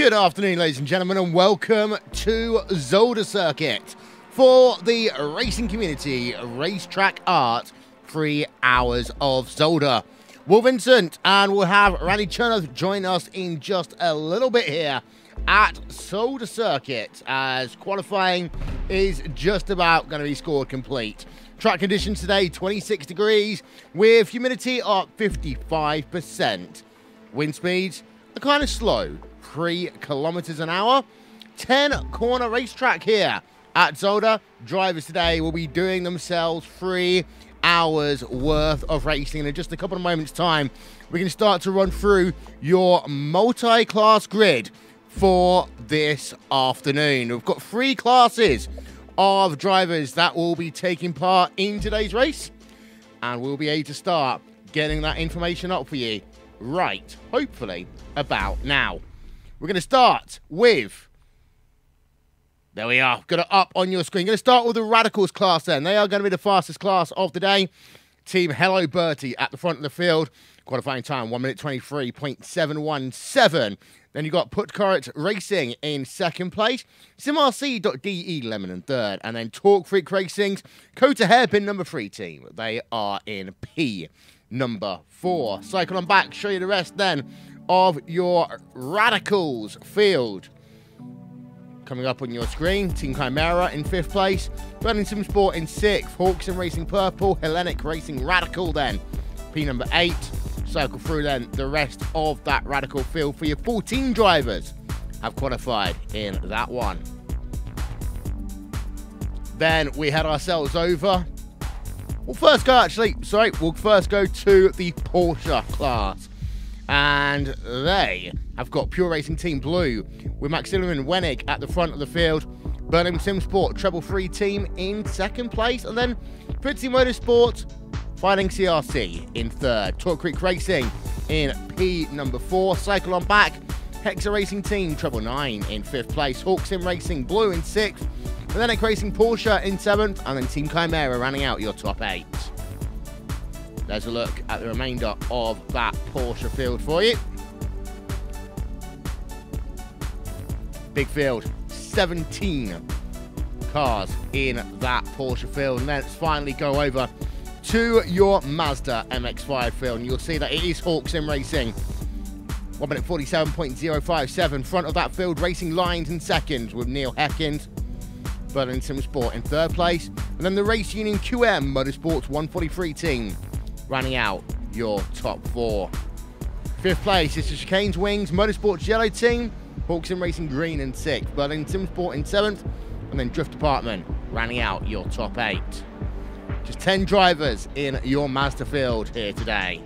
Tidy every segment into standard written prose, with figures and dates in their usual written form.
Good afternoon, ladies and gentlemen, and welcome to Zolder Circuit for the racing community racetrack art 3 Hours of Zolder. Will Vincent, and we'll have Randy Chernoff join us in just a little bit here at Zolder Circuit, as qualifying is just about going to be scored complete. Track conditions today, 26 degrees, with humidity at 55%. Wind speeds are kind of slow, 3 kilometers an hour. 10-corner racetrack here at Zolder. Drivers today will be doing themselves 3 hours worth of racing, and in just a couple of moments time we can start to run through your multi-class grid for this afternoon. We've got 3 classes of drivers that will be taking part in today's race, and we'll be able to start getting that information up for you right, hopefully, about now. We're going to start with, there we are, got it up on your screen. Going to start with the Radicals class then. They are going to be the fastest class of the day. Team Hello Bertie at the front of the field. Qualifying time, 1 minute 23.717. Then you've got Checkered Racing in second place. SimRC.de Lemon in third. And then Torque Freak Racing's Kota Hairpin number 3 team. They are in P number 4. Cycle on back, show you the rest then of your Radicals field. Coming up on your screen, Team Chimera in 5th place. Burlington Sport in 6th. Hawks and Racing Purple. Hellenic Racing Radical then. P number 8. Cycle through then the rest of that Radical field for your 14 drivers have qualified in that one. Then we head ourselves over. We'll first go to the Porsche class. And they have got Pure Racing Team Blue with Maximilian Wenig at the front of the field. Birmingham Sim Sport Treble 3 team in 2nd place. And then Fritzy Motorsport Fighting CRC in 3rd. Torque Creek Racing in P number 4. Cycle on back, Hexa Racing Team Treble 9 in 5th place. Hawk Sim Racing Blue in 6th. Hellenic Racing Porsche in 7th. And then Team Chimera rounding out your top 8. There's a look at the remainder of that Porsche field for you. Big field, 17 cars in that Porsche field. And let's finally go over to your Mazda MX-5 field. And you'll see that it is Hawk Sim Racing. 1 minute 47.057. Front of that field, Racing Lines in 2nd with Neil Heckins. Burlington Sport in 3rd place. And then the Race Union QM Motorsports 143 team running out your top 4. 5th place is the Chicane's Wings Motorsports Yellow team. Hawk Sim Racing Green in 6th. Burlington Sport in 7th. And then Drift Department running out your top 8. Just 10 drivers in your Mazda field here today.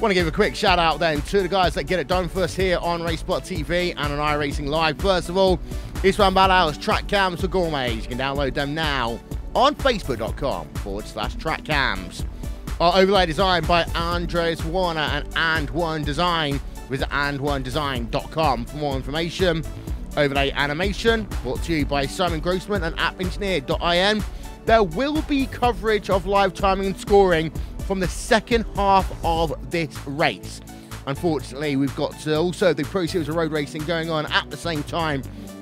Want to give a quick shout out then to the guys that get it done for us here on RaceSpotTV and on iRacing Live. First of all, it's one about Hours track cams for gourmets. You can download them now on facebook.com/trackcams. Our overlay designed by Andres Warner and And1 Design. Visit and1design.com for more information. Overlay animation brought to you by Simon Grossman and AppEngineer.in. There will be coverage of live timing and scoring from the second half of this race. Unfortunately, we've got also the Pro Series of Road Racing going on at the same time.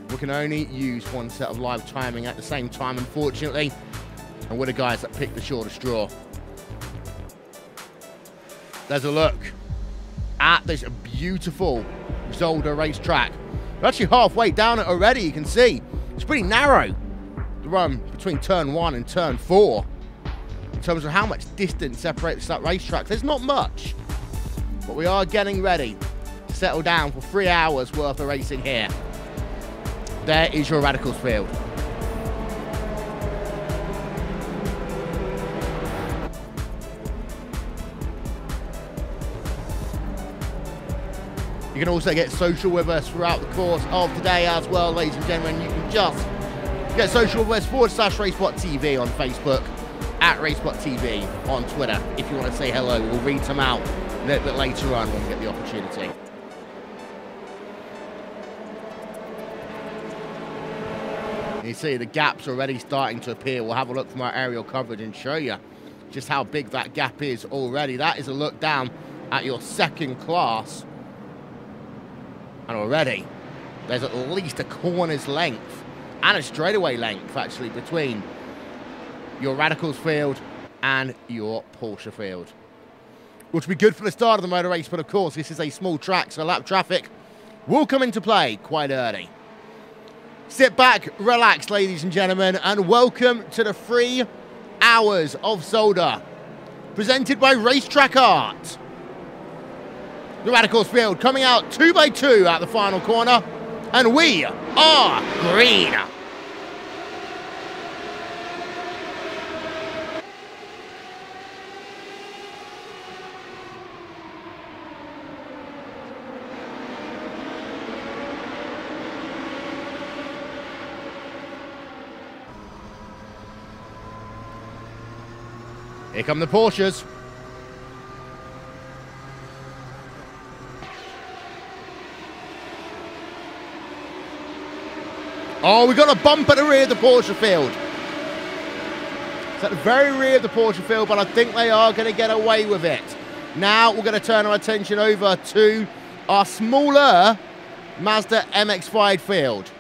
We can only use one set of live timing at the same time, unfortunately. And we're the guys that pick the shorter straw. There's a look at this beautiful Zolder racetrack. We're actually halfway down it already, you can see. It's pretty narrow, the run between turn 1 and turn 4. In terms of how much distance separates that racetrack, there's not much. But we are getting ready to settle down for 3 hours worth of racing here. There is your Radicals field. You can also get social with us throughout the course of today as well, ladies and gentlemen. You can just get social with us /RaceSpotTV on Facebook, at RaceSpotTV on Twitter. If you want to say hello, we'll read some out a little bit later on when we get the opportunity. You see the gaps already starting to appear. We'll have a look from our aerial coverage and show you just how big that gap is already. That is a look down at your second class. And already, there's at least a corner's length and a straightaway length, actually, between your Radicals field and your Porsche field. Which will be good for the start of the motor race, but of course, this is a small track, so lap traffic will come into play quite early. Sit back, relax, ladies and gentlemen, and welcome to the 3 Hours of Zolder, presented by RACETRACKART. The Radicals field coming out 2 by 2 at the final corner, and we are green. Here come the Porsches. Oh, we got a bump at the rear of the Porsche field. It's at the very rear of the Porsche field, but I think they are going to get away with it. Now we're going to turn our attention over to our smaller Mazda MX-5 field,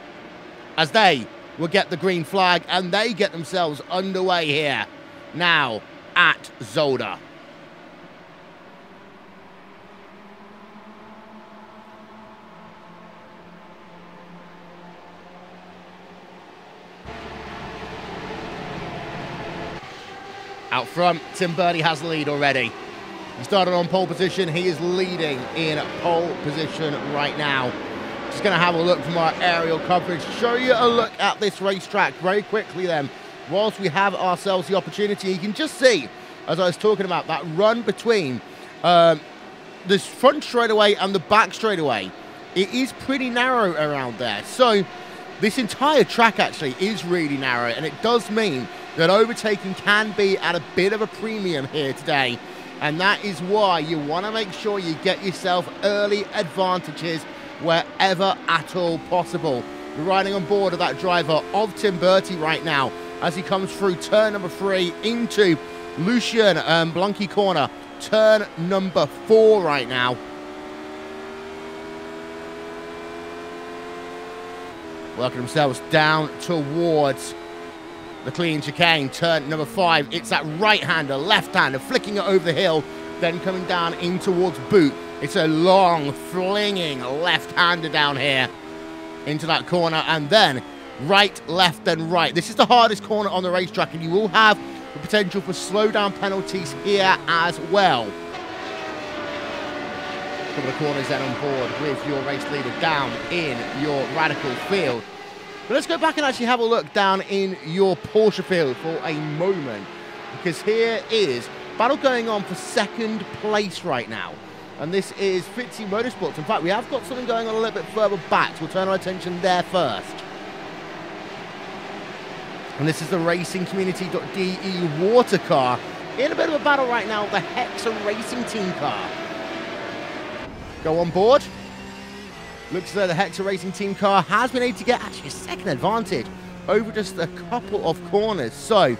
as they will get the green flag and they get themselves underway here now at Zolder. Out front, Tim Birdie has the lead already. He started on pole position. He is leading in pole position right now. Just going to have a look from our aerial coverage. Show you a look at this racetrack very quickly then. Whilst we have ourselves the opportunity, you can just see, as I was talking about, that run between this front straightaway and the back straightaway. It is pretty narrow around there. So this entire track actually is really narrow, and it does mean that overtaking can be at a bit of a premium here today. And that is why you want to make sure you get yourself early advantages wherever at all possible. You're riding on board of that driver of Tim Birdie right now as he comes through turn number 3 into Lucian Blanky corner, turn number 4 right now. Working themselves down towards the clean chicane, turn number 5. It's that right-hander, left-hander, flicking it over the hill, then coming down in towards boot. It's a long, flinging left-hander down here into that corner, and then right, left, then right. This is the hardest corner on the racetrack, and you will have the potential for slowdown penalties here as well. A couple of corners then on board with your race leader down in your Radical field. But let's go back and actually have a look down in your Porsche field for a moment, because here is battle going on for second place right now. And this is Fitzy Motorsports. In fact, we have got something going on a little bit further back, so we'll turn our attention there first. And this is the racingcommunity.de water car in a bit of a battle right now with the Hexa Racing Team car. Go on board. Looks as though the Hexa Racing Team car has been able to get actually a second advantage over just a couple of corners. So,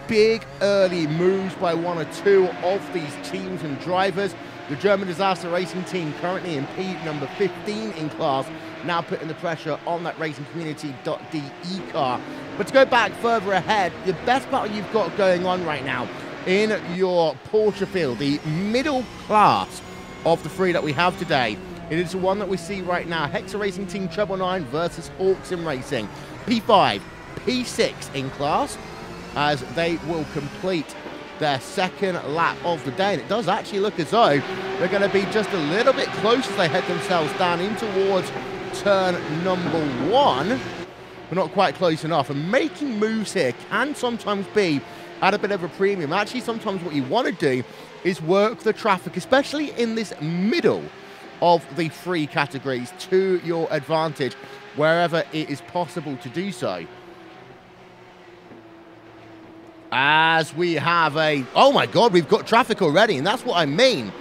big early moves by one or two of these teams and drivers. The German Disaster Racing Team currently in P number 15 in class, now putting the pressure on that racingcommunity.de car. But to go back further ahead, the best battle you've got going on right now in your Porsche field, the middle class of the 3 that we have today, it is the one that we see right now. Hexa Racing Team 999 versus Hawks in Racing. P5, P6 in class, as they will complete their second lap of the day. And it does actually look as though they're going to be just a little bit close as they head themselves down in towards turn number 1. But not quite close enough. And making moves here can sometimes be at a bit of a premium. Actually, sometimes what you want to do is work the traffic, especially in this middle of the 3 categories, to your advantage wherever it is possible to do so. As we have oh my God, we've got traffic already, and that's what I mean.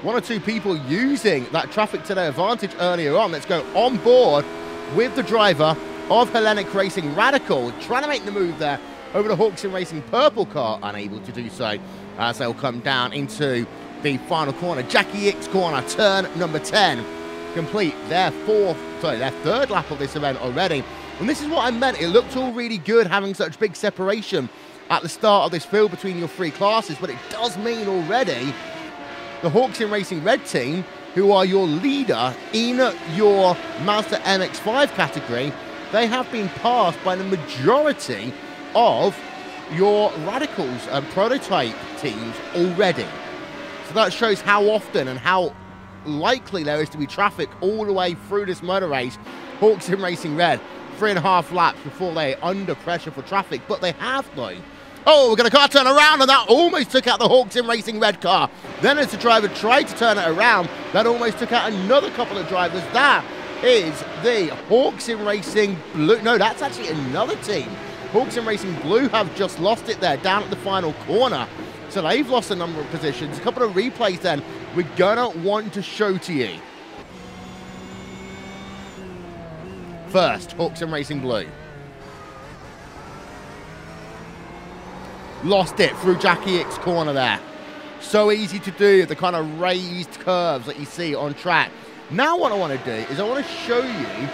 1 or 2 people using that traffic to their advantage earlier on. Let's go on board with the driver of Hellenic Racing Radical, trying to make the move there over the Hawks in Racing purple car, unable to do so, as they'll come down into the final corner. Jackie X corner, turn number 10. Complete their third lap of this event already. And this is what I meant. It looked all really good having such big separation at the start of this field between your three classes, but it does mean already the Hawks in Racing Red team, who are your leader in your Mazda MX-5 category, they have been passed by the majority of your Radicals and prototype teams already. So that shows how often and how likely there is to be traffic all the way through this motor race. Hawks in Racing Red, 3.5 laps before they're under pressure for traffic, but they have though. Oh, we're going to car turn around, and that almost took out the Hawks in Racing Red car. Then as the driver tried to turn it around, that almost took out another couple of drivers. That is the Hawks in Racing Blue. No, that's actually another team. Hawks in Racing Blue have just lost it there down at the final corner. So they've lost a number of positions. A couple of replays then we're going to want to show to you. First, Hawks in Racing Blue. Lost it through Jackie X corner there. So easy to do, the kind of raised curves that you see on track. Now what I want to do is I want to show you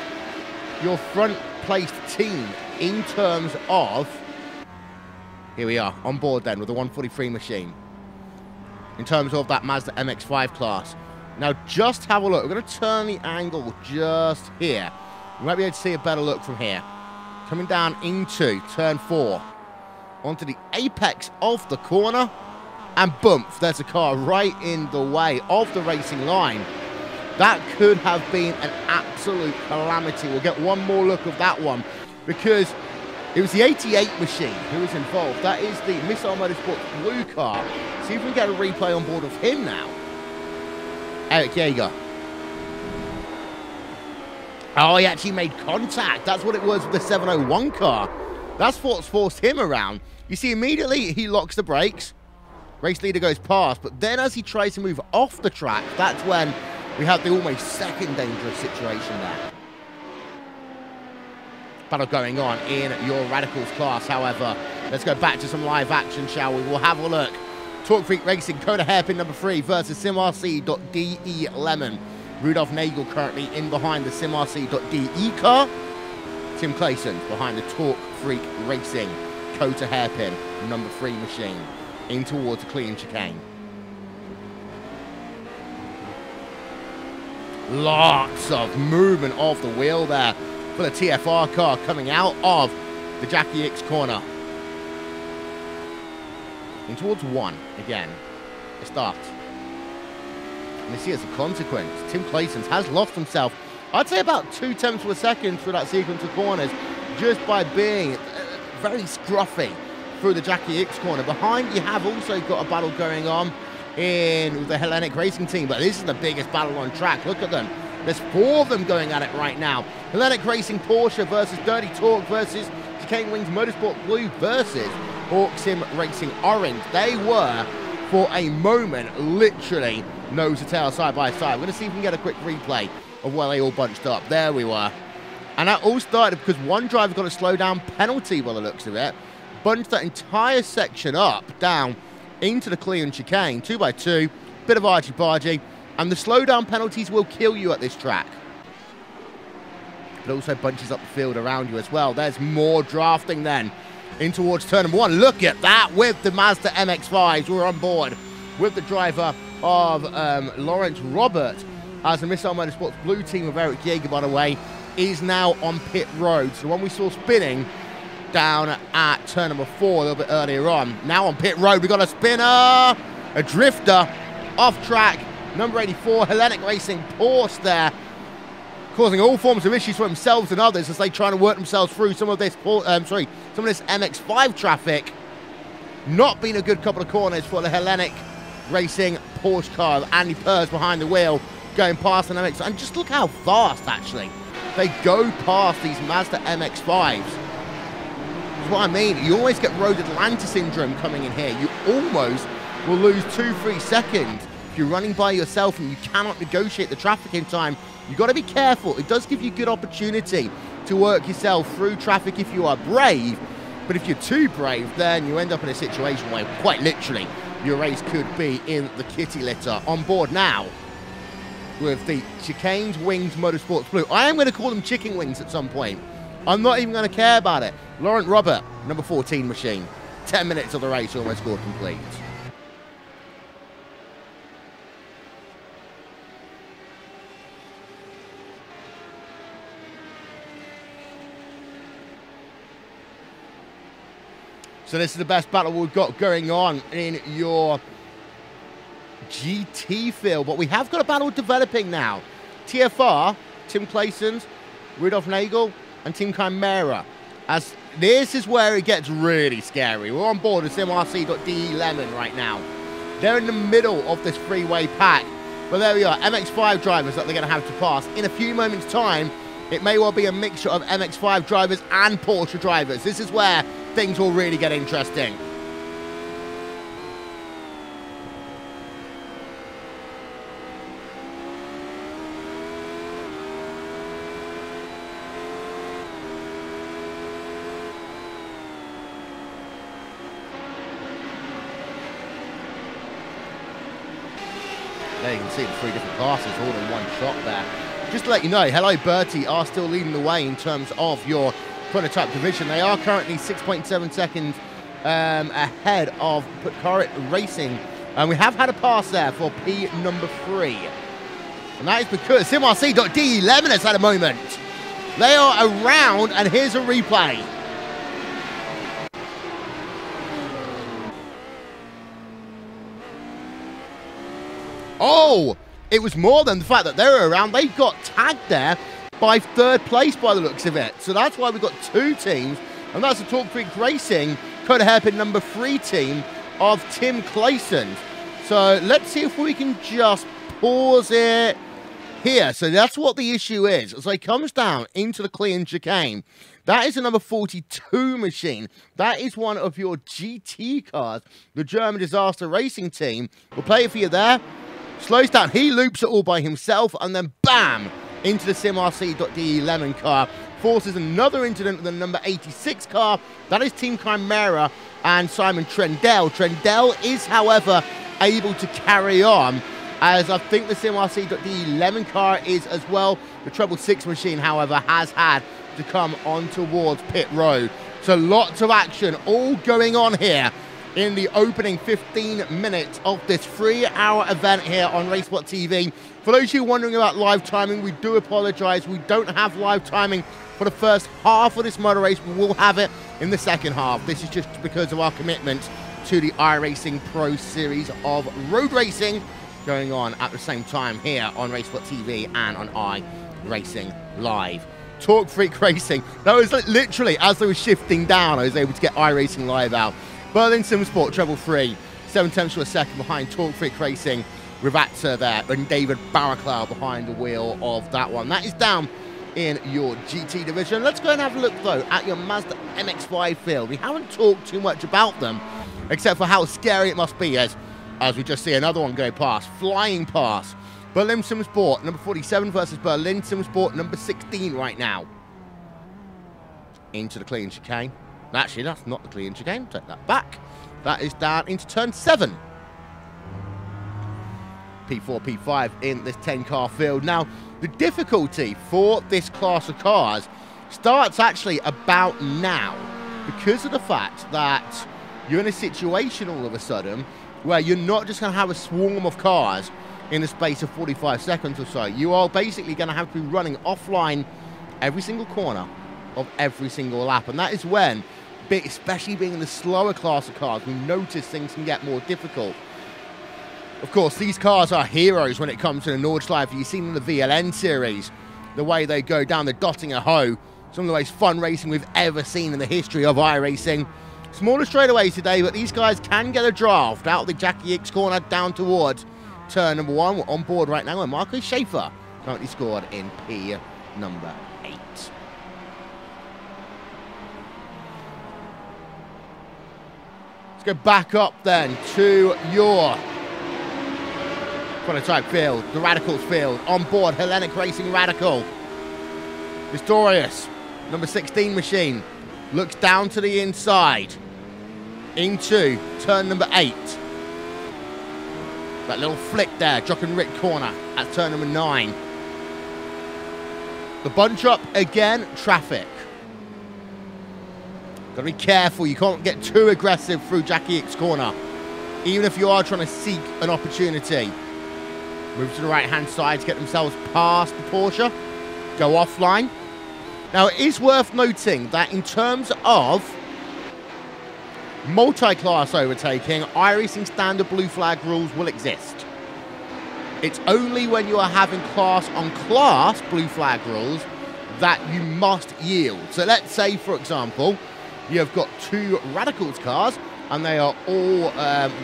your front placed team in terms of, here we are, on board then with the 143 machine. In terms of that Mazda MX-5 class. Now just have a look. We're going to turn the angle just here. You might be able to see a better look from here. Coming down into turn 4. Onto the apex of the corner, and boom, there's a car right in the way of the racing line. That could have been an absolute calamity. We'll get one more look of that one, because it was the 88 machine who was involved. That is the Missile Motorsports blue car. See if we can get a replay on board of him now. Eric Jaeger. Oh, he actually made contact. That's what it was with the 701 car. That's what's forced him around. You see, immediately he locks the brakes. Race leader goes past, but then as he tries to move off the track, that's when we have the almost second dangerous situation there. Battle going on in your Radicals class, however. Let's go back to some live action, shall we? We'll have a look. Torque Freak Racing, Coda Hairpin number 3 versus SimRC.de Lemon. Rudolph Nagel currently in behind the SimRC.de car. Tim Clayson behind the Torque Freak Racing Coda Hairpin number 3 machine in towards the clean chicane. Lots of movement of the wheel there for the TFR car coming out of the Jackie X corner. In towards 1 again. It starts. And you see as a consequence, Tim Clayson has lost himself, I'd say about 0.2 of a second through that sequence of corners, just by being very scruffy through the Jackie X corner. Behind you have also got a battle going on in the Hellenic Racing team, but this is the biggest battle on track. Look at them. There's 4 of them going at it right now. Hellenic Racing Porsche versus Dirty Torque versus Chicane Wings Motorsport Blue versus Hawks Sim Racing Orange. They were, for a moment, literally nose to tail, side by side. We're going to see if we can get a quick replay of where they all bunched up. There we were. And that all started because one driver got a slow down penalty by the looks of it. Bunched that entire section up, down into the clean chicane, 2x2, bit of argy-bargy, and the slowdown penalties will kill you at this track. It also bunches up the field around you as well. There's more drafting then in towards turn number 1. Look at that with the Mazda MX-5s. We're on board with the driver of Lawrence Robert, as the Missile Motorsports blue team of Eric Jaeger, by the way, is now on pit road. So the one we saw spinning down at turn number 4 a little bit earlier on, now on pit road, we got a spinner, a drifter off track, number 84, Hellenic Racing Porsche there, causing all forms of issues for themselves and others as they try to work themselves through some of this MX-5 traffic. Not been a good couple of corners for the Hellenic Racing Porsche car. Andy Purrs behind the wheel, going past an MX, and just look how fast actually they go past these Mazda MX-5s. That's what I mean. You always get Road Atlanta syndrome coming in here. You almost will lose 2-3 seconds if you're running by yourself and you cannot negotiate the traffic in time. You've got to be careful. It does give you good opportunity to work yourself through traffic if you are brave, But if you're too brave, then you end up in a situation where, quite literally, your race could be in the kitty litter. On board now with the Chicane's Wings Motorsports Blue. I am going to call them chicken wings at some point. I'm not even going to care about it. Laurent Robert, number 14 machine. 10 minutes of the race, almost scored complete. So this is the best battle we've got going on in your GT field. But we have got a battle developing now. TFR, Tim Clayson's, Rudolf Nagel, and Team Chimera. As this is where it gets really scary. We're on board with SimRC.de Lemon right now. They're in the middle of this freeway pack. But there we are, MX-5 drivers that they're going to have to pass. In a few moments' time, it may well be a mixture of MX-5 drivers and Porsche drivers. This is where things will really get interesting. There you can see the three different classes all in one shot there. Just to let you know, Hello Bertie are still leading the way in terms of your prototype division. They are currently 6.7 seconds ahead of Putcaret Racing. And we have had a pass there for P number 3. And that is because SimRC.de Lemon has had a moment. They are around, and here's a replay. Oh, it was more than the fact that they were around. They got tagged there by third place by the looks of it. So that's why we've got two teams. And that's the Talk Freak Racing Coda Hairpin number 3 team of Tim Clayson. So let's see if we can just pause it here. So that's what the issue is. As it comes down into the clean chicane, that is a number 42 machine. That is one of your GT cars, the German Disaster Racing team. We'll play it for you there. Slows down, he loops it all by himself, and then bam, into the SimRC.de Lemon car. Forces another incident with the number 86 car. That is Team Chimera and Simon Trendell. Trendell is, however, able to carry on, as I think the SimRC.de Lemon car is as well. The Treble 6 machine, however, has had to come on towards pit road. So lots of action all going on here in the opening 15 minutes of this 3-hour event here on RaceSpotTV. For those of you wondering about live timing, we do apologize. We don't have live timing for the first half of this motor race. We will have it in the second half. This is just because of our commitment to the iRacing Pro Series of road racing going on at the same time here on RaceSpotTV and on iRacing Live. Talk Freak Racing. That was literally, as they were shifting down, I was able to get iRacing Live out. Berlin Sim Sport Treble 3, 7/10 to a second behind Talk Freak Racing, Rivatsa there, and David Barraclough behind the wheel of that one. That is down in your GT division. Let's go and have a look, though, at your Mazda MX-5 field. We haven't talked too much about them, except for how scary it must be as we just see another one go past, flying past. Berlin Sim Sport, number 47 versus Berlin Sim Sport, number 16 right now. Into the clean chicane. Actually, that's not the clean chicane. Take that back. That is down into turn 7. P4, P5 in this 10-car field. Now, the difficulty for this class of cars starts actually about now, because of the fact that you're in a situation all of a sudden where you're not just going to have a swarm of cars in the space of 45 seconds or so. You are basically going to have to be running offline every single corner of every single lap. And that is when, especially being in the slower class of cars, we notice things can get more difficult. Of course, these cars are heroes when it comes to the Nordschleife. You've seen in the VLN series, the way they go down the Dottinger Hoe. Some of the most fun racing we've ever seen in the history of iRacing. Smaller straightaways today, but these guys can get a draft out of the Jackie Hicks corner down towards turn number 1. We're on board right now, and Marco Schaefer currently scored in P number 8. Go back up then to your prototype field, the Radicals field. On board, Hellenic Racing Radical. Pistorius, number 16 machine. looks down to the inside into turn number 8. That little flick there, Jock and Rick corner at turn number 9. The bunch up again, traffic. Got to be careful, you can't get too aggressive through Jackie Ick's corner, even if you are trying to seek an opportunity. Move to the right-hand side to get themselves past the Porsche. Go offline. Now, it is worth noting that in terms of multi-class overtaking, iRacing standard blue flag rules will exist. It's only when you are having class-on-class blue flag rules that you must yield. So let's say, for example, you've got 2 Radicals cars, and they are all,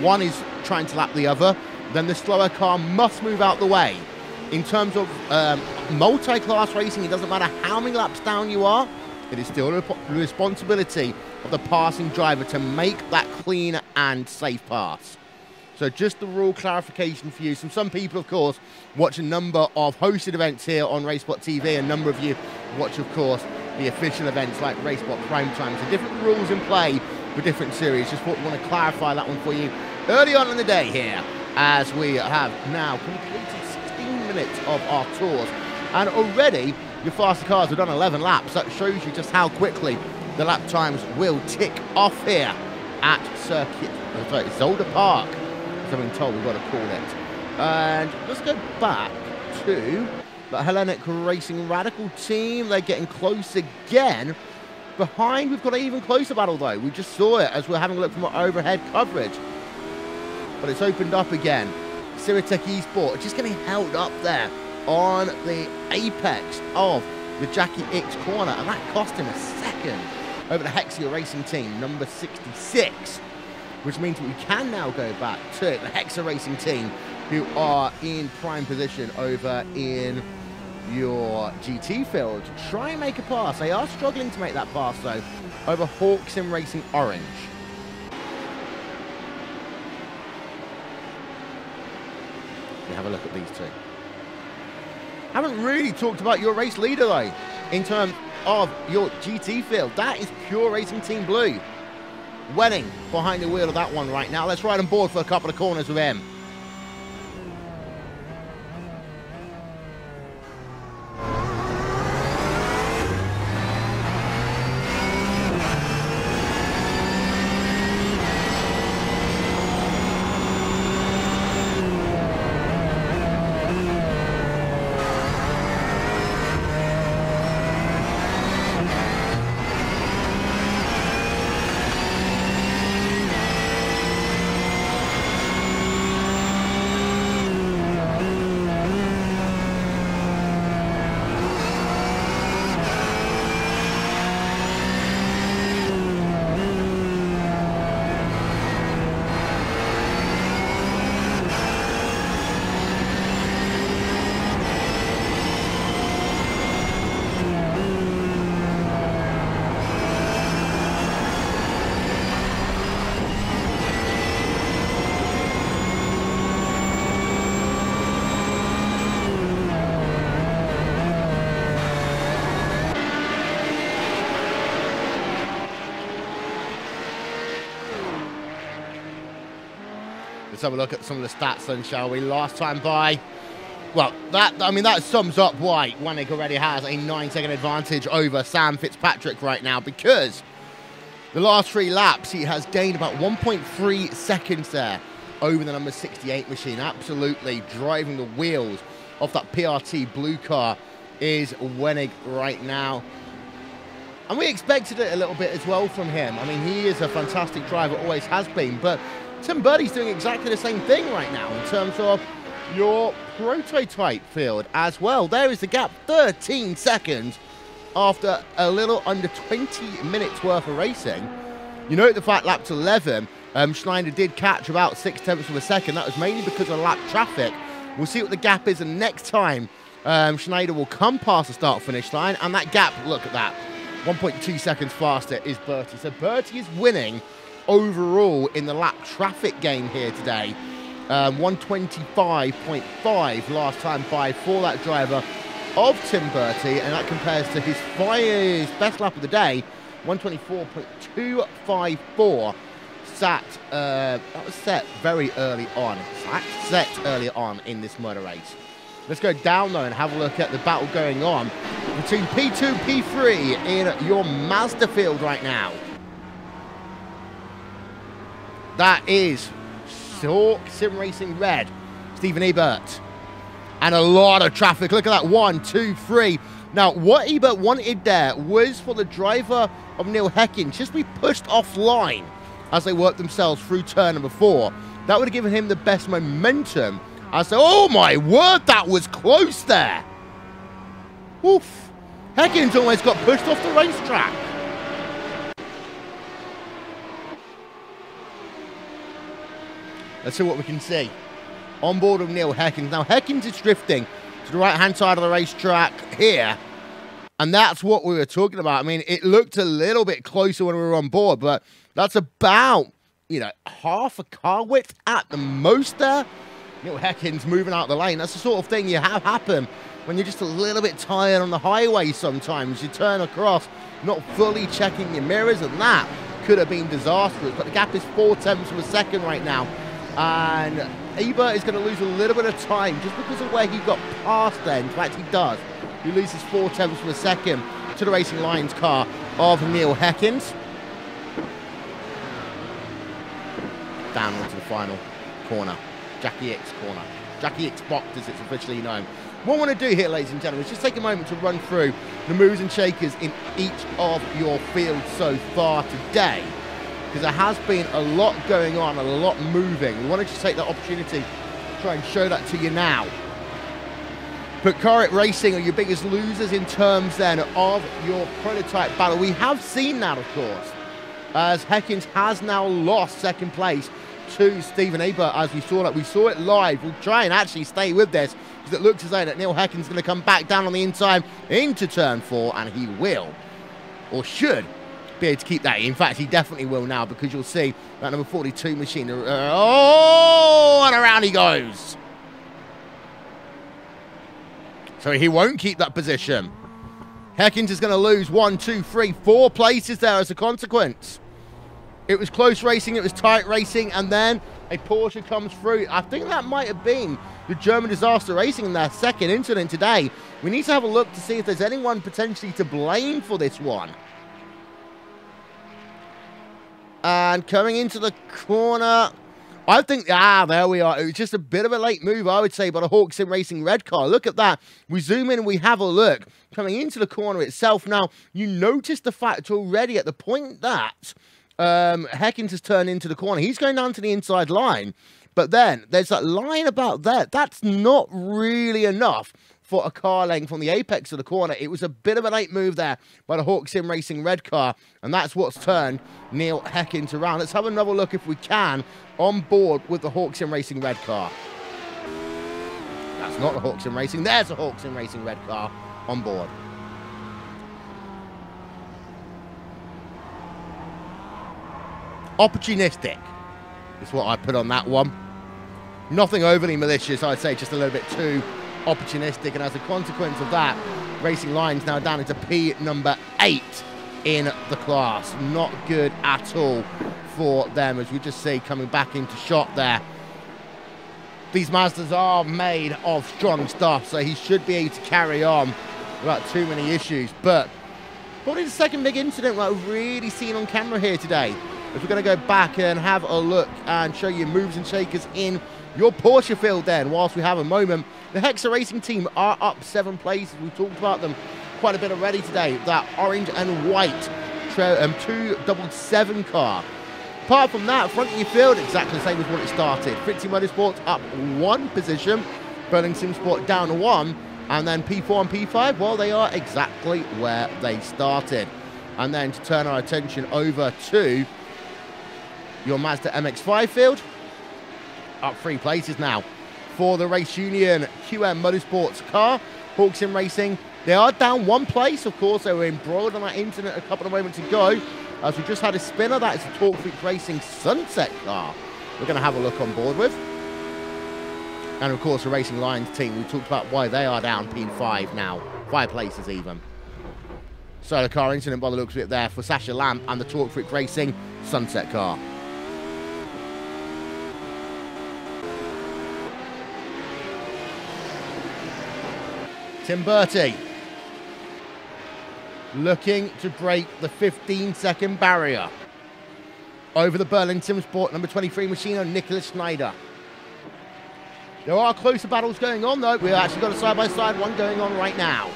one is trying to lap the other, then the slower car must move out the way. In terms of multi-class racing, it doesn't matter how many laps down you are, it is still the responsibility of the passing driver to make that clean and safe pass. So just the rule clarification for you. Some people, of course, watch a number of hosted events here on RaceSpotTV. A number of you watch, of course, the official events like RaceSpot Prime Time. So different rules in play for different series. Just want to clarify that one for you early on in the day here, as we have now completed 16 minutes of our tours. And already, your faster cars have done 11 laps. That shows you just how quickly the lap times will tick off here at Zolder Park, as I've been told we've got to call it. And let's go back to the Hellenic Racing Radical team. They're getting close again. Behind, we've got an even closer battle, though. We just saw it as we're having a look from our overhead coverage. But it's opened up again. Siratech Esport just getting held up there on the apex of the Jackie Ick's corner, and that cost him a second over the Hexia Racing team, number 66, which means we can now go back to the Hexia Racing team, who are in prime position over in your GT field to try and make a pass. They are struggling to make that pass, though, over Hawks in Racing Orange. Have a look at these two. Haven't really talked about your race leader, though, in terms of your GT field. That is pure Racing Team Blue. Wenning behind the wheel of that one right now. Let's ride on board for a couple of corners with him. Let's have a look at some of the stats then, shall we? Last time by, well, that sums up why Wenning already has a 9-second advantage over Sam Fitzpatrick right now, because the last 3 laps he has gained about 1.3 seconds there over the number 68 machine. Absolutely driving the wheels of that PRT blue car is Wenning right now. And we expected it a little bit as well from him. I mean, he is a fantastic driver, always has been, but Tim Birdie's doing exactly the same thing right now in terms of your prototype field as well. There is the gap, 13 seconds after a little under 20 minutes worth of racing. You know, the fact lap to 11, Schneider did catch about 0.6 of a second. That was mainly because of lap traffic. We'll see what the gap is, and next time Schneider will come past the start-finish line, and that gap, look at that, 1.2 seconds faster is Bertie. So Bertie is winning overall in the lap traffic game here today. 125.5 last time by for that driver of Tim Bertie, and that compares to his best lap of the day 124.254. That was set very early on. Set early on in this motor race. Let's go down though and have a look at the battle going on between P2 and P3 in your Mazda field right now. That is Hawk Sim Racing Red, Stephen Ebert. And a lot of traffic. Look at that. 1, 2, 3. Now, what Ebert wanted there was for the driver of Neil Heckins just to be pushed offline as they work themselves through turn number 4. That would have given him the best momentum. I said, oh my word, that was close there. Oof. Heckins almost got pushed off the racetrack. Let's see what we can see. On board with Neil Heckins. Now, Heckins is drifting to the right-hand side of the racetrack here. And that's what we were talking about. I mean, it looked a little bit closer when we were on board, but that's about, you know, half a car width at the most there. Neil Heckins moving out the lane. That's the sort of thing you have happen when you're just a little bit tired on the highway sometimes. You turn across, not fully checking your mirrors, and that could have been disastrous. But the gap is 0.4 of a second right now. And Ebert is going to lose a little bit of time just because of where he got past there. In fact, he does. He loses 0.4 of a second to the Racing Lions car of Neil Heckins. Down onto the final corner. Jackie X corner. Jackie X box, as it's officially known. What I want to do here, ladies and gentlemen, is just take a moment to run through the moves and shakers in each of your fields so far today. Because there has been a lot going on and a lot moving. We want to just take that opportunity to try and show that to you now. But Carrot Racing are your biggest losers in terms then of your prototype battle. We have seen that, of course, as Heckins has now lost second place to Stephen Ebert, as we saw that. We saw it live. We'll try and actually stay with this because it looks as though that Neil Heckins is going to come back down on the inside into turn 4, and he will, or should, be able to keep that. In fact, he definitely will now, because you'll see that number 42 machine. Oh, and around he goes. So he won't keep that position. Heckins is going to lose 1, 2, 3, 4 places there as a consequence. It was close racing, it was tight racing, and then a Porsche comes through. I think that might have been the German Disaster Racing in their second incident today. We need to have a look to see if there's anyone potentially to blame for this one. And coming into the corner, I think, there we are. It was just a bit of a late move, I would say, by the Hawk Sim Racing red car. Look at that. We zoom in and we have a look. Coming into the corner itself. Now, you notice the fact already at the point that Heckins has turned into the corner. He's going down to the inside line. But then, there's that line about there. That's not really enough for a car length from the apex of the corner. It was a bit of a late move there by the Hawk Sim Racing red car, and that's what's turned Neil Heckins around. Let's have another look, if we can, on board with the Hawk Sim Racing red car. That's not the Hawk Sim Racing. There's a Hawk Sim Racing red car on board. Opportunistic is what I put on that one. Nothing overly malicious, I'd say, just a little bit too opportunistic, and as a consequence of that, Racing Lions now down into P number 8 in the class. Not good at all for them, as we just see coming back into shot there. These Mazdas are made of strong stuff, so he should be able to carry on without too many issues. But probably the second big incident that I've really seen on camera here today. If we're going to go back and have a look and show you moves and shakers in your Porsche field then, whilst we have a moment. The Hexa Racing team are up 7 places. We've talked about them quite a bit already today. That orange and white 277 car. Apart from that, front of your field, exactly the same as what it started. Fritzy Motorsports up 1 position. Burlington Sport down to 1. And then P4 and P5, well, they are exactly where they started. And then to turn our attention over to your Mazda MX-5 field, up 3 places now for the Race Union QM Motorsports car. Hawk Sim Racing, they are down 1 place. Of course, they were embroiled on that incident a couple of moments ago, as we just had a spinner. That is the Torque Freak Racing Sunset car we're going to have a look on board with. And of course, the Racing Lions team, we talked about why they are down P5 now, 5 places even. So the car incident by the looks of it there for Sasha Lamp and the Torque Freak Racing Sunset car. Tim Bertie looking to break the 15-second barrier over the Berlin Sim Sport number 23 Machino, Nicholas Schneider. There are closer battles going on, though. We've actually got a side-by-side one going on right now.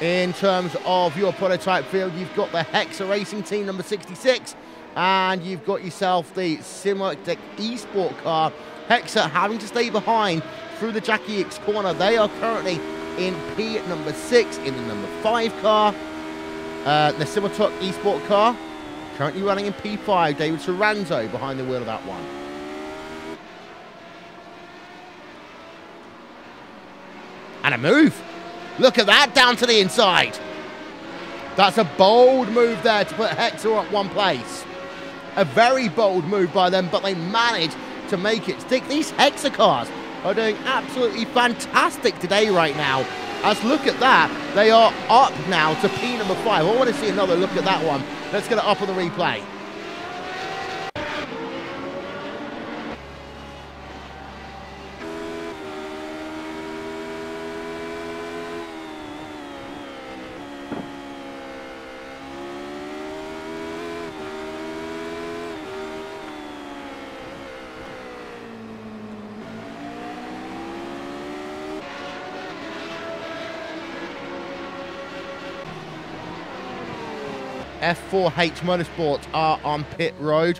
In terms of your prototype field, you've got the Hexa Racing Team number 66, and you've got yourself the Simotech eSport car. Hexa having to stay behind through the Jackie X corner. They are currently in P number 6 in the number 5 car. The Simotech eSport car currently running in P5. David Soranzo behind the wheel of that one. And a move. Look at that, down to the inside. That's a bold move there to put Hexa at one place. A very bold move by them, but they managed to make it stick. These Hexa cars are doing absolutely fantastic today right now. As look at that, they are up now to P number 5. I want to see another look at that one. Let's get it up on the replay. F4H Motorsports are on pit road.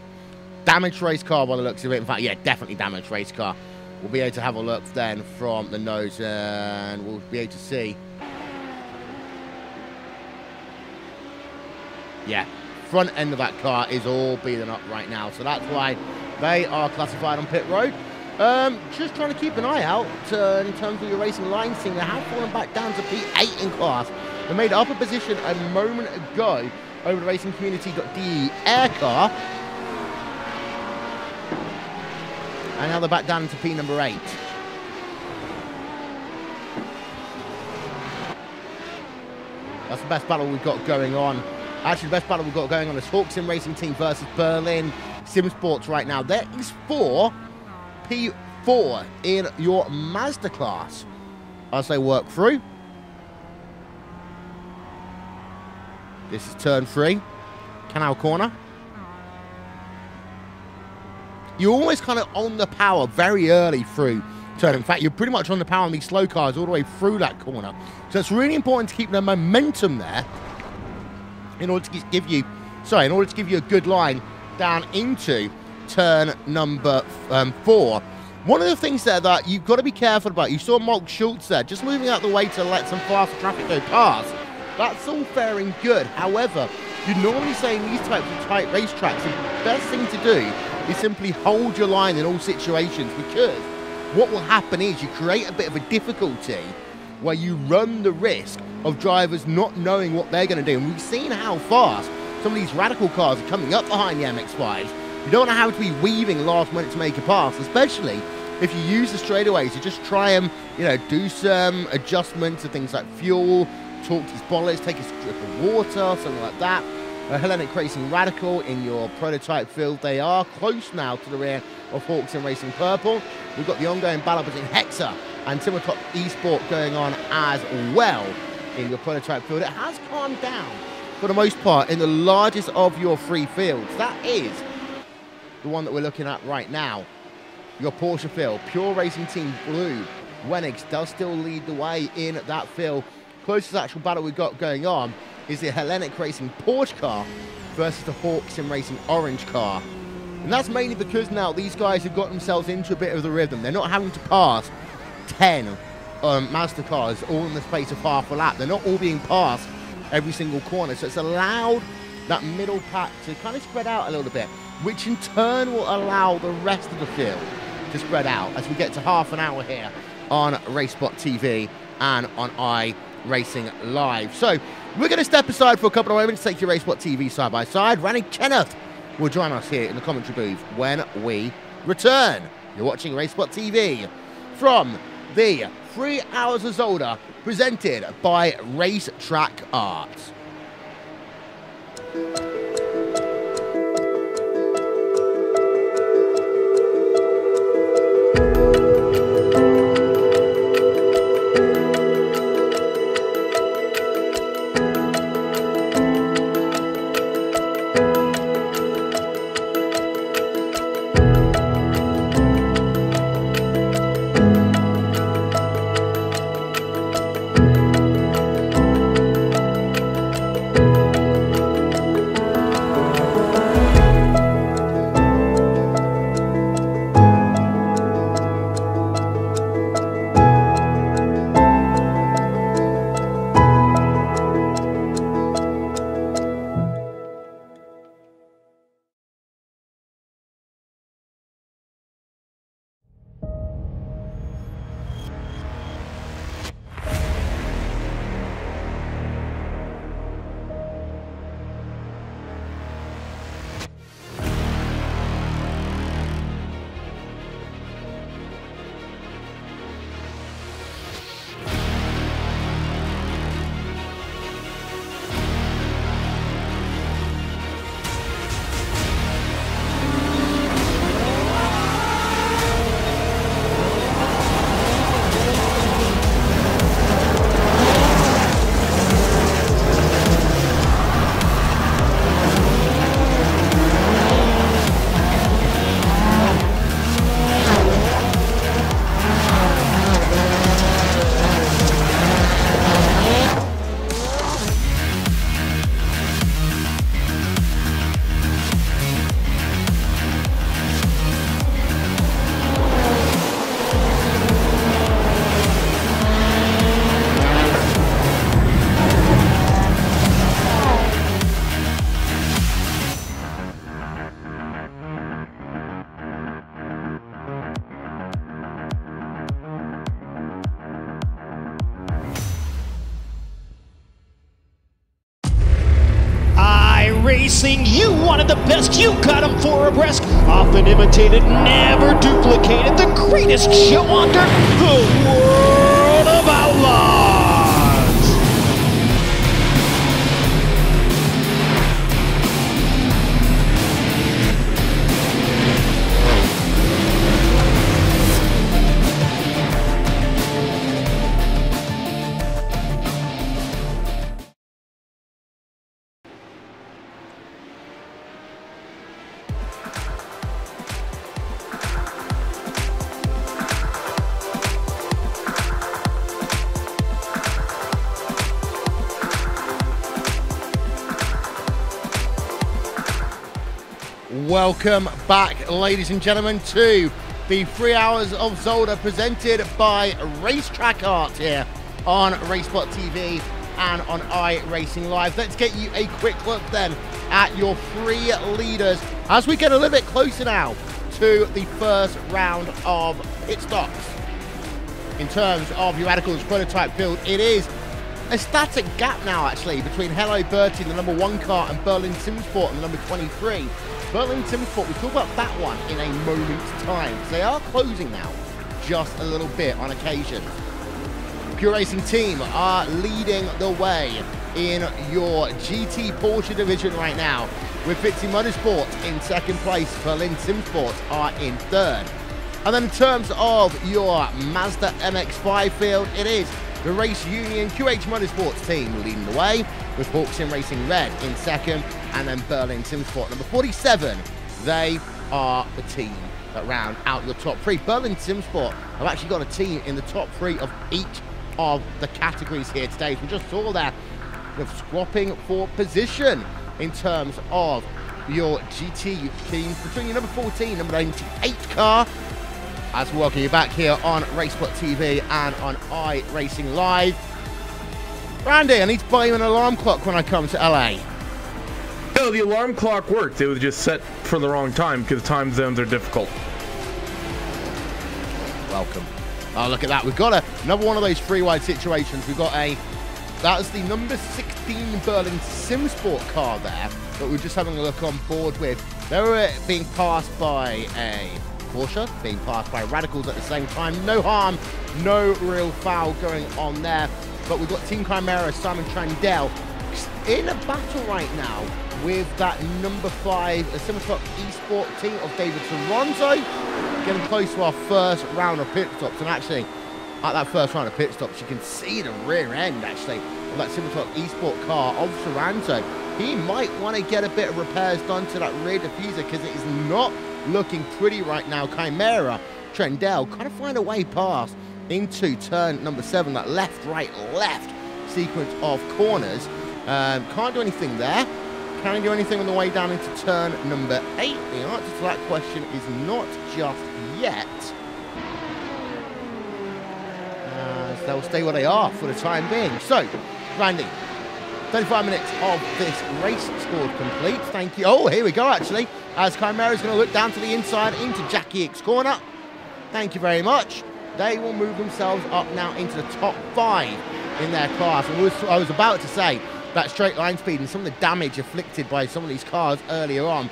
Damaged race car by the looks of it. In fact, yeah, definitely damaged race car. We'll be able to have a look then from the nose and we'll be able to see. Yeah, front end of that car is all beaten up right now. So that's why they are classified on pit road. Just trying to keep an eye out in terms of your racing line scene. They have fallen back down to P8 in class. They made up a position a moment ago over the Racing Community.de air car. And now they're back down to P number 8. That's the best battle we've got going on. Actually, the best battle we've got going on is Hawk Sim Racing Team versus Berlin Sim Sports right now. There is P4 in your Mazda class as they work through. This is turn 3, Canal Corner. You're always kind of on the power very early through turn. In fact, you're pretty much on the power on these slow cars all the way through that corner. So it's really important to keep the momentum there in order to give you, a good line down into turn number 4. One of the things there that you've got to be careful about, you saw Mark Schultz there, just moving out the way to let some faster traffic go past. That's all fair and good. However, you normally say in these types of tight racetracks, the best thing to do is simply hold your line in all situations, because what will happen is you create a bit of a difficulty where you run the risk of drivers not knowing what they're going to do. And we've seen how fast some of these radical cars are coming up behind the MX-5s. You don't know how to be weaving last minute to make a pass, especially if you use the straightaways to just try and, do some adjustments to things like fuel, talk to spoilers, take a strip of water, something like that. Hellenic Racing Radical in your prototype field. They are close now to the rear of Hawks and Racing Purple. We've got the ongoing battle between Hexa and Simotech eSport going on as well in your prototype field. It has calmed down for the most part in the largest of your 3 fields. That is the one that we're looking at right now. Your Porsche field, Pure Racing Team Blue. Wenix does still lead the way in that field. Closest actual battle we've got going on is the Hellenic Racing Porsche car versus the Hawk Sim Racing Orange car. And that's mainly because now these guys have got themselves into a bit of the rhythm. They're not having to pass 10 Mazda cars all in the space of half a lap. They're not all being passed every single corner. So it's allowed that middle pack to kind of spread out a little bit, which in turn will allow the rest of the field to spread out as we get to half an hour here on RaceSpotTV and on iRacing Live. So we're going to step aside for a couple of moments, take your RaceSpotTV side by side. Randy Kenneth will join us here in the commentary booth when we return. You're watching RaceSpotTV from the 3 Hours of Zolder, presented by RaceTrackArt. Racing, you wanted the best, you got them for abreast. Often imitated, never duplicated. The greatest show on dirt, the World of Outlaws. Welcome back, ladies and gentlemen, to the 3 Hours of Zolder presented by RACETRACKART here on RaceSpotTV and on iRacing Live. Let's get you a quick look then at your three leaders as we get a little bit closer now to the first round of pit stops. In terms of your Radicals prototype build, it is a static gap now actually between Hello Bertie, the number 1 car, and Berlin Simsport, and the number 23. Berlin Simsport, we'll talk about that one in a moment's time. They are closing now, just a little bit on occasion. Pure Racing Team are leading the way in your GT Porsche division right now, with Fitzy Motorsport in second place. Berlin Simsport are in third. And then in terms of your Mazda MX-5 field, it is the Race Union QH Motorsports team leading the way, with Hawk Sim Racing Red in second, and then Berlin Simsport number 47. They are the team that round out the top three. Berlin Simsport have actually got a team in the top three of each of the categories here today. We just saw that with swapping for position in terms of your GT teams between your number 14, number 98 car. As we welcome you back here on RaceSpotTV and on iRacing Live. Randy, I need to buy you an alarm clock when I come to LA. No, the alarm clock worked. It was just set for the wrong time because time zones are difficult. Welcome. Oh, look at that. We've got another one of those free-wide situations. We've got that's the number 16 Berlin Simsport car there that we're just having a look on board with. They were being passed by a Porsche, being passed by Radicals at the same time. No harm, no real foul going on there. But we've got Team Chimera, Simon Trandell, in a battle right now with that number 5 Simmerstock Esport team of David Toronto, getting close to our first round of pit stops. And actually, at that first round of pit stops, you can see the rear end, actually, of that Simmerstock Esport car of Toronto. He might want to get a bit of repairs done to that rear diffuser because it is not looking pretty right now. Chimera, Trendell, kind of find a way past into turn number 7, that left, right, left sequence of corners. Can't do anything there. Can he do anything on the way down into turn number 8? The answer to that question is not just yet. They'll stay where they are for the time being. So, Randy, 35 minutes of this race scored complete. Thank you. Oh, here we go, actually. As Chimera's going to look down to the inside into Jackie Ick's corner. Thank you very much. They will move themselves up now into the top 5 in their class. And I was about to say that straight line speed and some of the damage afflicted by some of these cars earlier on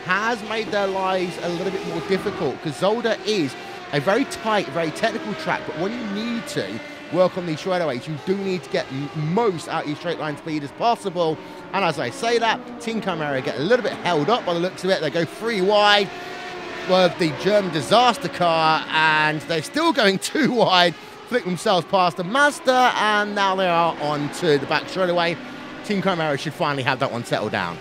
has made their lives a little bit more difficult, because Zolder is a very tight, very technical track, but when you need to work on these straightaways, you do need to get most out of your straight line speed as possible. And as I say that, Team Chimera get a little bit held up by the looks of it. They go 3 wide with the German disaster car, and they're still going 2 wide, flick themselves past the Mazda, and now they are on to the back straightaway. Team Chimera should finally have that one settled down.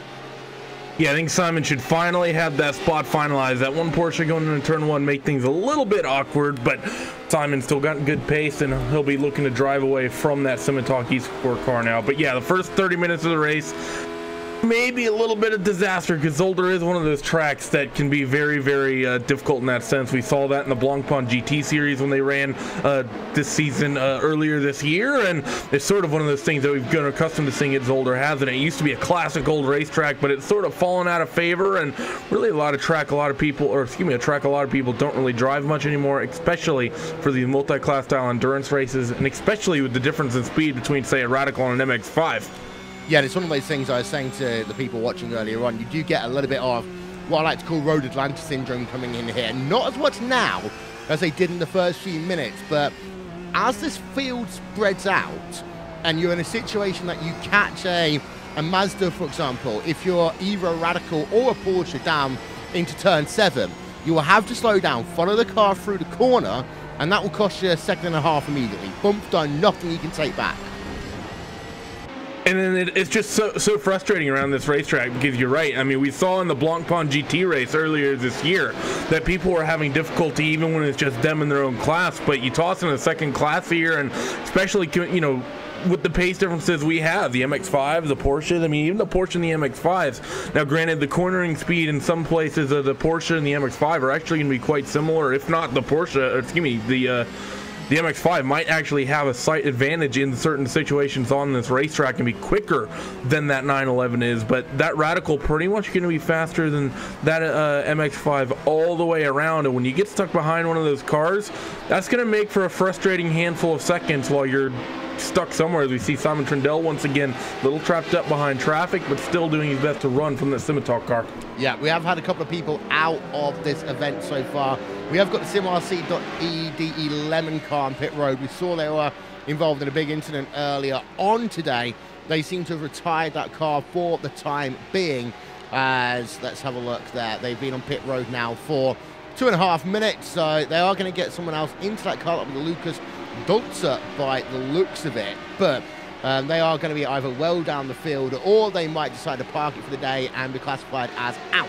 Yeah, I think Simon should finally have that spot finalized. That one Porsche going into turn 1 make things a little bit awkward, but Simon still got good pace, and he'll be looking to drive away from that Simmerstock Esport car now. But yeah, the first 30 minutes of the race, maybe a little bit of disaster, because Zolder is one of those tracks that can be very, very difficult in that sense. We saw that in the Blancpain GT series when they ran this season earlier this year, and it's sort of one of those things that we've gotten accustomed to seeing at Zolder, hasn't it? It used to be a classic old racetrack, but it's sort of fallen out of favor, and really a track a lot of people don't really drive much anymore, especially for the multi-class style endurance races, and especially with the difference in speed between, say, a Radical and an MX-5. Yeah, it's one of those things I was saying to the people watching earlier on. You do get a little bit of what I like to call Road Atlanta syndrome coming in here. Not as much now as they did in the first few minutes, but as this field spreads out and you're in a situation that you catch a Mazda, for example, if you're either a Radical or a Porsche down into turn 7, you will have to slow down, follow the car through the corner, and that will cost you a second and a half immediately. Bump done, nothing you can take back. And then it's just so frustrating around this racetrack, because you're right. I mean, we saw in the Blancpain GT race earlier this year that people were having difficulty even when it's just them in their own class. But you toss in a second class here, and especially, you know, with the pace differences we have, the MX-5, the Porsche, I mean, even the Porsche and the MX-5s. Now, granted, the cornering speed in some places of the Porsche and the MX-5 are actually going to be quite similar, if not the Porsche, the MX-5 might actually have a slight advantage in certain situations on this racetrack and be quicker than that 911 is, but that Radical pretty much going to be faster than that MX-5 all the way around, and when you get stuck behind one of those cars, that's going to make for a frustrating handful of seconds while you're stuck somewhere. As we see Simon Trendell once again a little trapped up behind traffic, but still doing his best to run from that Simmerstock car. Yeah, we have had a couple of people out of this event so far. We have got the SimRC.EDE Lemon car on pit road. We saw they were involved in a big incident earlier on today. They seem to have retired that car for the time being, as let's have a look there. They've been on pit road now for 2.5 minutes, so they are going to get someone else into that car, like the Lucas Dolzer by the looks of it, but they are going to be either well down the field, or they might decide to park it for the day and be classified as out.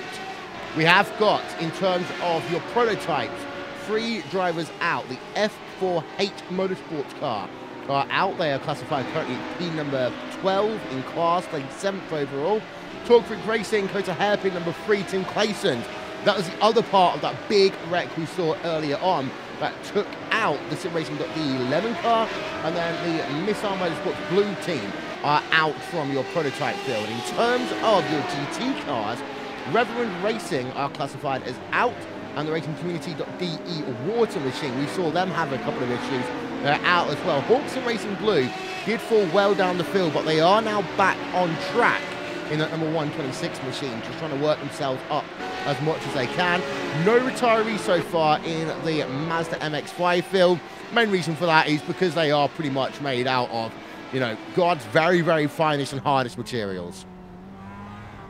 We have got, in terms of your prototypes, 3 drivers out. The F4H Motorsports car are out. They are classified currently P number 12 in class, like 7th overall. Talk Freak Racing goes to hairpin number 3, Tim Clayson. That was the other part of that big wreck we saw earlier on that took out the SimRacing.de11 car, and then the Missile Motorsports Blue team are out from your prototype field. In terms of your GT cars, Reverend Racing are classified as out, and the RacingCommunity.de water machine, we saw them have a couple of issues. They're out as well. Hawks and Racing Blue did fall well down the field, but they are now back on track in that number 126 machine, just trying to work themselves up as much as they can. No retirees so far in the Mazda MX-5 field. Main reason for that is because they are pretty much made out of. you know, God's very, very finest and hardest materials.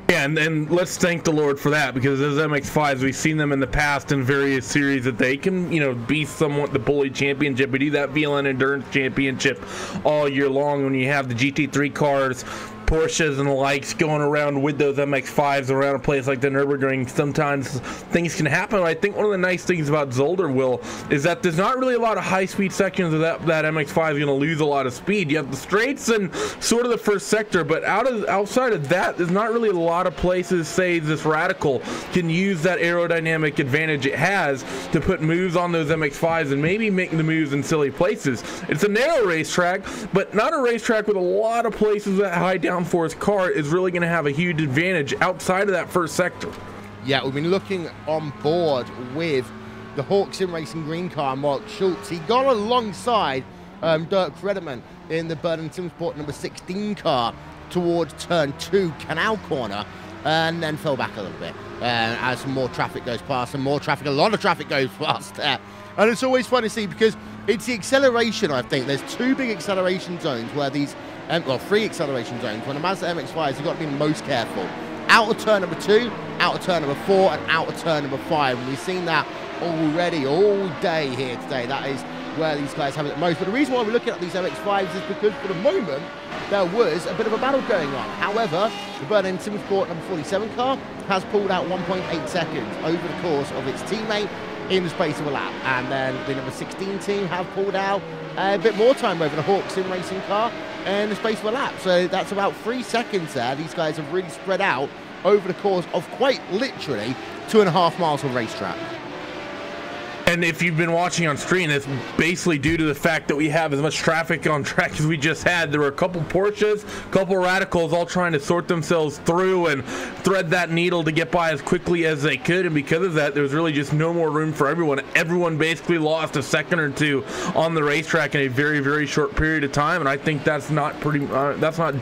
Yeah, and let's thank the Lord for that, because those MX-5s, we've seen them in the past in various series that they can, you know, be somewhat the bully championship. We do that VLN Endurance Championship all year long when you have the GT3 cars, Porsches and the likes going around with those MX-5s around a place like the Nürburgring. Sometimes things can happen. I think one of the nice things about Zolder, Will, is that there's not really a lot of high-speed sections of that MX-5 is going to lose a lot of speed. You have the straights and sort of the first sector, but outside of that, there's not really a lot of places, say, this Radical can use that aerodynamic advantage it has to put moves on those MX-5s and maybe make the moves in silly places. It's a narrow racetrack, but not a racetrack with a lot of places that high downforce car is really going to have a huge advantage outside of that first sector. Yeah, we've been looking on board with the Hawk Sim Racing green car, Mark Schultz. He got alongside Dirk Frederman in the Burden Sim Sport number 16 car towards turn 2 Canal Corner, and then fell back a little bit as some more traffic goes past, and more traffic, a lot of traffic goes past there. And it's always fun to see, because it's the acceleration, I think. There's 2 big acceleration zones where these, well, 3 acceleration zones. When the Mazda MX-5s, you've got to be most careful. Out of turn number 2, out of turn number 4, and out of turn number 5. And we've seen that already all day here today. That is where these guys have it the most. But the reason why we're looking at these MX-5s is because for the moment, there was a bit of a battle going on. However, the Burden Sim Sport number 47 car has pulled out 1.8 seconds over the course of its teammate in the space of a lap. And then the number 16 team have pulled out a bit more time over the Hawk Sim Racing car in the space of a lap. So that's about 3 seconds there. These guys have really spread out over the course of quite literally 2.5 miles of racetrack. And if you've been watching on screen, it's basically due to the fact that we have as much traffic on track as we just had. There were a couple Porsches, a couple Radicals all trying to sort themselves through and thread that needle to get by as quickly as they could. And because of that, there was really just no more room for everyone. Everyone basically lost a second or 2 on the racetrack in a very, very short period of time. And I think that's not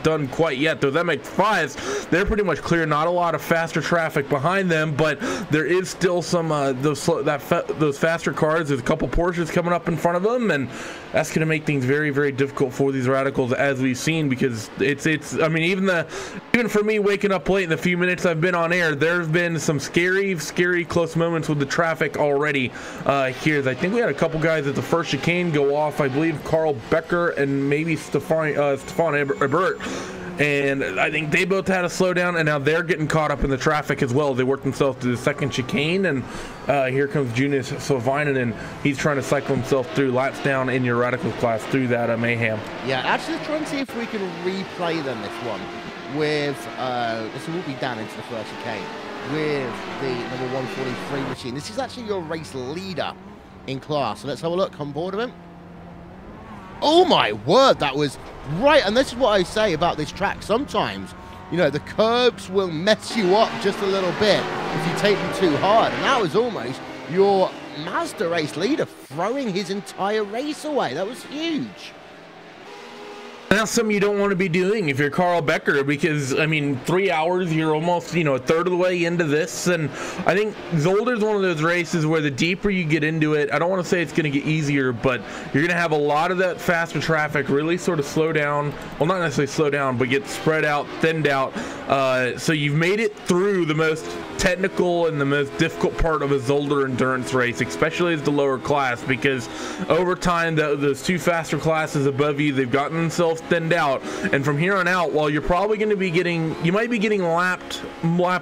done quite yet. Those MX-5s, they're pretty much clear. Not a lot of faster traffic behind them, but there is still some those faster cars. There's a couple Porsches coming up in front of them, and that's going to make things very, very difficult for these Radicals, as we've seen, because it's I mean, even for me waking up late in the few minutes I've been on air, there's been some scary close moments with the traffic already here. I think we had a couple guys at the first chicane go off. I believe Carl Becker and maybe Stefan Ebert. And I think they both had a slowdown, and now they're getting caught up in the traffic as well. They worked themselves to the second chicane, and here comes Jonas Sovinen, and he's trying to cycle himself through laps down in your Radical class through that mayhem. Yeah, actually trying to see if we can replay them, this one, with, this will be down into the first chicane, with the number 143 machine. This is actually your race leader in class, so let's have a look on board of him. Oh my word, that was right. And this is what I say about this track. Sometimes, you know, the curbs will mess you up just a little bit if you take them too hard. And that was almost your Mazda race leader throwing his entire race away. That was huge. And that's something you don't want to be doing if you're Carl Becker, because, I mean, 3 hours, you're almost, you know, a third of the way into this. And I think Zolder's one of those races where the deeper you get into it, I don't want to say it's going to get easier, but you're going to have a lot of that faster traffic really sort of slow down. Well, not necessarily slow down, but get spread out, thinned out. So you've made it through the most technical and the most difficult part of a Zolder endurance race, especially as the lower class, because over time, those 2 faster classes above you, they've gotten themselves thinned out, and from here on out, while you're probably going to be you might be getting lap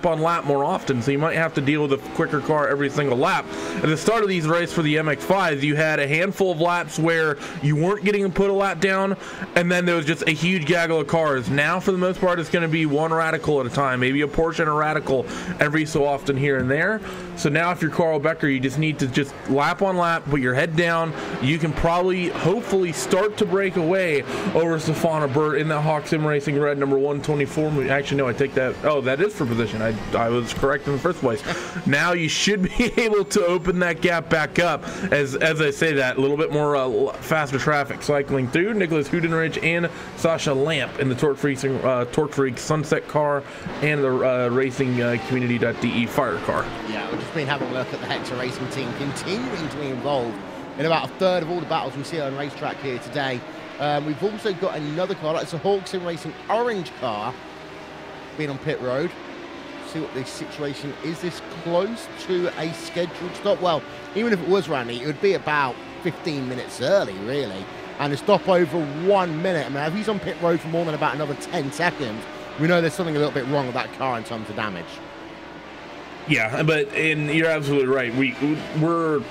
on lap more often, so you might have to deal with a quicker car every single lap. At the start of these races for the MX-5s, you had a handful of laps where you weren't getting to put a lap down, and then there was just a huge gaggle of cars. Now, for the most part, it's going to be one Radical at a time, maybe a Porsche and a Radical every so often here and there. So now if you're Carl Becker, you just need to just lap on lap, put your head down. You can probably, hopefully, start to break away over Stefan Ebert in that Hawk Sim Racing red number 124. Actually, no, I take that. Oh, that is for position. I was correct in the first place. Now you should be able to open that gap back up as I say that. A little bit more faster traffic cycling through. Nicholas Hudenrich and Sasha Lamp in the Torque Freak Sunset car and the Racing Community.de Fire car. Yeah, we've just been having a look at the Hector Racing team continuing to be involved in about a third of all the battles we see on racetrack here today. We've also got another car, that's a Hawks in Racing orange car, being on pit road. See what the situation is. This close to a scheduled stop? Well, even if it was, Randy, it would be about 15 minutes early, really. And a stop over 1 minute. I mean, if he's on pit road for more than about another 10 seconds, we know there's something a little bit wrong with that car in terms of damage. Yeah, and you're absolutely right. We're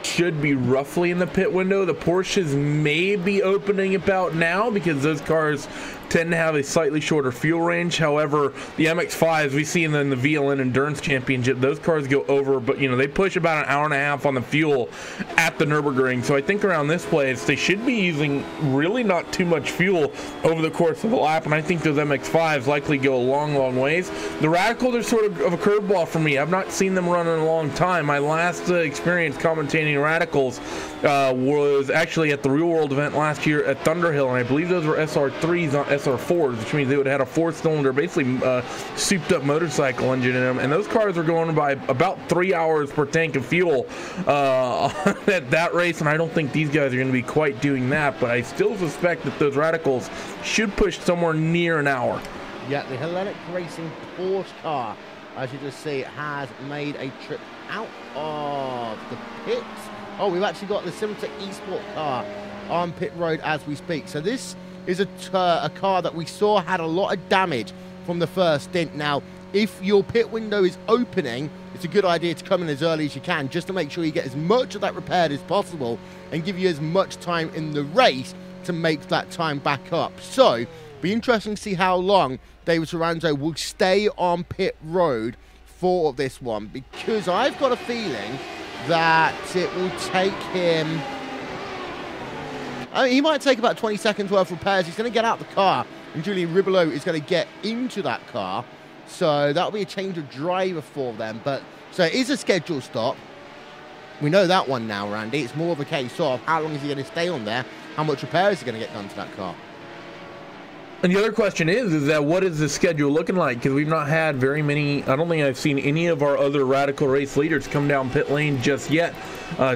should be roughly in the pit window. The Porsches may be opening about now because those cars tend to have a slightly shorter fuel range. However, the MX-5s we see in the VLN Endurance Championship, those cars go over, but you know, they push about an hour and a half on the fuel at the Nürburgring. So I think around this place they should be using really not too much fuel over the course of the lap, and I think those MX-5s likely go a long ways. The Radicals are sort of a curveball for me. I've not seen them run in a long time. My last experience commentating Radicals was actually at the Real World event last year at Thunderhill, and I believe those were SR3s, not SR4s, which means they would have had a four-cylinder, basically souped-up motorcycle engine in them, and those cars were going by about 3 hours per tank of fuel at that race, and I don't think these guys are going to be quite doing that, but I still suspect that those Radicals should push somewhere near an hour. Yeah, the Hellenic Racing Porsche car, as you just see, has made a trip out of the pits. Oh, we've actually got the Simtech Esport car on pit road as we speak. So this is a car that we saw had a lot of damage from the first stint. Now, if your pit window is opening, it's a good idea to come in as early as you can, just to make sure you get as much of that repaired as possible and give you as much time in the race to make that time back up. So, be interesting to see how long David Soranzo will stay on pit road for this one, because I've got a feeling that it will take him, I mean, he might take about 20 seconds worth of repairs. He's going to get out the car, and Julian Ribolo is going to get into that car. So that'll be a change of driver for them. But so it is a scheduled stop. We know that one now, Randy. It's more of a case of how long is he going to stay on there? How much repair is he going to get done to that car? And the other question is that what is the schedule looking like? Because we've not had very many, I don't think I've seen any of our other Radical race leaders come down pit lane just yet.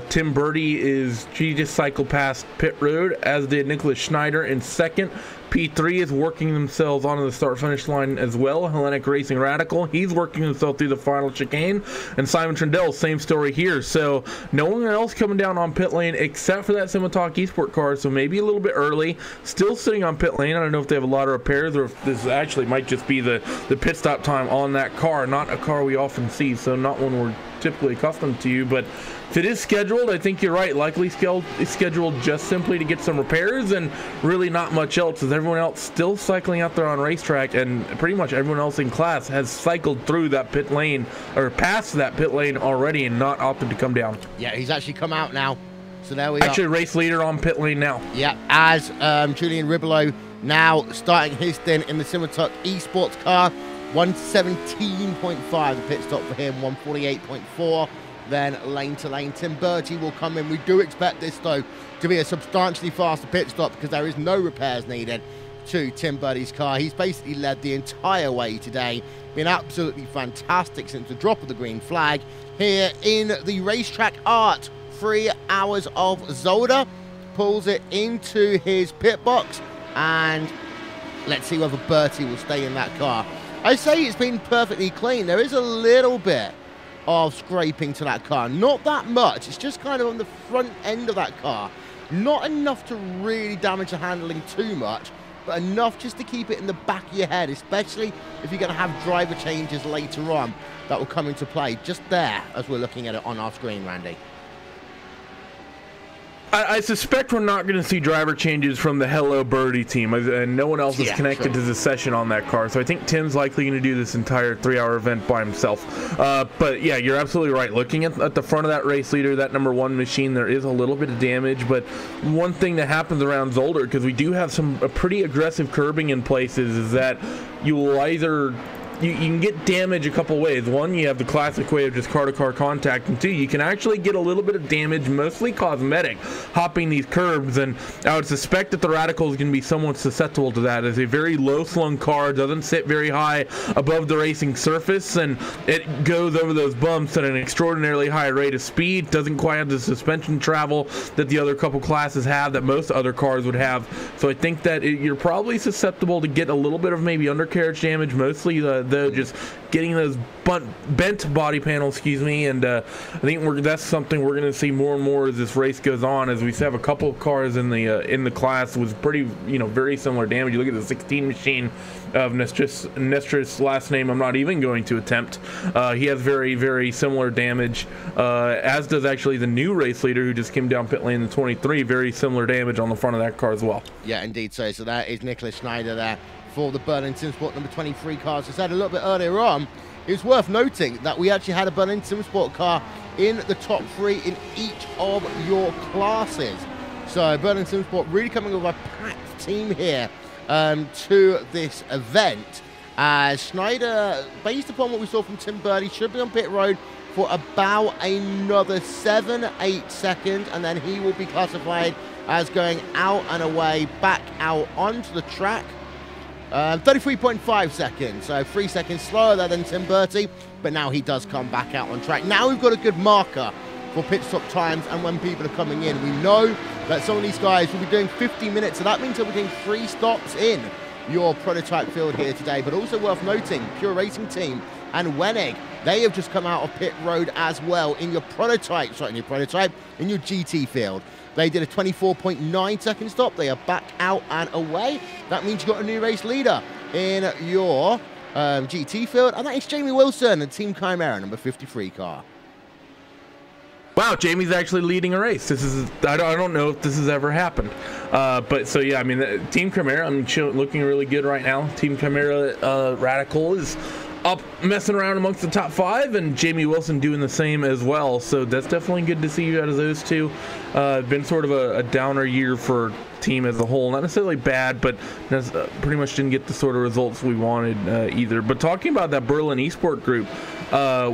Tim Birdie she just cycled past pit road, as did Nicholas Schneider in second. P3 is working themselves onto the start-finish line as well. Hellenic Racing Radical, he's working himself through the final chicane. And Simon Trindle, same story here. So no one else coming down on pit lane except for that Simotech Esport car, so maybe a little bit early. Still sitting on pit lane. I don't know if they have a lot of repairs or if this actually might just be the pit stop time on that car. Not a car we often see, so not one we're typically accustomed to, but if it is scheduled, I think you're right, likely scheduled just simply to get some repairs and really not much else, as everyone else still cycling out there on racetrack, and pretty much everyone else in class has cycled through that pit lane or past that pit lane already and not opted to come down. Yeah, he's actually come out now. So there we are. Actually, race leader on pit lane now. Yeah, as Julian Ribolo now starting his stint in the Simotech Esports car. 117.5 the pit stop for him, 148.4 then lane to lane. Tim Bertie will come in. We do expect this though to be a substantially faster pit stop because there is no repairs needed to Tim Bertie's car. He's basically led the entire way today, been absolutely fantastic since the drop of the green flag here in the Racetrack Art 3 Hours of Zolder. Pulls it into his pit box, and let's see whether Bertie will stay in that car. I say it's been perfectly clean. There is a little bit of scraping to that car. Not that much. It's just kind of on the front end of that car. Not enough to really damage the handling too much, but enough just to keep it in the back of your head, especially if you're going to have driver changes later on that will come into play. Just there, as we're looking at it on our screen, Randy. I suspect we're not going to see driver changes from the Hello Birdie team, and no one else is connected to the session on that car. So I think Tim's likely going to do this entire 3-hour event by himself. But yeah, you're absolutely right. Looking at the front of that race leader, that #1 machine, there is a little bit of damage. But one thing that happens around Zolder, because we do have some pretty aggressive curbing in places, is that you will either you can get damage a couple ways. One, you have the classic way of just car-to-car contact, and two, you can actually get a little bit of damage, mostly cosmetic, hopping these curbs, and I would suspect that the Radical is going to be somewhat susceptible to that. It's a very low-slung car, doesn't sit very high above the racing surface, and it goes over those bumps at an extraordinarily high rate of speed, doesn't quite have the suspension travel that the other couple classes have, that most other cars would have. So I think that you're probably susceptible to get a little bit of maybe undercarriage damage, mostly though just getting those bent body panels, and I think that's something we're going to see more and more as this race goes on, as we have a couple of cars in the class with pretty, very similar damage. You look at the 16 machine of Nestris, last name I'm not even going to attempt. He has very, very similar damage, as does actually the new race leader who just came down pit lane in 23. Very similar damage on the front of that car as well. Yeah, indeed. So that is Nicholas Schneider there for the Berlin Simsport number 23 cars. As I said a little bit earlier on, it's worth noting that we actually had a Berlin Simsport car in the top 3 in each of your classes. So Berlin Simsport really coming with a packed team here to this event. As Schneider, based upon what we saw from Tim Birdie, should be on pit road for about another 7-8 seconds, and then he will be classified as going out and away, back out onto the track. 33.5 seconds, so 3 seconds slower there than Tim Bertie, but now he does come back out on track. Now we've got a good marker for pit stop times and when people are coming in. We know that some of these guys will be doing 50 minutes, so that means they'll be doing 3 stops in your prototype field here today. But also worth noting, Pure Racing Team and Wenig, they have just come out of pit road as well in your prototype, in your GT field. They did a 24.9 second stop. They are back out and away. That means you've got a new race leader in your GT field, and that is Jamie Wilson and Team Chimera number 53 car. Wow, Jamie's actually leading a race. This is, I don't know if this has ever happened. But so yeah, I mean, Team Chimera, looking really good right now. Team Chimera Radical is up messing around amongst the top 5, and Jamie Wilson doing the same as well. So that's definitely good to see you out of those two. Been sort of a downer year for team as a whole. Not necessarily bad, but pretty much didn't get the sort of results we wanted either. But talking about that Berlin Esport group,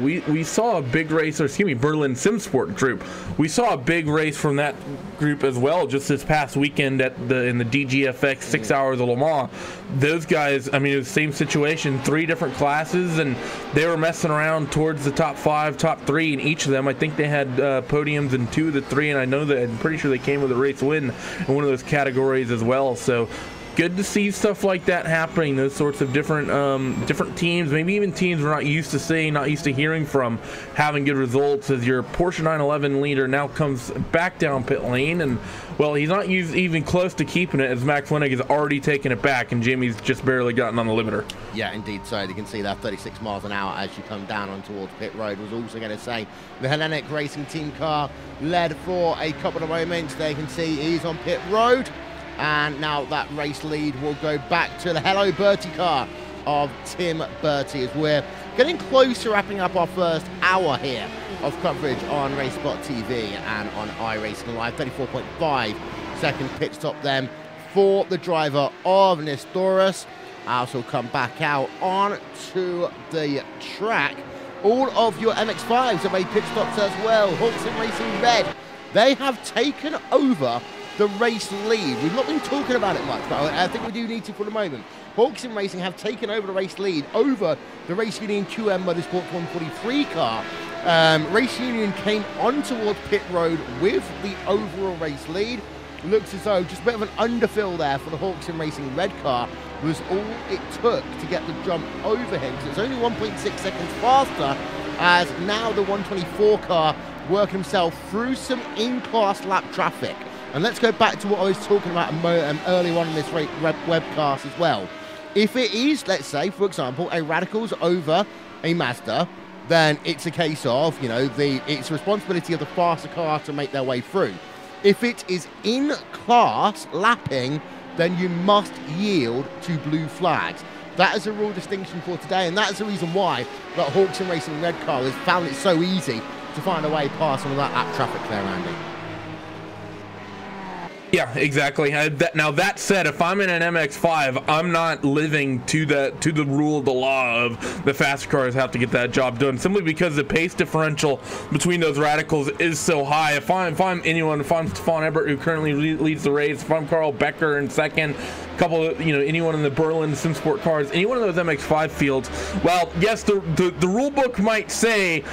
we saw a big race, or excuse me, Berlin Simsport group. We saw a big race from that group as well just this past weekend in the DGFX 6 Hours of Le Mans. Those guys, I mean, it was the same situation, 3 different classes, and they were messing around towards the top 5, top 3 in each of them. I think they had podiums in 2 of the 3, and I know that I'm pretty sure they came with a race win in one of those categories as well. So good to see stuff like that happening, those sorts of different teams, maybe even teams we're not used to seeing, not used to hearing from, having good results, as your Porsche 911 leader now comes back down pit lane, and well, he's not even close to keeping it, as Max Wenig has already taken it back, and Jamie's just barely gotten on the limiter. Yeah, indeed. So you can see that 36 miles an hour as you come down on towards pit road. Was also going to say the Hellenic Racing Team car led for a couple of moments. There you can see he's on pit road. And now that race lead will go back to the Hello Bertie car of Tim Bertie, as we're getting close to wrapping up our first hour here of coverage on RaceSpotTV and on iRacing Live. 34.5 second pit stop then for the driver of Nestoris. Also come back out onto the track. All of your MX-5s have made pit stops as well. Hawks and Racing Red, they have taken over the race lead. We've not been talking about it much, but I think we do need to for the moment. Hawks and Racing have taken over the race lead over the Race Union QM Motorsports 143 car. Race Union came on towards pit road with the overall race lead. Looks as though just a bit of an underfill there for the Hawks and Racing red car was all it took to get the jump over him. So it's only 1.6 seconds faster, as now the 124 car worked himself through some in-class lap traffic. And let's go back to what I was talking about earlier on in this webcast as well. If it is, let's say, for example, a Radicals over a Mazda, then it's a case of, it's the responsibility of the faster car to make their way through. If it is in class lapping, then you must yield to blue flags. That is a real distinction for today, and that is the reason why that Hawks and Racing red car has found it so easy to find a way past some of that lap traffic there, Andy. Yeah, exactly. Now that said, if I'm in an MX-5, I'm not living to the rule of the law of the faster cars have to get that job done, simply because the pace differential between those radicals is so high. If I'm Stefan Ebert, who currently leads the race, if I'm Carl Becker in second, couple of, anyone in the Berlin SimSport cars, any one of those MX-5 fields, well, yes, the rule book might say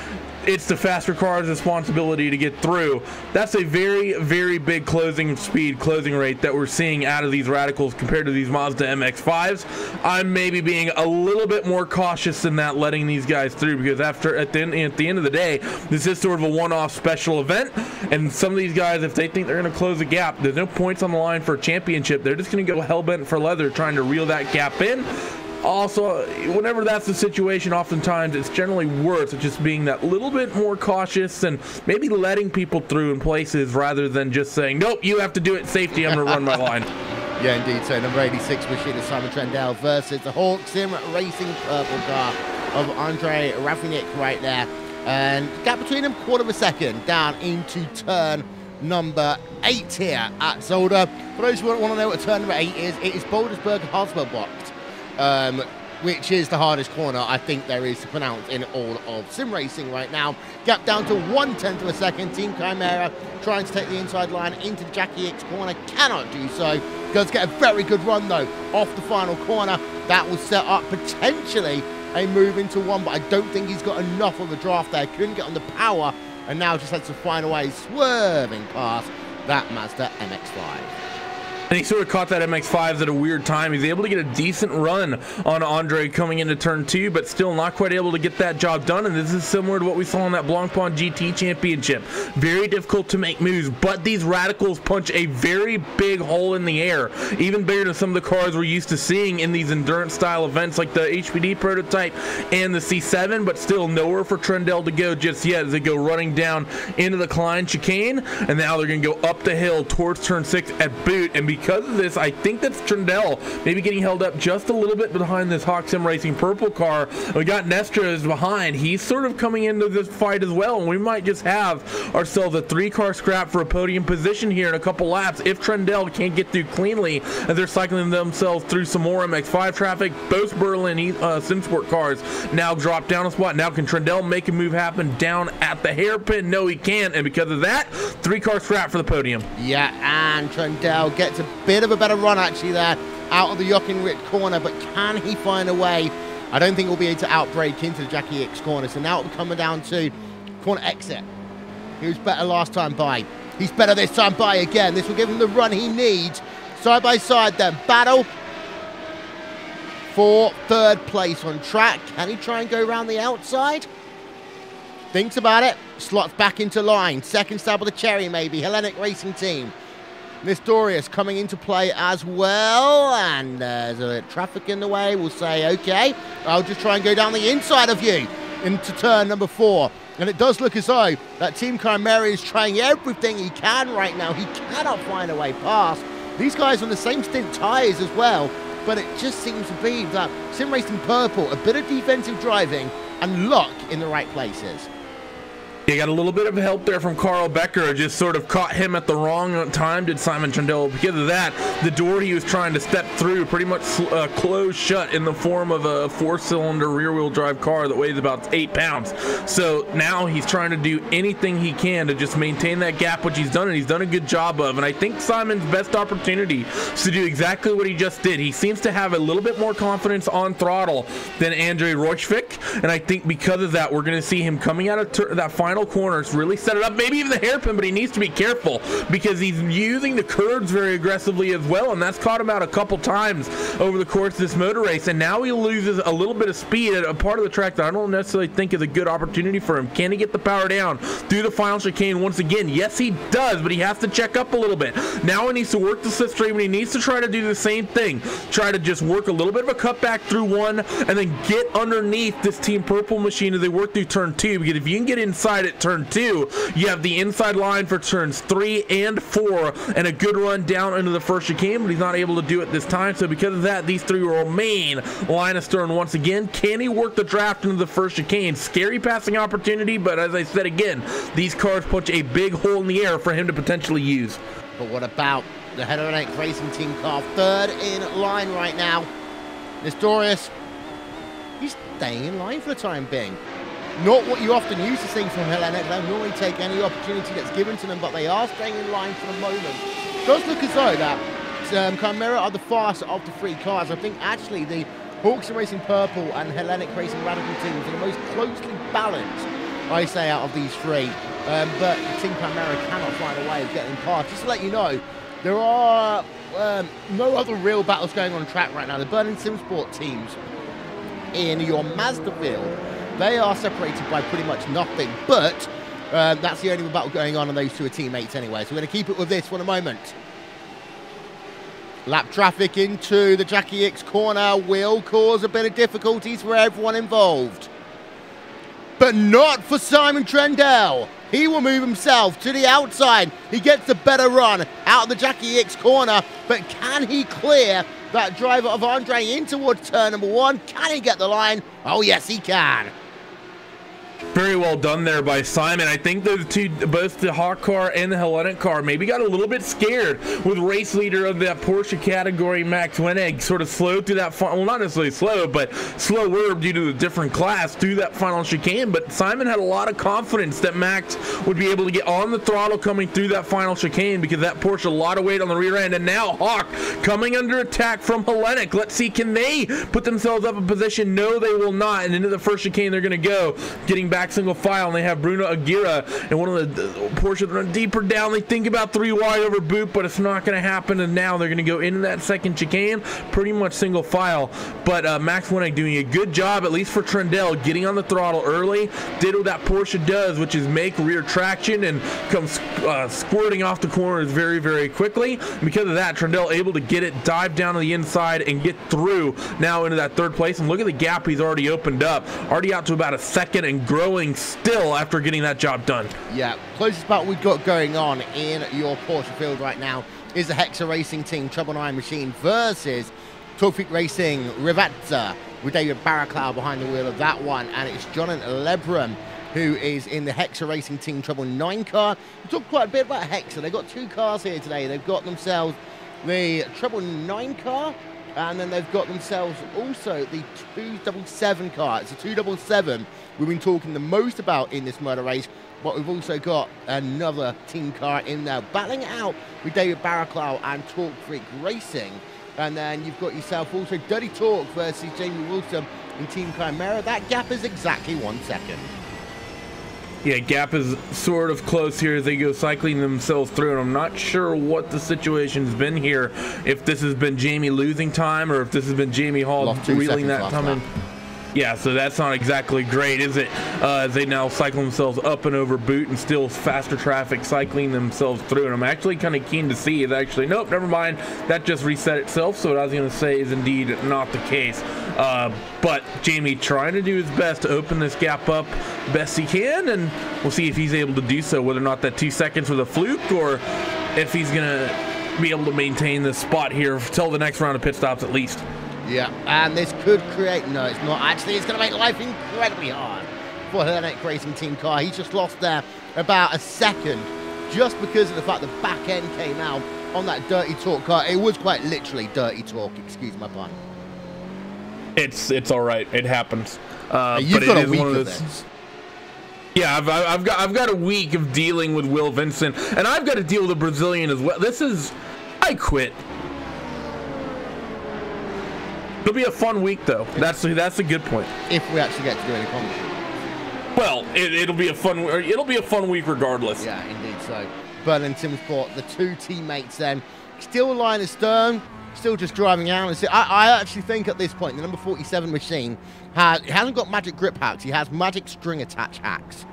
it's the faster car's responsibility to get through. That's a very, very big closing rate that we're seeing out of these radicals compared to these Mazda MX-5s. I'm maybe being a little bit more cautious than that, letting these guys through, because at the end of the day, this is sort of a one-off special event, and some of these guys, if they think they're going to close a gap, there's no points on the line for a championship. They're just going to go hell-bent for leather trying to reel that gap in. Also, whenever that's the situation, oftentimes it's generally worth just being that little bit more cautious and maybe letting people through in places rather than just saying, nope, you have to do it safety, I'm going to run my line. Yeah, indeed. So number 86 machine is Simon Trendell versus the Hawk Sim Racing purple car of Andre Rafinik right there. And gap between them, quarter of a second down into turn number 8 here at Zolder. For those who want to know what turn number 8 is, it is Bouldersburg Hasselbocht. Which is the hardest corner I think there is to pronounce in all of sim racing right now. Gap down to 1/10 of a second. Team Chimera trying to take the inside line into the Jackie X corner, cannot do so. Does get a very good run though off the final corner. That will set up potentially a move into one, but I don't think he's got enough of a draft there. Couldn't get on the power, and now just has to find a way swerving past that Mazda MX-5. And he sort of caught that MX-5s at a weird time. He's able to get a decent run on Andre coming into turn 2, but still not quite able to get that job done. And this is similar to what we saw in that Blancpain GT Championship. Very difficult to make moves, but these radicals punch a very big hole in the air, even bigger than some of the cars we're used to seeing in these endurance-style events like the HPD prototype and the C7, but still nowhere for Trendell to go just yet as they go running down into the Klein chicane, and now they're going to go up the hill towards turn 6 at boot. And because of this, I think that's Trendell maybe getting held up just a little bit behind this Hawk Sim Racing purple car. We got Nestra behind. He's sort of coming into this fight as well, and we might just have ourselves a 3-car scrap for a podium position here in a couple laps if Trendell can't get through cleanly as they're cycling themselves through some more MX-5 traffic. Both Berlin SimSport cars now drop down a spot. Now can Trendell make a move happen down at the hairpin? No, he can't, and because of that, 3-car scrap for the podium. Yeah, and Trendell gets a bit of a better run actually there out of the Jochen corner, but can he find a way? I don't think he'll be able to outbrake into the Jackie X corner, so now it'll be coming down to corner exit. He was better last time by. He's better this time by again. This will give him the run he needs. Side by side then, battle for 3rd place on track. Can he try and go around the outside? Thinks about it, slots back into line. Second stab with a cherry maybe, Hellenic Racing Team. Nestorius coming into play as well, and there's a traffic in the way. We'll say, okay, I'll just try and go down the inside of you into turn number 4. And it does look as though that Team Chimera is trying everything he can right now. He cannot find a way past. These guys on the same stint tyres as well, but it just seems to be that Sim Racing Purple, a bit of defensive driving and luck in the right places. You got a little bit of help there from Carl Becker, just sort of caught him at the wrong time, did Simon Trendell. Because of that, the door he was trying to step through pretty much closed shut in the form of a 4-cylinder rear-wheel drive car that weighs about 8 pounds. So now he's trying to do anything he can to just maintain that gap, which he's done, and he's done a good job of. And I think Simon's best opportunity is to do exactly what he just did. He seems to have a little bit more confidence on throttle than Andre Rochvik, and I think because of that, we're going to see him coming out of that final corners, really set it up, maybe even the hairpin, but he needs to be careful because he's using the curves very aggressively as well, and that's caught him out a couple times over the course of this motor race. And now he loses a little bit of speed at a part of the track that I don't necessarily think is a good opportunity for him. Can he get the power down through the final chicane once again? Yes, he does, but he has to check up a little bit. Now he needs to work the slipstream, and he needs to try to do the same thing. Try to just work a little bit of a cutback through 1 and then get underneath this Team Purple machine as they work through turn 2, because if you can get inside at turn 2, you have the inside line for turns 3 and 4 and a good run down into the first chicane, but he's not able to do it this time. So because of that, these 3 will remain line astern once again. Can he work the draft into the first chicane? Scary passing opportunity, but as I said again, these cars punch a big hole in the air for him to potentially use. But what about the Hellenic Racing Team car, third in line right now. Nestorius, he's staying in line for the time being. Not what you often used to see from Hellenic. They don't normally take any opportunity that's given to them, but they are staying in line for the moment. It does look as though that Chimera are the faster of the three cars. I think actually the Hawks Racing Purple and Hellenic Racing Radical teams are the most closely balanced, I say, out of these three. But Team Chimera cannot find a way of getting past. Just to let you know, there are no other real battles going on track right now. The Burning Simsport teams in your Mazda field, they are separated by pretty much nothing. But that's the only battle going on, and those two are teammates anyway. So we're going to keep it with this for a moment. Lap traffic into the Jackie X corner will cause a bit of difficulties for everyone involved. But not for Simon Trendell. He will move himself to the outside. He gets a better run out of the Jackie X corner. But can he clear that driver of Andre in towards turn number one? Can he get the line? Oh, yes, he can. Very well done there by Simon. I think those two, both the Hawk car and the Hellenic car, maybe got a little bit scared with race leader of that Porsche category, Max Wennig, sort of slowed through that, well, not necessarily slow, but slower due to the different class through that final chicane. But Simon had a lot of confidence that Max would be able to get on the throttle coming through that final chicane, because that Porsche a lot of weight on the rear end. And now Hawk coming under attack from Hellenic. Let's see, can they put themselves up in position? No, they will not. And into the first chicane they're going to go, getting back single file, and they have Bruno Aguirre and one of the Porsche run deeper down. They think about 3 wide over boot, but it's not going to happen. And now they're going to go into that second chicane pretty much single file. But Max Wennig doing a good job, at least for Trendell, getting on the throttle early, did what that Porsche does, which is make rear traction and come squirting off the corners very, very quickly. Because of that, Trendell able to get it, dive down to the inside, and get through now into that third place. And look at the gap he's already opened up, already out to about a second and growing still after getting that job done. Yeah, closest battle we've got going on in your Porsche field right now is the Hexa Racing Team Trouble 9 machine versus Torfik Racing Rivazza with David Barraclough behind the wheel of that one, and it's Jonathan Lebram who is in the Hexa Racing Team Trouble 9 car. We talked quite a bit about Hexa. They've got 2 cars here today. They've got themselves the Trouble 9 car, and then they've got themselves also the 277 car. It's a 277 we've been talking the most about in this murder race, but we've also got another team car in there battling it out with David Barraclough and Torque Freak Racing. And then you've got yourself also Dirty Talk versus Jamie Wilson in Team Chimera. That gap is exactly 1 second. Yeah, gap is sort of close here as they go cycling themselves through, and I'm not sure what the situation's been here, if this has been Jamie losing time or if this has been Jamie Hall reeling that time in. Yeah, so that's not exactly great, is it? They now cycle themselves up and over boot and still faster traffic cycling themselves through. And I'm actually kind of keen to see is actually, nope, never mind. That just reset itself. So what I was going to say is indeed not the case. But Jamie trying to do his best to open this gap up best he can. And we'll see if he's able to do so, whether or not that 2 seconds was a fluke or if he's going to be able to maintain this spot here till the next round of pit stops at least. Yeah, and this could create, no, it's not actually, it's going to make life incredibly hard for Hellenic Racing Team car. He just lost there about a second just because of the fact the back end came out on that Dirty Talk car. It was quite literally Dirty Talk, excuse my pun. It's all right, it happens. You've but got it a week one of those, this. Yeah, I've got a week of dealing with Will Vincent, and I've got to deal with the Brazilian as well. I quit. It'll be a fun week, though. That's a good point. If we actually get to do any commentary. Well, it'll be a fun week regardless. Yeah, indeed. So, Berlin Simsport, the 2 teammates then, still line astern, still just driving out. I actually think at this point the number 47 machine hasn't got magic grip hacks. He has magic string attach hacks.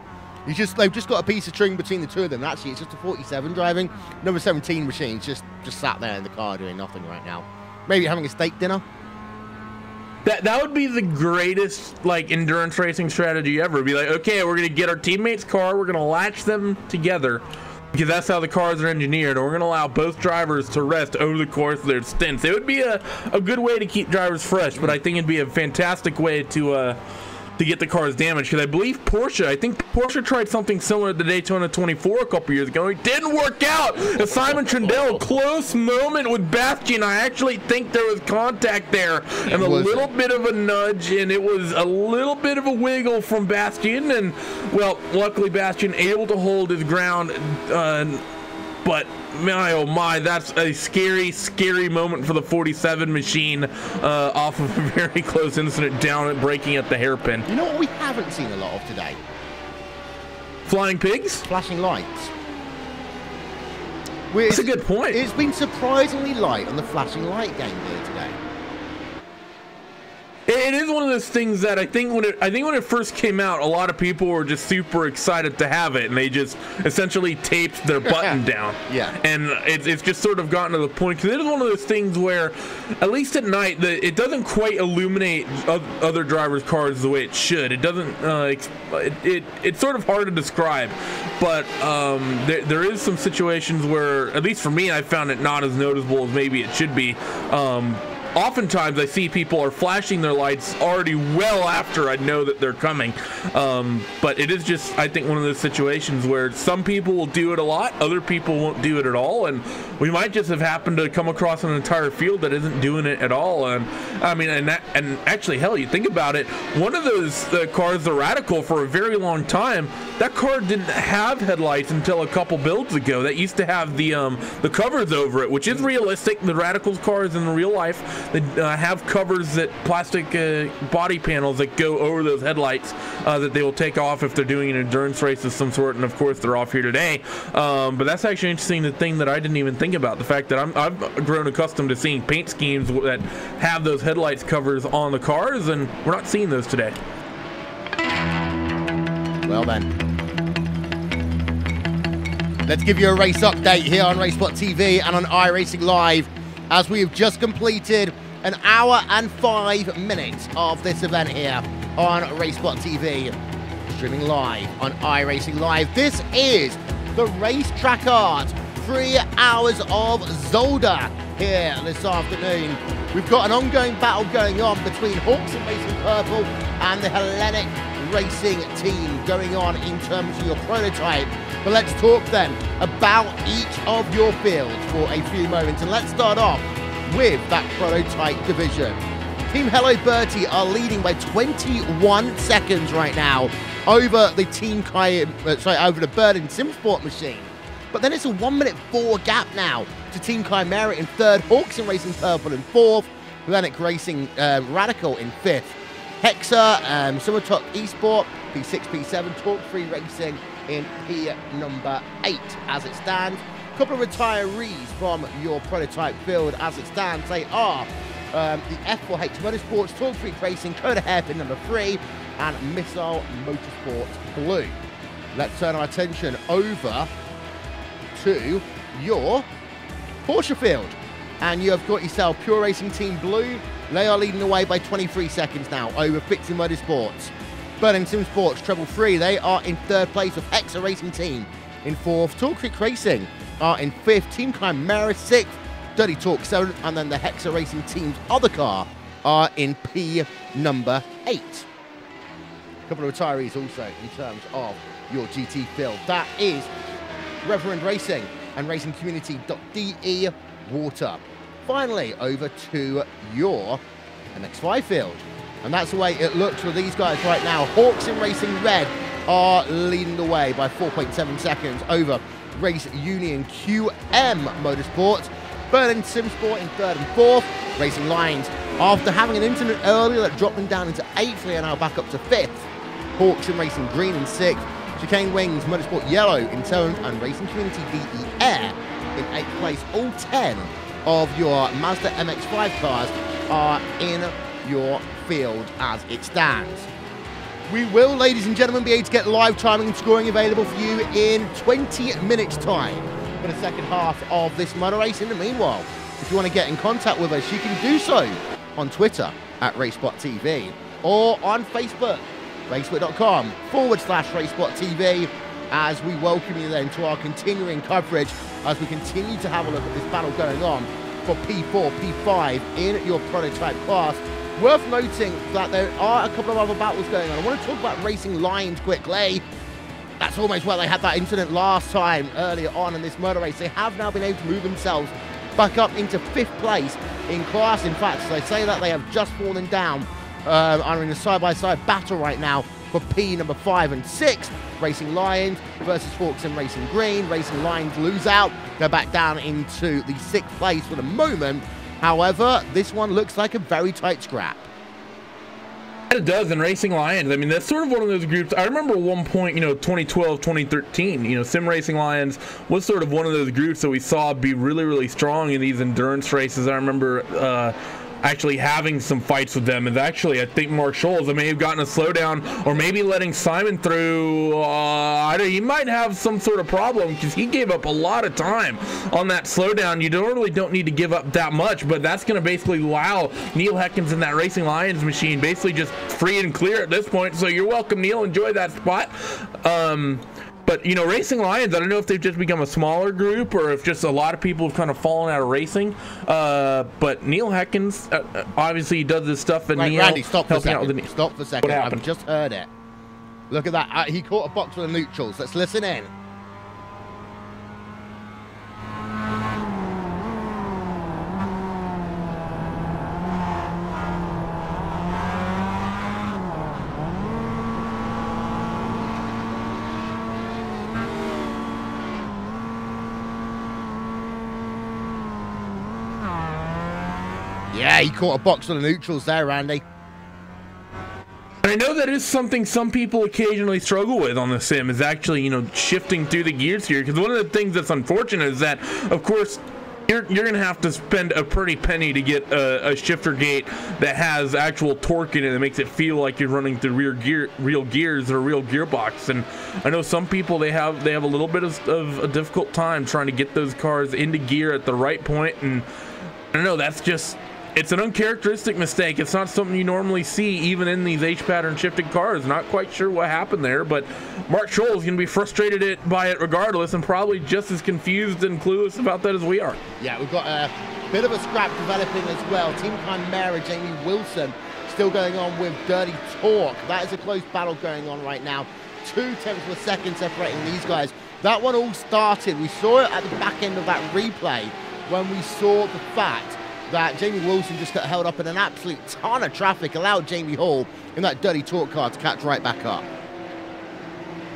They've just got a piece of string between the 2 of them. Actually, it's just a 47 driving. Number 17 machine's just sat there in the car doing nothing right now. Maybe having a steak dinner. That would be the greatest endurance racing strategy ever. Be like, okay, we're gonna get our teammates' car, we're gonna latch them together because that's how the cars are engineered, and we're gonna allow both drivers to rest over the course of their stints. It would be a good way to keep drivers fresh, but I think it'd be a fantastic way to to get the cars damaged, because I think Porsche tried something similar at the Daytona 24 a couple years ago. It didn't work out. And Simon Trindle, close moment with Bastian. I actually think there was contact there and a little bit of a nudge, and it was a little bit of a wiggle from Bastian. And well, luckily Bastian able to hold his ground. But my oh my, that's a scary moment for the 47 machine off of a very close incident down at braking at the hairpin. You know what we haven't seen a lot of today? Flying pigs? Flashing lights. That's a good point. It's been surprisingly light on the flashing light game here today. It is one of those things that I think when it first came out, a lot of people were just super excited to have it, and they just essentially taped their button down. Yeah. And it's just sort of gotten to the point, because it is one of those things where, at least at night, it doesn't quite illuminate other drivers' cars the way it should. It doesn't. It's sort of hard to describe, but there is some situations where, at least for me, I found it not as noticeable as maybe it should be. Oftentimes I see people are flashing their lights already well after I know that they're coming. But it is just, I think, one of those situations where some people will do it a lot, other people won't do it at all, and we might just have happened to come across an entire field that isn't doing it at all. And I mean, and actually, hell, you think about it, one of those cars, the Radical, for a very long time, that car didn't have headlights until a couple builds ago. That used to have the covers over it, which is realistic. The Radical's cars in real life, they have covers, that plastic body panels that go over those headlights that they will take off if they're doing an endurance race of some sort, and of course they're off here today. But that's actually interesting, the thing that I didn't even think about, the fact that I've grown accustomed to seeing paint schemes that have those headlights covers on the cars, and we're not seeing those today. Well then, let's give you a race update here on RaceSpotTV and on iRacing Live, as we have just completed an hour and 5 minutes of this event here on RaceSpotTV, streaming live on iRacing Live. This is the RACETRACKART 3 Hours of Zolder here this afternoon. We've got an ongoing battle going on between Hawks and Racing Purple and the Hellenic Racing team going on in terms of your prototype. But let's talk then about each of your fields for a few moments, and let's start off with that prototype division. Team Hello Bertie are leading by 21 seconds right now over the over the Bird and Simsport machine. But then it's a 1:04 gap now to Team Chimera in third, Hawks and Racing Purple in fourth, Hellenic Racing Radical in fifth, Hexa, Summertalk Esport, P6, P7, Talk Free Racing in P number 8 as it stands. A couple of retirees from your prototype field as it stands. They are the F4H Motorsports, Talk Free Racing, Coda Hairpin number 3, and Missile Motorsports Blue. Let's turn our attention over to your Porsche field. And you have got yourself Pure Racing Team Blue. They are leading the way by 23 seconds now over Fixing Motorsports. Burning Sim Sports Treble 3, they are in third place with Hexa Racing Team in fourth. Talk Creek Racing are in fifth. Team Chimera 6th. Dirty Talk 7th. And then the Hexa Racing Team's other car are in P number 8. A couple of retirees also in terms of your GT field. That is Reverend Racing and Racing Community.de Water. Finally, over to your MX5 field. And that's the way it looks for these guys right now. Hawks and Racing Red are leading the way by 4.7 seconds over Race Union QM Motorsports. Berlin Simsport in third and fourth. Racing Lines, after having an incident earlier that dropped them down into 8th, they are now back up to 5th. Hawks and Racing Green in 6th. Chicane Wings Motorsport Yellow in 7th. And Racing Community DE Air in 8th place. All 10 of your Mazda MX-5 cars are in your field as it stands. We will, ladies and gentlemen, be able to get live timing and scoring available for you in 20 minutes time for the second half of this motor race. In the meanwhile, if you want to get in contact with us, you can do so on Twitter at RaceSpotTV or on Facebook, facebook.com/RaceSpotTV, as we welcome you then to our continuing coverage as we continue to have a look at this battle going on for P4, P5 in your prototype class. Worth noting that there are a couple of other battles going on. I want to talk about Racing Lions quickly. That's almost where they had that incident last time earlier on in this motor race. They have now been able to move themselves back up into 5th place in class. In fact, they say that they have just fallen down, are in a side-by-side battle right now for P number 5 and 6. Racing Lions versus Forks and Racing Green. Racing Lions lose out, go back down into the 6th place for the moment. However, this one looks like a very tight scrap. It does, and Racing Lions, I mean, that's sort of one of those groups. I remember at one point, 2012, 2013, Sim Racing Lions was sort of one of those groups that we saw be really, really strong in these endurance races. I remember actually having some fights with them, and actually I think Mark Scholes may have gotten a slowdown, or maybe letting Simon through. He might have some sort of problem because he gave up a lot of time on that slowdown. You don't need to give up that much, but that's going to basically allow Neil Heckins in that Racing Lions machine basically just free and clear at this point. So you're welcome, Neil. Enjoy that spot. But, Racing Lions, I don't know if they've just become a smaller group or if just a lot of people have kind of fallen out of racing. But Neil Heckins, obviously he does this stuff. And Neil, Randy, stop for a second. Stop for a second. I've just heard it. Look at that. He caught a box with the neutrals. Let's listen in. Yeah, he caught a box on the neutrals there, Randy. I know that is something some people occasionally struggle with on the sim, is actually, shifting through the gears here. Because one of the things that's unfortunate is that, of course, you're going to have to spend a pretty penny to get a shifter gate that has actual torque in it that makes it feel like you're running through real gears or real gearbox. And I know some people, they have a little bit of a difficult time trying to get those cars into gear at the right point. And I don't know, that's just... It's an uncharacteristic mistake. It's not something you normally see even in these H-pattern shifted cars. Not quite sure what happened there, but Mark Scholes is going to be frustrated by it regardless and probably just as confused and clueless about that as we are. Yeah, we've got a bit of a scrap developing as well. Team Chimera, Jamie Wilson, still going on with Dirty Talk. That is a close battle going on right now. 0.2 of a second separating these guys. That one all started. We saw it at the back end of that replay when we saw the fact that Jamie Wilson just got held up in an absolute ton of traffic, allowed Jamie Hall in that Dirty Talk car to catch right back up.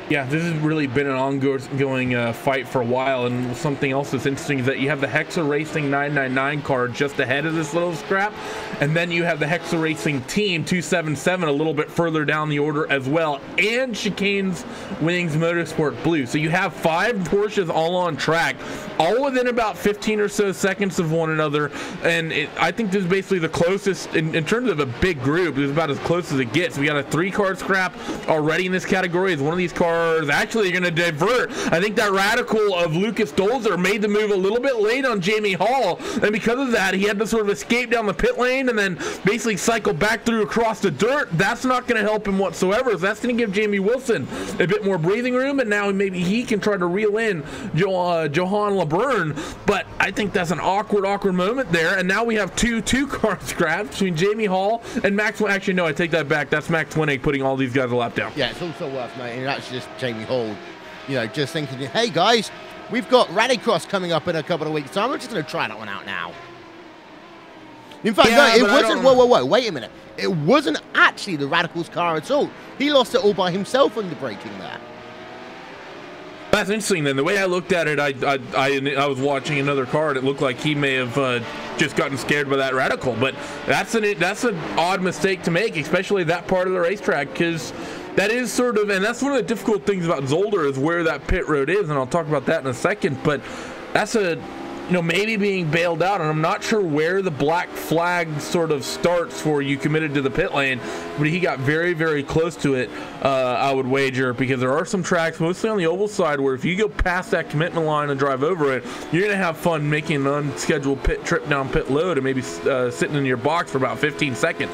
Yeah, this has really been an ongoing fight for a while, and something else that's interesting is that you have the Hexa Racing 999 car just ahead of this little scrap, and then you have the Hexa Racing Team 277 a little bit further down the order as well, and Chicane's Wings Motorsport Blue. So you have 5 Porsches all on track, all within about 15 or so seconds of one another, and I think this is basically the closest, in terms of a big group, it's about as close as it gets. We got a 3-car scrap already in this category. As one of these cars actually going to divert. I think that radical of Lucas Dolzer made the move a little bit late on Jamie Hall, and because of that, he had to sort of escape down the pit lane and then basically cycle back through across the dirt. That's not going to help him whatsoever. So that's going to give Jamie Wilson a bit more breathing room, and now maybe he can try to reel in Johan LeBurn, but I think that's an awkward moment there, and now we have two-car scraps between Jamie Hall and Max. Actually, no, I take that back. That's Max Winnick putting all these guys a lap down. Yeah, it's also worth noting that's just Jamie Hall, just thinking, hey guys, we've got Rallycross coming up in a couple of weeks' time. We're just going to try that one out now. In fact, yeah, no, it wasn't. Whoa, wait a minute. It wasn't actually the Radical's car at all. He lost it all by himself under braking there. That's interesting. Then the way I looked at it, I was watching another car, and it looked like he may have just gotten scared by that Radical. But that's an odd mistake to make, especially that part of the racetrack, because that is sort of, and that's one of the difficult things about Zolder is where that pit road is, and I'll talk about that in a second. But that's maybe being bailed out, and I'm not sure where the black flag sort of starts for you committed to the pit lane, but he got very, very close to it, I would wager, because there are some tracks, mostly on the oval side, where if you go past that commitment line and drive over it, you're going to have fun making an unscheduled pit trip down pit load and maybe sitting in your box for about 15 seconds.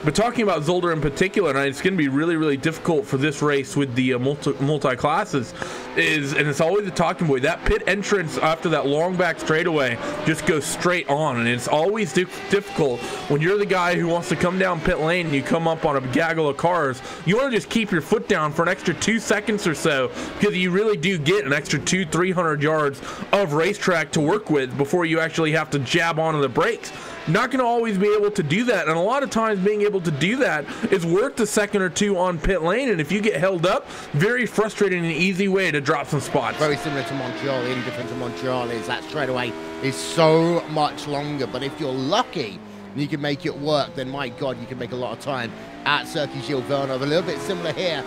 But talking about Zolder in particular, and it's going to be really, really difficult for this race with the multi-classes, and it's always a talking point, that pit entrance after that long back straightaway just goes straight on, and it's always difficult when you're the guy who wants to come down pit lane and you come up on a gaggle of cars. You want to just keep your foot down for an extra 2 seconds or so, because you really do get an extra 200-300 yards of racetrack to work with before you actually have to jab onto the brakes. Not going to always be able to do that, and a lot of times being able to do that is worth a second or two on pit lane, and if you get held up, very frustrating and easy way to drop some spots. Very similar to Montreal. The only difference in Montreal is that straightaway is so much longer, but if you're lucky and you can make it work, then my God, you can make a lot of time at Circuit Gilles Villeneuve. A little bit similar here.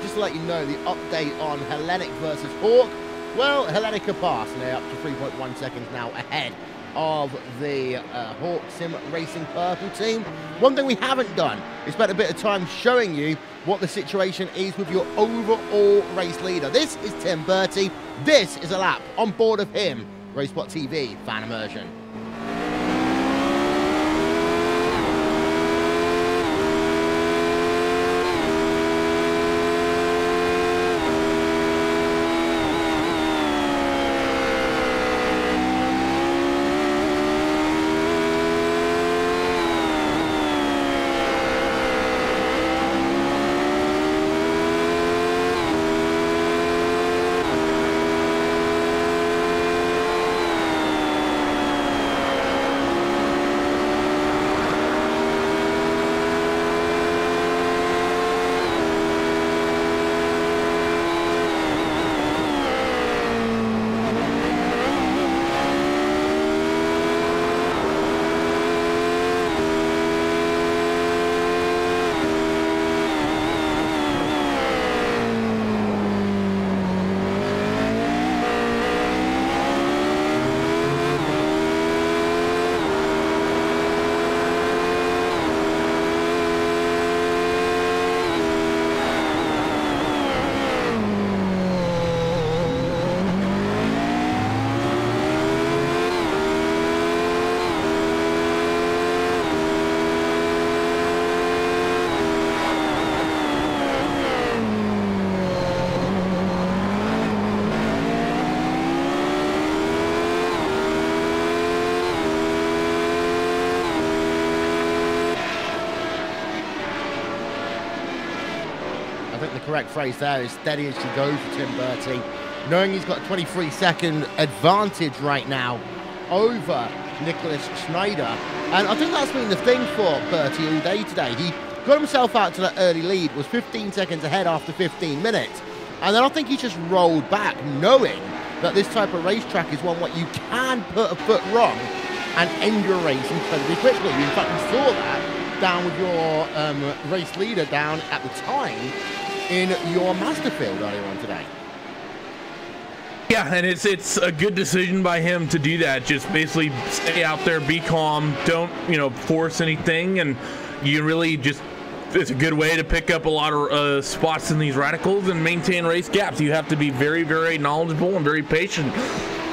Just to let you know, the update on Hellenic versus Hawk. Well, Hellenic are passed, and they're up to 3.1 seconds now ahead of the Hawk Sim Racing Purple team. One thing we haven't done is spent a bit of time showing you what the situation is with your overall race leader. This is Tim Bertie. This is a lap on board of him. RaceSpotTV fan immersion. Correct phrase there is steady as she goes for Tim Bertie, knowing he's got a 23-second advantage right now over Nicholas Schneider. And I think that's been the thing for Bertie all day today. He got himself out to that early lead, was 15 seconds ahead after 15 minutes. And then I think he just rolled back, knowing that this type of racetrack is one where you can put a foot wrong and end your race incredibly quickly. In fact, we saw that down with your race leader down at the time in your Mazda field earlier on today. Yeah, and it's a good decision by him to do that. Just basically stay out there, be calm, don't force anything, and you really just, it's a good way to pick up a lot of spots in these radicals and maintain race gaps. You have to be very, very knowledgeable and very patient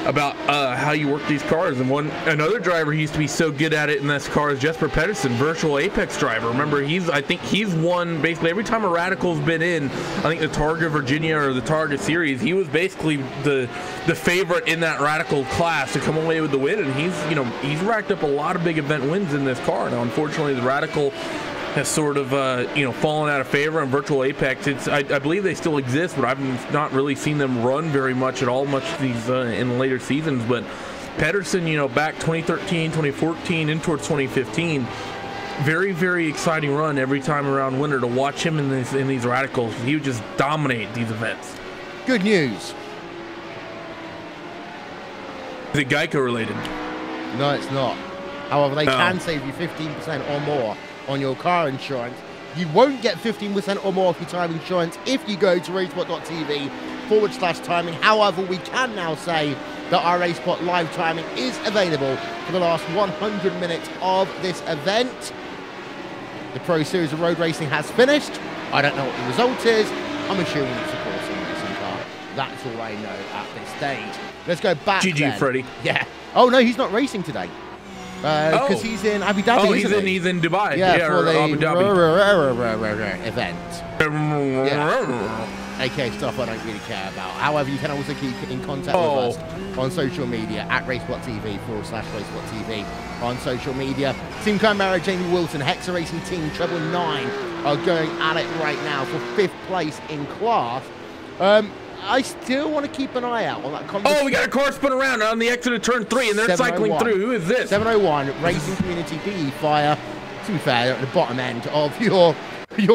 about how you work these cars. And another driver who used to be so good at it in this car is Jesper Pedersen, virtual Apex driver. Remember, I think he's won basically every time a radical's been in, I think the Targa Virginia or the Targa Series, he was basically the favorite in that radical class to come away with the win. And he's racked up a lot of big event wins in this car. Now, unfortunately, the radical has sort of fallen out of favor, and virtual Apex, I believe they still exist, but I've not really seen them run very much at all, these in the later seasons. But Pedersen, back 2013, 2014, in towards 2015, very, very exciting run every time around winter to watch him in these radicals. He would just dominate these events. Good news. Is it Geico related? No, it's not. However, they can save you 15% or more on your car insurance. You won't get 15% or more off your time insurance if you go to racespot.tv/timing. However, we can now say that our RaceSpot live timing is available for the last 100 minutes of this event. The Pro Series of Road Racing has finished. I don't know what the result is. I'm assuming it's a Porsche racing car. That's all I know at this stage. Let's go back GG, then. Freddie. Yeah. Oh, no, he's not racing today. because he's in Abu Dhabi. Oh, he's in Dubai. Yeah, for the Abu Dhabi event. Yeah. Okay, stuff I don't really care about. However, you can also keep in contact with us on social media at RaceSpotTV/RaceSpotTV on social media. Team Chimera, Jamie Wilson, Hexa Racing Team, Treble 9 are going at it right now for 5th place in class. I still want to keep an eye out on that conversation. Oh, we got a car spin around on the exit of turn 3, and they're cycling through. Who is this? 701 Racing Community PE Fire. To be fair, they're at the bottom end of your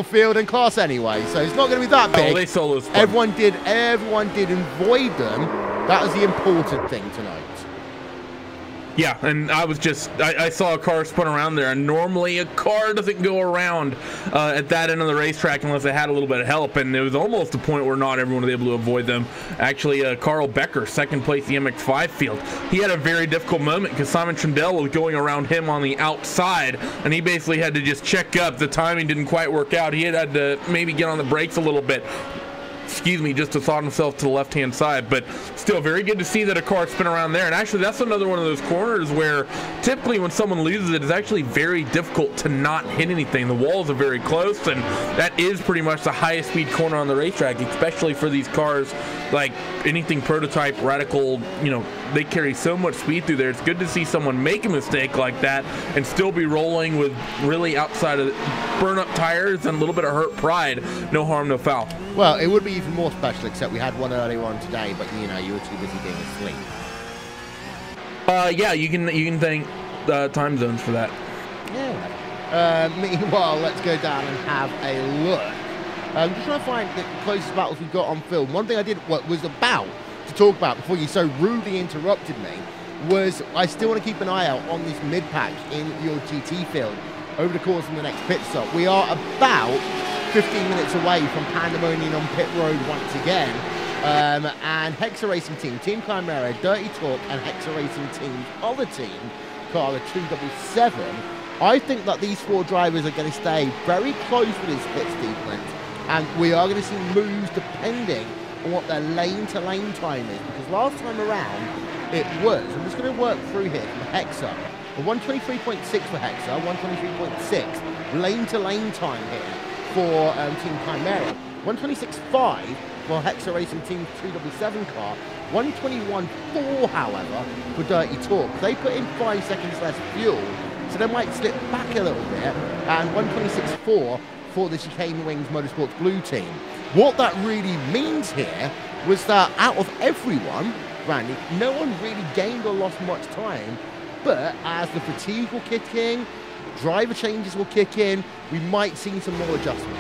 field and class anyway, so it's not going to be that big. Oh, they solo spun. Everyone did avoid them. That was the important thing tonight. Yeah, and I saw a car spun around there, and normally a car doesn't go around at that end of the racetrack unless it had a little bit of help, and it was almost a point where not everyone was able to avoid them. Actually, Carl Becker, second place the MX5 field, he had a very difficult moment because Simon Trindle was going around him on the outside, and he basically had to just check up. The timing didn't quite work out. He had to maybe get on the brakes a little bit. Excuse me, just to thaw himself to the left-hand side, but still very good to see that a car spin around there. And actually, that's another one of those corners where typically when someone loses it, it's actually very difficult to not hit anything. The walls are very close, and that is pretty much the highest speed corner on the racetrack, especially for these cars like anything prototype, radical, you know, they carry so much speed through there. It's good to see someone make a mistake like that and still be rolling with really outside of burn up tires and a little bit of hurt pride. No harm, no foul. Well, it would be even more special, except we had one earlier on today, but you know, you were too busy being asleep. Yeah, you can thank time zones for that. Yeah. Meanwhile, let's go down and have a look. Just trying to find the closest battles we've got on film. One thing I was about to talk about before you so rudely interrupted me was I still want to keep an eye out on this mid-pack in your GT field over the course of the next pit stop. We are about 15 minutes away from pandemonium on pit road once again. And Hexa Racing Team, Team Chimera, Dirty Talk, and Hexa Racing Team's other team, car the 277. I think that these 4 drivers are going to stay very close with this pit sequence, and we are going to see moves depending on what their lane-to-lane time is, because last time around it was, I'm just going to work through here from Hexa, a 123.6 for Hexa, 123.6 lane-to-lane time here for Team Chimera, 126.5 for Hexa Racing Team's 277 car, 121.4 however for Dirty Talk. They put in 5 seconds less fuel, so they might slip back a little bit, and 126.4 for the Chicane Wings Motorsports Blue team. What that really means here was that out of everyone, Randy, no one really gained or lost much time, but as the fatigue will kick in, driver changes will kick in, we might see some more adjustments.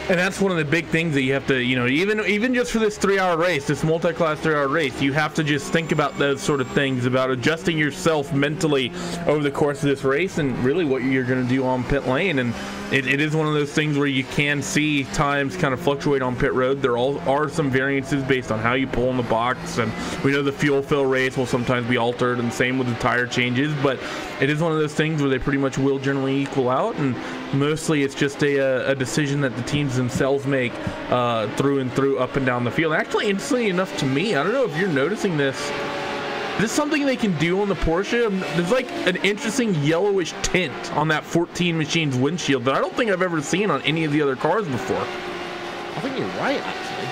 And that's one of the big things that you have to, you know, even just for this 3-hour race, this multi-class 3-hour race, you have to just think about those sort of things, about adjusting yourself mentally over the course of this race and really what you're going to do on pit lane. And it is one of those things where you can see times kind of fluctuate on pit road. There are some variances based on how you pull in the box, and we know the fuel fill rates will sometimes be altered, and same with the tire changes, but it is one of those things where they pretty much will generally equal out, and mostly it's just a decision that the teams themselves make through and through, up and down the field. Actually, interestingly enough to me, I don't know if you're noticing this, is this something they can do on the Porsche? There's like an interesting yellowish tint on that 14 machine's windshield that I don't think I've ever seen on any of the other cars before. I think you're right, actually.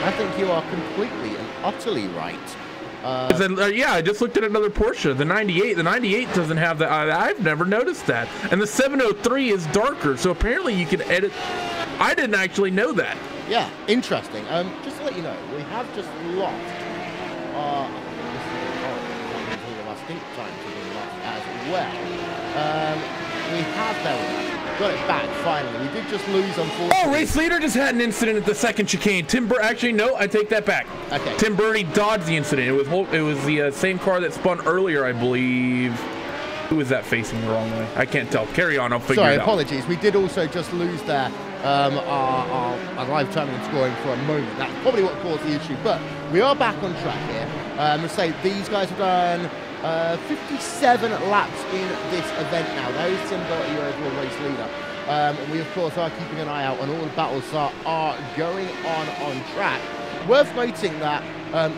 I think you are completely and utterly right. Yeah, I just looked at another Porsche, the 98. The 98 doesn't have that. I've never noticed that. And the 703 is darker, so apparently you can edit. I didn't actually know that. Yeah, interesting. Just to let you know, we have just lost our stint time to be lost as well. We have got it back finally. We did just lose, unfortunately. Oh, race leader just had an incident at the second chicane. Actually, no, I take that back. Okay. Tim Burney dodged the incident. It was the same car that spun earlier, I believe. Who was that facing the wrong way? I can't tell. Carry on, I'll figure it out. Sorry, apologies. We did also just lose our live timing and scoring for a moment. That's probably what caused the issue. But we are back on track here. Let's say these guys have done 57 laps in this event now. Those Tim Burney, your overall race leader. And we, of course, are keeping an eye out on all the battles that are going on track. Worth noting that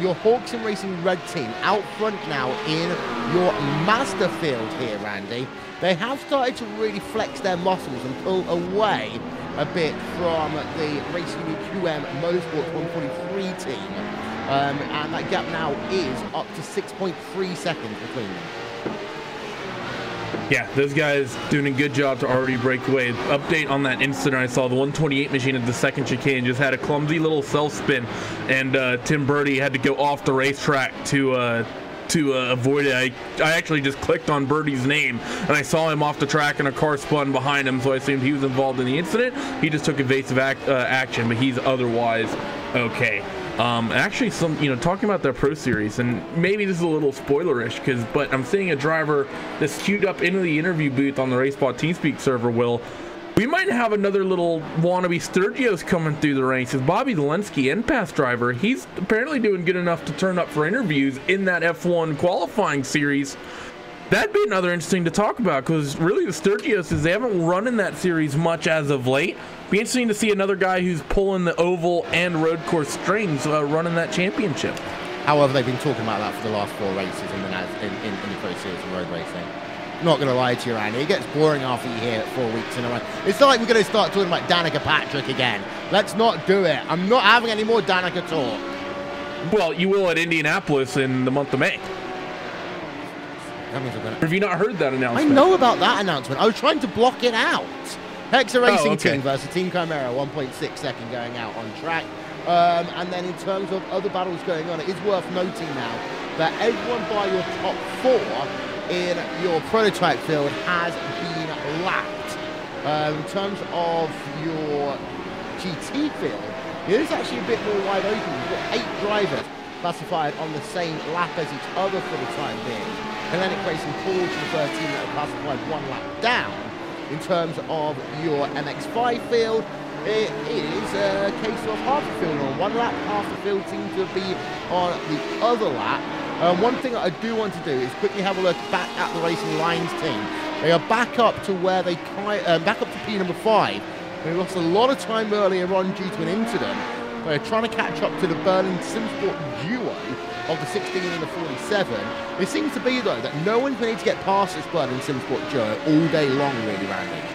your Hawks and Racing Red team out front now in your Mazda field here, Randy. They have started to really flex their muscles and pull away a bit from the Racing QM Motorsport 143 team. And that gap now is up to 6.3 seconds between them. Yeah, those guys doing a good job to already break away. Update on that incident I saw, the 128 machine at the second chicane just had a clumsy little self-spin, and Tim Birdie had to go off the racetrack to avoid it. I actually just clicked on Birdie's name, and I saw him off the track, and a car spun behind him, so I assumed he was involved in the incident. He just took evasive action, but he's otherwise okay. Actually, talking about their Pro Series, and maybe this is a little spoilerish, but I'm seeing a driver that's queued up into the interview booth on the RaceSpot TeamSpeak server. We might have another little wannabe Sturgios coming through the ranks. As Bobby Zelensky, NPAS driver, he's apparently doing good enough to turn up for interviews in that F1 qualifying series. That'd be another interesting to talk about, because really the Sturgios, they haven't run in that series much as of late. Be interesting to see another guy who's pulling the oval and road course strings running that championship. However, they've been talking about that for the last 4 races in the Pro Series and road racing. Not going to lie to you, Randy. It gets boring after you hear it 4 weeks in a row. It's not like we're going to start talking about Danica Patrick again. Let's not do it. I'm not having any more Danica talk. Well, you will at Indianapolis in the month of May. Have you not heard that announcement? I know about that announcement. I was trying to block it out. Hexa Racing Team versus Team Chimera, 1.6 second going out on track. And then in terms of other battles going on, it is worth noting now that everyone by your top 4 in your prototype field has been lapped. In terms of your GT field, it is actually a bit more wide open. You've got 8 drivers classified on the same lap as each other for the time being. Hellenic Racing Porsche, the first team that are classified 1 lap down. In terms of your MX-5 field, it is a case of half the field on 1 lap, half the field seems to be on the other lap. One thing I do want to do is quickly have a look back at the Racing Lines team. They are back up to where they back up to P number 5. They lost a lot of time earlier on due to an incident. They're trying to catch up to the Berlin Simsport duo of the 16 and the 47. It seems to be, though, that no one's been able to get past this Berlin Simsport duo all day long, really, Randy.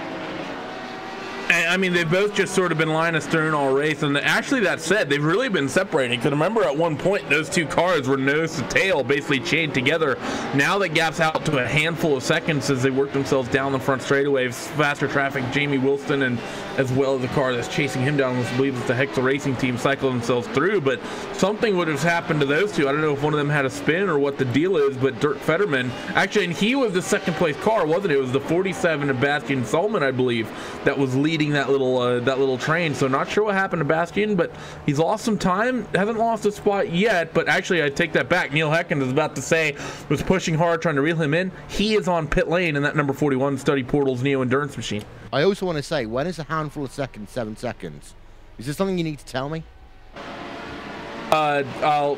I mean, they've both just sort of been line astern all race, and actually, that said, they've really been separating. Because remember, at one point, those 2 cars were nose to tail, basically chained together. Now that gap's out to a handful of seconds as they work themselves down the front straightaways. Faster traffic, Jamie Wilson, and as well as the car that's chasing him down, I believe it's the Hexa Racing Team, cycle themselves through. But something would have happened to those 2. I don't know if one of them had a spin or what the deal is, but Dirk Fetterman, actually, and he was the second place car, wasn't it? It was the 47 of Bastian Solman, I believe, that was leading that little train. So not sure what happened to Bastian, but he's lost some time, hasn't lost a spot yet. But actually, I take that back. Neil Hecken is about to say was pushing hard, trying to reel him in. He is on pit lane in that number 41 Study Portals Neo Endurance machine. I also want to say, when is a handful of seconds 7 seconds? Is this something you need to tell me?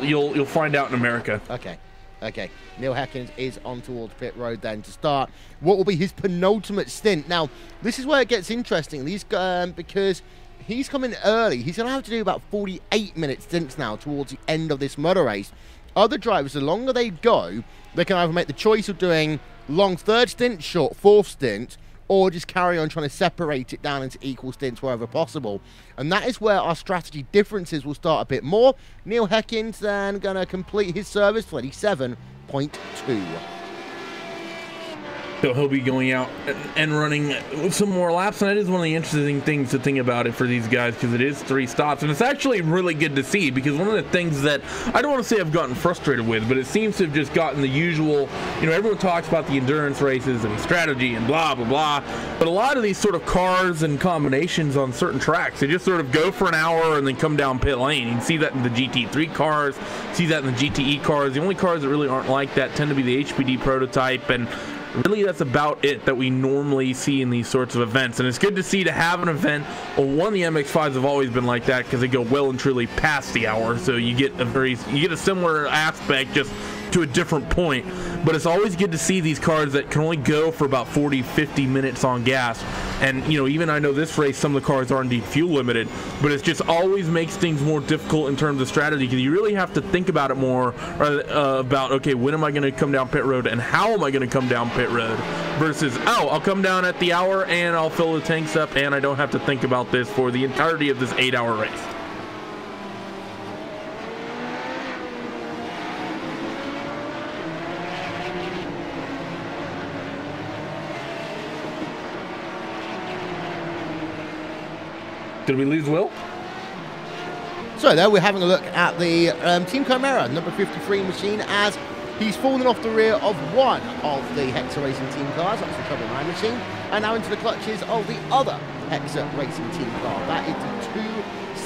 You'll find out in America. Okay. Neil Heckins is on towards pit road then to start what will be his penultimate stint. Now, this is where it gets interesting. Because he's coming early. He's going to have to do about 48-minute stints now towards the end of this motor race. Other drivers, the longer they go, they can either make the choice of doing long 3rd stint, short 4th stint, or just carry on trying to separate it down into equal stints wherever possible. And that is where our strategy differences will start a bit more. Neil Heckins then going to complete his service, 27.2. So he'll be going out and running some more laps, and that is one of the interesting things to think about it for these guys, because it is 3 stops, and it's actually really good to see, because one of the things that I don't want to say I've gotten frustrated with, but it seems to have just gotten the usual, everyone talks about the endurance races and strategy and blah, blah, blah, but a lot of these sort of cars and combinations on certain tracks, they just sort of go for an hour and then come down pit lane. You can see that in the GT3 cars, see that in the GTE cars. The only cars that really aren't like that tend to be the HPD prototype, and really, that's about it that we normally see in these sorts of events. And it's good to see to have an event. Well, one, the MX-5s have always been like that because they go well and truly past the hour. So you get a similar aspect, just to a different point. but it's always good to see these cars that can only go for about 40-50 minutes on gas. And you know, even I know this race, some of the cars are indeed fuel limited, but it just always makes things more difficult in terms of strategy, because you really have to think about it more, about, okay, when am I going to come down pit road and how am I going to come down pit road, versus, oh, I'll come down at the hour and I'll fill the tanks up and I don't have to think about this for the entirety of this 8-hour race. Did we lose Will? So there we're having a look at the Team Chimera number 53 machine, as he's fallen off the rear of one of the Hexa Racing team cars. That's the Trouble 9 machine, and now into the clutches of the other Hexa Racing team car. That is the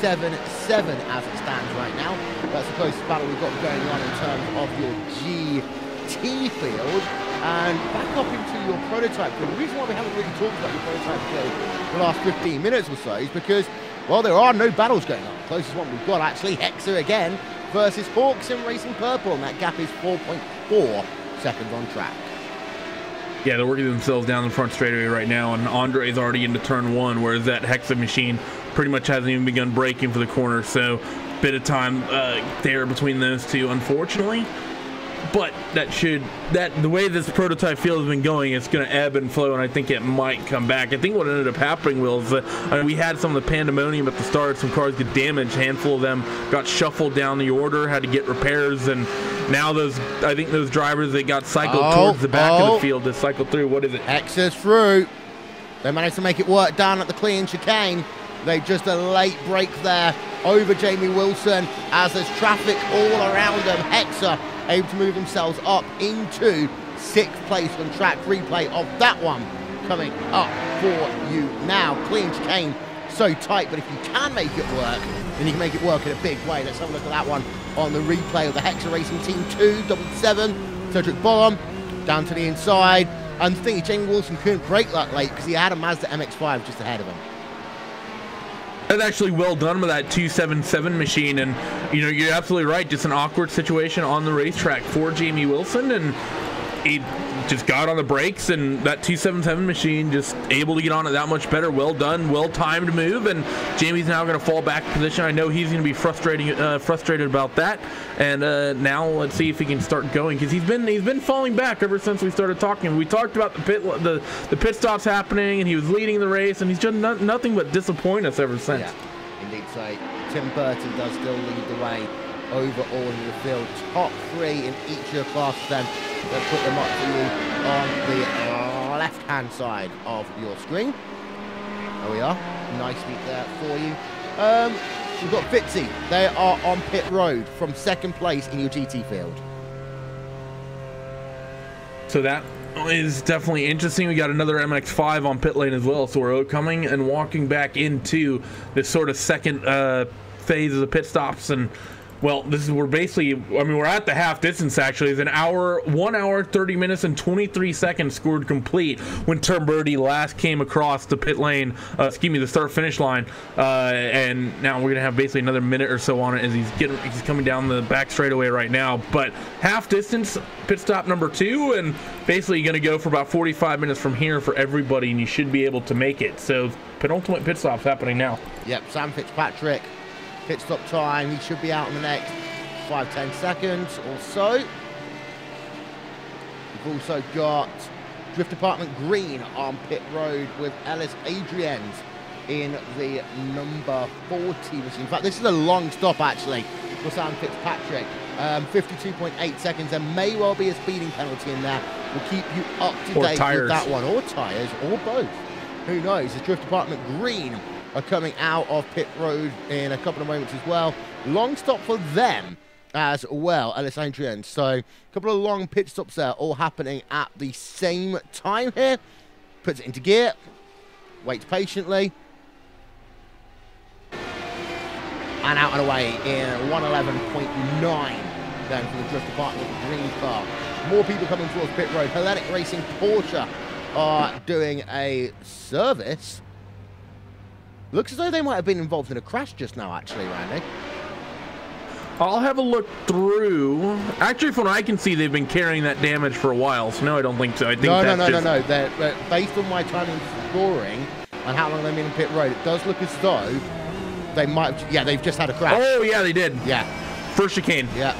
277 as it stands right now. That's the closest battle we've got going on in terms of your GT field. And back up into your prototype field. The reason why we haven't really talked about your prototype field for the last 15 minutes or so is because, well, there are no battles going on. The closest one we've got, actually, Hexa again versus Hawks in Racing Purple, and that gap is 4.4 seconds on track. Yeah, they're working themselves down the front straightaway right now, and Andre's already into turn one, whereas that Hexa machine pretty much hasn't even begun braking for the corner, so bit of time there between those two, unfortunately. But the way this prototype field has been going, it's going to ebb and flow, and I think it might come back. I think what ended up happening, Will, is that we had some of the pandemonium at the start. Some cars get damaged. A handful of them got shuffled down the order, had to get repairs, and now I think those drivers that got cycled towards the back of the field to cycle through. What is it? Hexa's through. They managed to make it work down at the clean chicane. They just a late break there over Jamie Wilson as there's traffic all around them. Hexa able to move themselves up into 6th place on track. Replay of that one coming up for you now. Clean chicane, so tight, but if you can make it work, then you can make it work in a big way. Let's have a look at that one on the replay of the Hexa Racing Team 277. Cedric Bollum down to the inside. And the thing is, Jamie Wilson couldn't brake that late because he had a Mazda MX-5 just ahead of him. That's actually well done with that 277 machine, and you know, you're absolutely right. Just an awkward situation on the racetrack for Jamie Wilson, and he just got on the brakes, and that 277 machine just able to get on it that much better. Well done, well timed move, and Jamie's now going to fall back position. I know he's going to be frustrated about that, and now let's see if he can start going, because he's been falling back ever since we started talking. We talked about the pit stops happening, and he was leading the race, and he's just nothing but disappoint us ever since. Yeah, indeed. So Tim Burton does still lead the way overall in the field. Top 3 in each of the classes then. Let's put them up for you on the left-hand side of your screen. There we are. Nice beat there for you. We've got Fitzy. They are on pit road from 2nd place in your GT field. So that is definitely interesting. We got another MX-5 on pit lane as well, so we're coming and walking back into this sort of second phase of the pit stops. And well, we're basically, I mean, we're at the half distance actually. It's 1 hour, 30 minutes, and 23 seconds scored complete when Tom Birdie last came across the pit lane, the start-finish line. And now we're gonna have basically another minute or so on it as he's coming down the back straightaway right now. But half distance, pit stop number 2, and basically gonna go for about 45 minutes from here for everybody, and you should be able to make it. So penultimate pit stop's happening now. Yep, Sam Fitzpatrick. Pit stop time, he should be out in the next 5-10 seconds or so. We've also got Drift Department Green on pit road with Ellis Adrians in the number 40 machine. In fact, this is a long stop actually for Sam Fitzpatrick. 52.8 seconds. There may well be a speeding penalty in there. We'll keep you up to date with that one, or tyres, or both. Who knows? The Drift Department Green are coming out of pit road in a couple of moments as well. Long stop for them as well, Ellis Adrian. So a couple of long pit stops there, all happening at the same time here. Puts it into gear, waits patiently, and out and away in 111.9 then for the Drift Department green car. More people coming towards pit road. Hellenic Racing Porsche are doing a service. Looks as though they might have been involved in a crash just now, actually, Randy. I'll have a look through. Actually, from what I can see, they've been carrying that damage for a while. So no, I don't think so. I think no. They're based on my time in scoring and how long they've been in pit road, it does look as though they might have, yeah, they've just had a crash. Oh, yeah, they did. Yeah. First chicane. Yeah.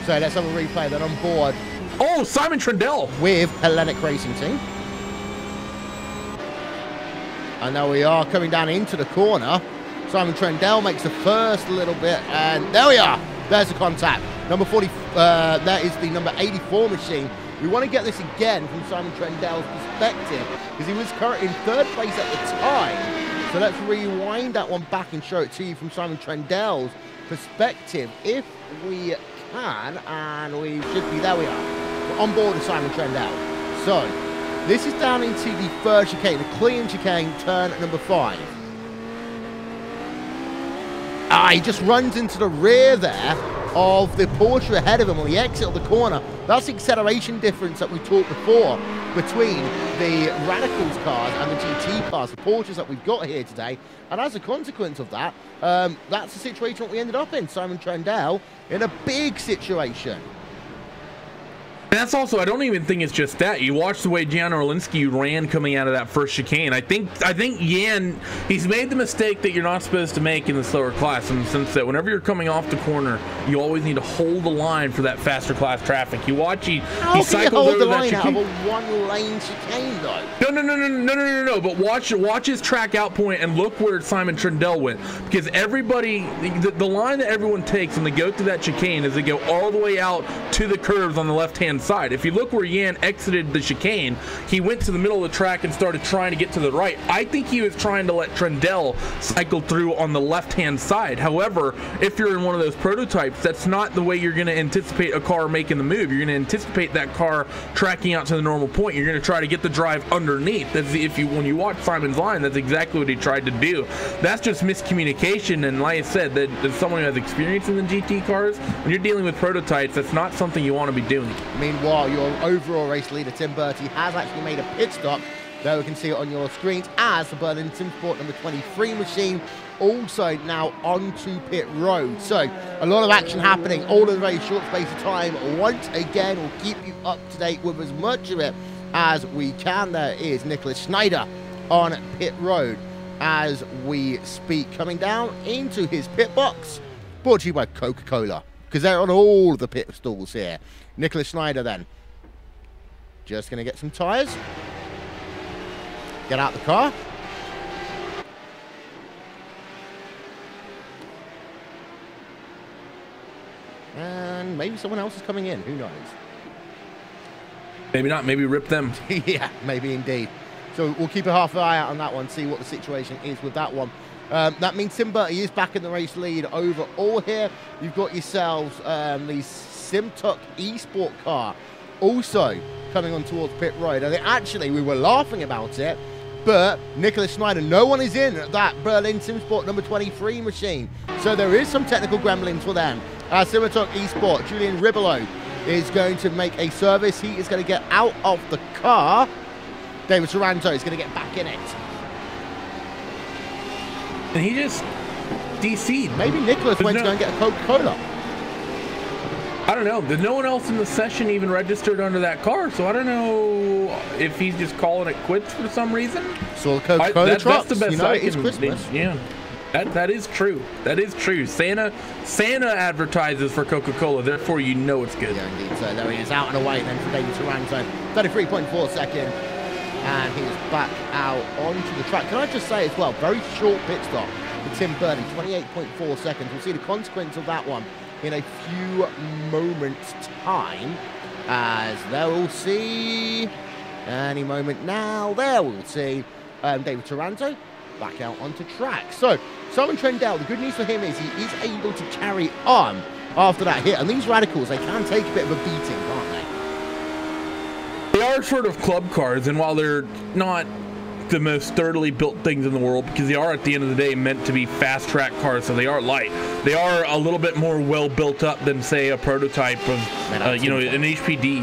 So let's have a replay. Then on board. Oh, Simon Trendell. With Hellenic Racing Team. And now we are coming down into the corner. Simon Trendell makes the first little bit, and there we are. There's the contact. Number 40, that is the number 84 machine. We want to get this again from Simon Trendell's perspective, because he was currently in third place at the time. So let's rewind that one back and show it to you from Simon Trendell's perspective, if we can, and we should be, there we are. We're on board with Simon Trendell. So, this is down into the first chicane, the clean chicane, turn number 5. He just runs into the rear there of the Porsche ahead of him on the exit of the corner. That's the acceleration difference that we talked before between the Radicals cars and the GT cars, the Porsches that we've got here today. And as a consequence of that, that's the situation that we ended up in. Simon Trendell in a big situation. And that's also, I don't even think it's just that. You watch the way Jan Orlinski ran coming out of that first chicane. I think Jan, he's made the mistake that you're not supposed to make in the slower class, in the sense that whenever you're coming off the corner, you always need to hold the line for that faster class traffic. You watch, he cycles over that chicane. Out of a one-lane chicane, though. No. But watch his track out point and look where Simon Trendell went, because everybody, the line that everyone takes when they go through that chicane is they go all the way out to the curves on the left-hand side. If you look where Jan exited the chicane, he went to the middle of the track and started trying to get to the right. I think he was trying to let Trendell cycle through on the left-hand side. However, if you're in one of those prototypes, that's not the way you're going to anticipate a car making the move. You're going to anticipate that car tracking out to the normal point. You're going to try to get the drive underneath. That's when you watch Simon's line, that's exactly what he tried to do. That's just miscommunication, and like I said, that as someone who has experience in the GT cars, when you're dealing with prototypes, that's not something you want to be doing. Meanwhile, your overall race leader, Tim Bertie, has actually made a pit stop. There we can see it on your screens as the Berlin Simsport number 23 machine also now onto pit road. So a lot of action happening all in a very short space of time. Once again, we'll keep you up to date with as much of it as we can. There is Nicholas Schneider on pit road as we speak, coming down into his pit box, brought to you by Coca-Cola, because they're on all of the pit stalls here. Nicholas Schneider then just going to get some tires, get out the car, and maybe someone else is coming in, who knows. Maybe not, maybe rip them. Yeah, maybe indeed. So we'll keep a half eye out on that one, see what the situation is with that one. That means Tim Bertie is back in the race lead overall here. You've got yourselves the Simtuck eSport car also coming on towards pit road. And actually, we were laughing about it, but Nicholas Schneider, no one is in that Berlin Simsport number 23 machine. So there is some technical gremlins for them. Simtuck eSport, Julian Ribolo is going to make a service. He is going to get out of the car. David Taranto is going to get back in it. And he just DC'd. Maybe Nicholas went to go and get a Coca-Cola. I don't know. There's no one else in the session even registered under that car, so I don't know if he's just calling it quits for some reason. So Coca-Cola trucks, that's the best, you know, it's Christmas. Yeah, that is true. That is true. Santa advertises for Coca-Cola, therefore you know it's good. Yeah, indeed. So there he is, out and away then for David Taranto. 33.4 seconds. And he's back out onto the track. Can I just say as well, very short pit stop for Tim Bertie, 28.4 seconds. We'll see the consequence of that one in a few moments' time, as there we'll see any moment now. There we'll see David Taranto back out onto track. So Simon Trendell, the good news for him is he is able to carry on after that hit. And these Radicals, they can take a bit of a beating, can't they? They are sort of club cars, and while they're not the most sturdily built things in the world, because they are at the end of the day meant to be fast track cars, so they are light. They are a little bit more well built up than, say, a prototype of, an HPD.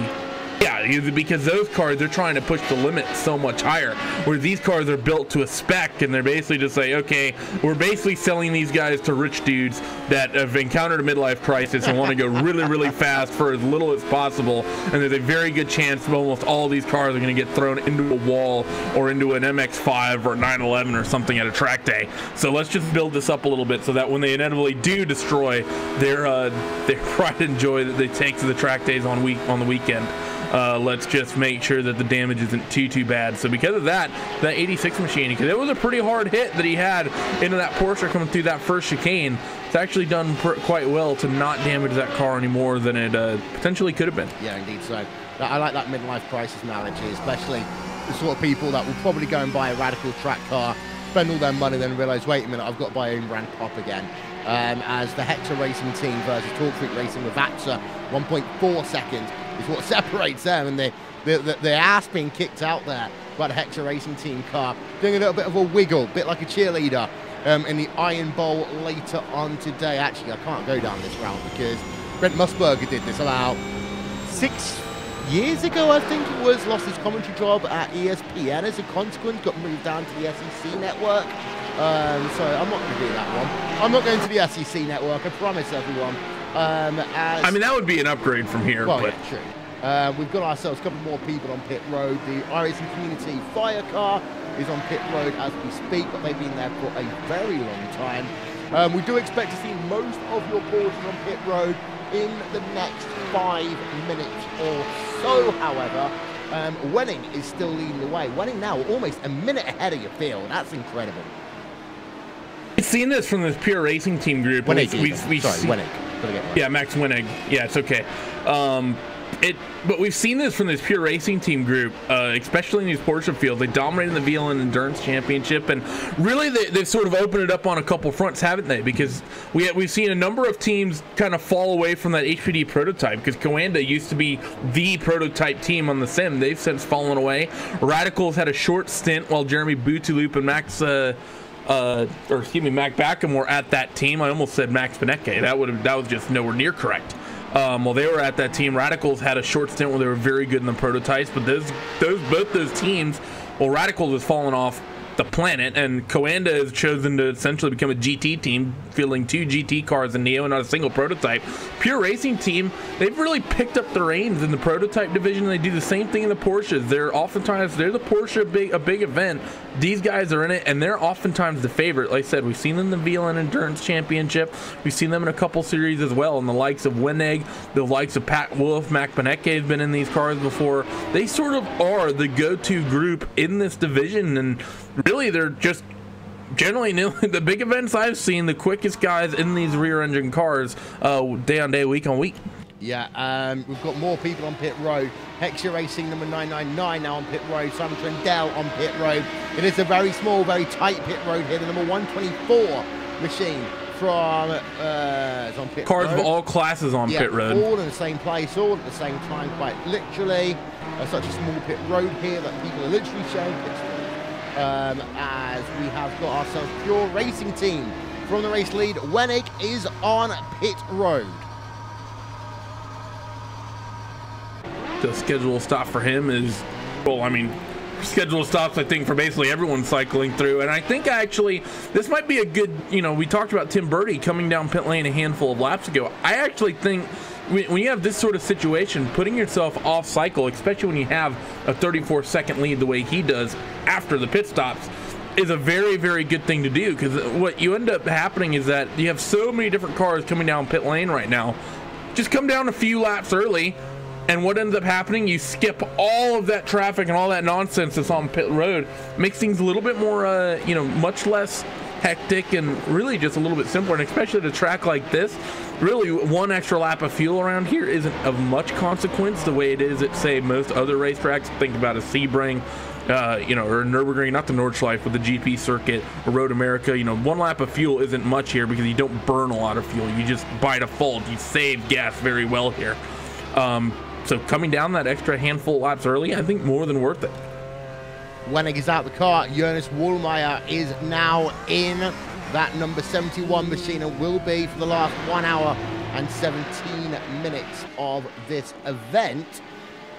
Yeah, Yeah, because those cars, they're trying to push the limit so much higher, where these cars are built to a spec, and they're basically just like, okay, we're basically selling these guys to rich dudes that have encountered a midlife crisis and want to go really, really fast for as little as possible, and there's a very good chance that almost all of these cars are going to get thrown into a wall or into an MX-5 or 911 or something at a track day. So let's just build this up a little bit so that when they inevitably do destroy their pride and joy that they take to the track days on the weekend, let's just make sure that the damage isn't too bad. So because of that 86 machine, because it was a pretty hard hit that he had into that Porsche coming through that first chicane, it's actually done quite well to not damage that car any more than it potentially could have been. Yeah, indeed. So I like that midlife crisis analogy, especially the sort of people that will probably go and buy a radical track car, spend all their money, then realize, wait a minute, I've got to buy own brand pop again. As the Hector Racing team versus Torque Freak Racing with AXA, 1.4 seconds is what separates them, and the ass being kicked out there by the Hector Racing team car, doing a little bit of a wiggle, bit like a cheerleader in the Iron Bowl later on today. Actually, I can't go down this route because Brent Musburger did this about 6 years ago, I think it was, lost his commentary job at ESPN as a consequence, got moved down to the SEC network. So I'm not going to do that one. I'm not going to the SEC network, I promise everyone. I mean, that would be an upgrade from here. Well, but yeah, true. We've got ourselves a couple more people on pit road. The iRacing Community Fire car is on pit road as we speak, but they've been there for a very long time. We do expect to see most of your Porsche on pit road in the next 5 minutes or so, however. Wenning is still leading the way. Wenning now almost a minute ahead of your field. That's incredible. We've seen this from this pure racing team group. Wenning. Yeah, Max Wenning. Yeah, it's okay. But we've seen this from this pure racing team group, especially in these Porsche fields. They dominated the VLN Endurance Championship, and really they've sort of opened it up on a couple fronts, haven't they? Because we've seen a number of teams kind of fall away from that HPD prototype, because Coanda used to be the prototype team on the sim. They've since fallen away. Radicals had a short stint while Jeremy Boutouloup and Mac Backham were at that team. I almost said Max Benecke. That was just nowhere near correct. While they were at that team, Radicals had a short stint where they were very good in the prototypes, but both those teams, well, Radicals has fallen off the planet, and Coanda has chosen to essentially become a GT team, fielding 2 GT cars in Neo and not a single prototype. Pure Racing team, they've really picked up the reins in the prototype division. They do the same thing in the Porsches. They're the Porsche a big event. These guys are in it, and they're oftentimes the favorite. Like I said, we've seen them in the VLN Endurance Championship. We've seen them in a couple series as well, and the likes of Wennig, the likes of Pat Wolf, Mac Benecke have been in these cars before. They sort of are the go-to group in this division, and really they're just generally the big events I've seen, the quickest guys in these rear-engine cars day on day, week on week. Yeah, we've got more people on pit road. Hector Racing number 999 now on pit road. Simon Trendell on pit road. It is a very small, very tight pit road here. The number 124 machine from is on pit cars road. Of all classes on pit road. All in the same place, all at the same time, quite literally. Such a small pit road here that people are literally showing pit road. As we have got ourselves Pure Racing team from the race lead. Wennig is on pit road. The schedule stop for him is, well, I mean, schedule stops, I think, for basically everyone cycling through. And I think actually this might be a good, we talked about Tim Birdie coming down pit lane a handful of laps ago. I actually think when you have this sort of situation, putting yourself off cycle, especially when you have a 34-second lead the way he does after the pit stops, is a very, very good thing to do. Because what you end up happening is that you have so many different cars coming down pit lane right now. Just come down a few laps early, and what ends up happening, you skip all of that traffic and all that nonsense that's on pit road. Makes things a little bit more, much less hectic and really just a little bit simpler. And especially at a track like this, really one extra lap of fuel around here isn't of much consequence the way it is at, say, most other racetracks. Think about a Sebring, or Nürburgring, not the Nordschleife, but the GP circuit or Road America. One lap of fuel isn't much here because you don't burn a lot of fuel. You just, by default, you save gas very well here. So coming down that extra handful of laps early, I think more than worth it. Wennig is out the car. Jonas Wallmeyer is now in that number 71 machine and will be for the last 1 hour and 17 minutes of this event.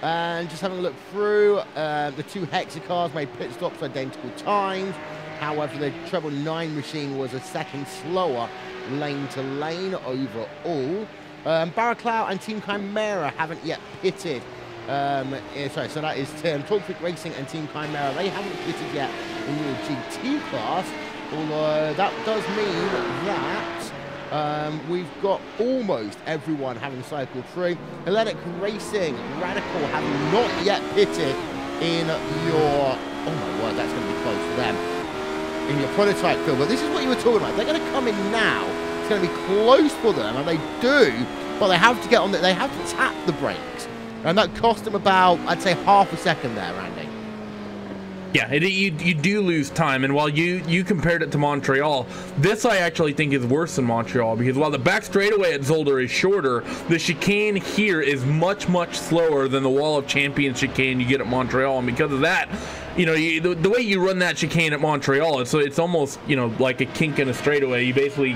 And just having a look through, the two Hexacars made pit stops identical times. However, the treble 9 machine was a second slower lane to lane overall. Barracloud and Team Chimera haven't yet pitted. Sorry, so that is Talk Freak Racing and Team Chimera. They haven't pitted yet in the GT class, although that does mean that we've got almost everyone having cycled through. Hellenic Racing, Radical have not yet pitted in your... Oh my word, that's going to be close for them. In your prototype field, but this is what you were talking about. They're going to come in now. It's going to be close for them, and they do, but they have to get on. They have to tap the brakes, and that cost them about, I'd say, half a second there, Randy. Yeah, you do lose time, and while you compared it to Montreal, this I actually think is worse than Montreal, because while the back straightaway at Zolder is shorter, the chicane here is much slower than the Wall of Champions chicane you get at Montreal, and because of that, you know, the way you run that chicane at Montreal, it's almost, you know, like a kink in a straightaway. You basically,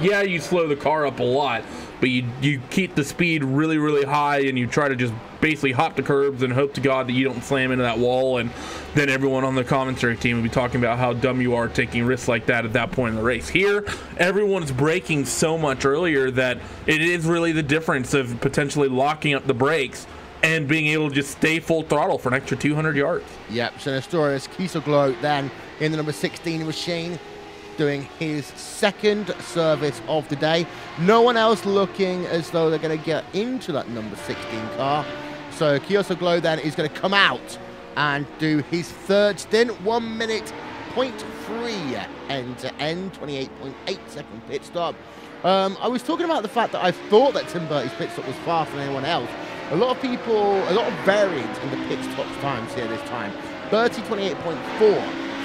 yeah, you slow the car up a lot, but you keep the speed really high, and you try to just basically hop the curbs and hope to God that you don't slam into that wall, and then everyone on the commentary team will be talking about how dumb you are taking risks like that at that point in the race. Here, everyone's braking so much earlier that it is really the difference of potentially locking up the brakes and being able to just stay full throttle for an extra 200 yards. Yep, so Nestorius Kiesel then in the number 16 machine, doing his second service of the day. No one else looking as though they're going to get into that number 16 car. So Kiesel then is going to come out and do his third stint, 1 minute 0.3 end to end, 28.8 second pit stop. I was talking about the fact that I thought that Tim Bertie's pit stop was faster than anyone else. A lot of variance in the pit stop times here this time. Bertie 28.4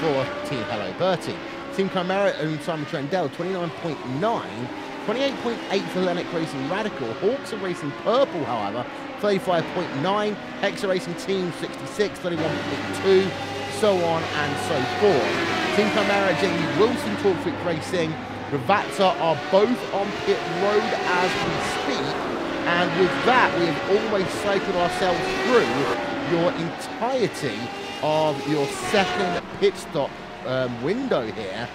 for Team Hello Bertie. Team Chimera and Simon Trendell 29.9, 28.8 for Hellenic Racing Radical. Hawks are Racing Purple, however, 35.9. Hexa Racing Team 66, 31.2, so on and so forth. Team Chimera, Jamie Wilson, Talk Freak Racing, Ravazza are both on pit road as we speak. And with that, we have almost cycled ourselves through your entirety of your second pit stop window here.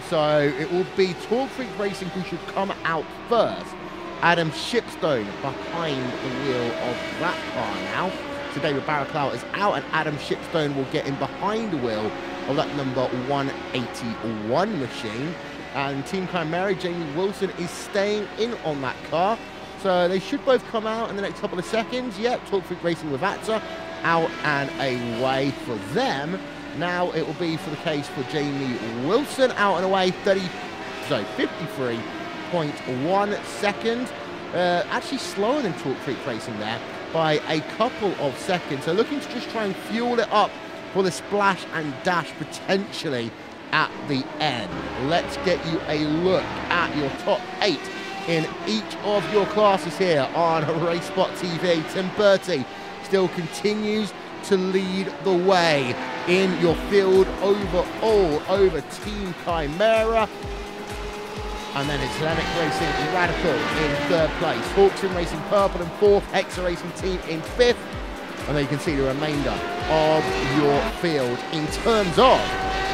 So it will be Talk Freak Racing who should come out first. Adam Shipstone behind the wheel of that car now. So David Barracloud is out, and Adam Shipstone will get in behind the wheel of that number 181 machine. And Team Chimera, Jamie Wilson, is staying in on that car. So they should both come out in the next couple of seconds. Yep, Talk Freak Racing with Atza out and away for them. Now it will be for the case for Jamie Wilson, out and away, 53.1 seconds. Actually slower than Talk Freak Racing there by a couple of seconds. So looking to just try and fuel it up for the splash and dash potentially at the end. Let's get you a look at your top 8 in each of your classes here on RaceSpotTV. Tim Bertie still continues to lead the way in your field overall over Team Chimera. And then it's Hellenic Racing Radical in third place. Hawks Racing Purple in fourth. Hexa Racing Team in fifth. And then you can see the remainder of your field in terms of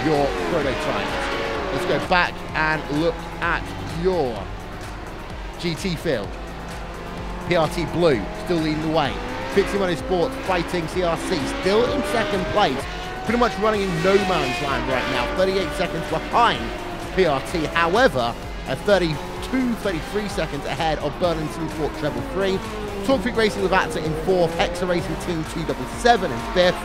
your prototypes. Let's go back and look at your GT field. PRT Blue still leading the way. Pixie Money Sports Fighting CRC still in second place. Pretty much running in no man's land right now. 38 seconds behind PRT. However, at 33 seconds ahead of Burlington Sport Treble 3. Talk Freak Racing with Atza in fourth. Hexa Racing Team 277 in fifth.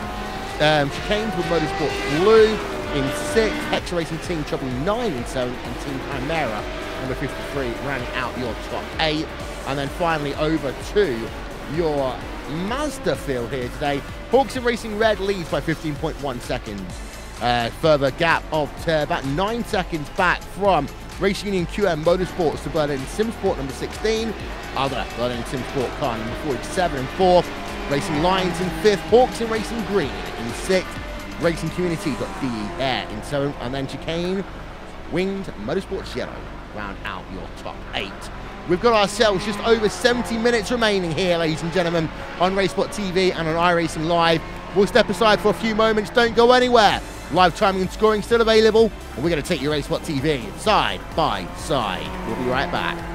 Chicanes with Motorsports Blue in sixth. Hexa Racing Team Treble 9 in seventh. And Team Chimera number 53 rounding out your top 8. And then finally over to your Mazda field here today. Hawks Racing Red leads by 15.1 seconds. Further gap of about 9 seconds back from Race Union QM Motorsports to Berlin Simsport number 16. Other Berlin Simsport car number 47 in fourth. Racing Lions in fifth. Hawks Racing Green in sixth. Racing Community.de Air in seventh. And then Chicane Winged Motorsports Yellow round out your top 8. We've got ourselves just over 70 minutes remaining here, ladies and gentlemen, on RaceSpotTV and on iRacing Live. We'll step aside for a few moments. Don't go anywhere. Live timing and scoring still available. And we're going to take your RaceSpotTV side by side. We'll be right back.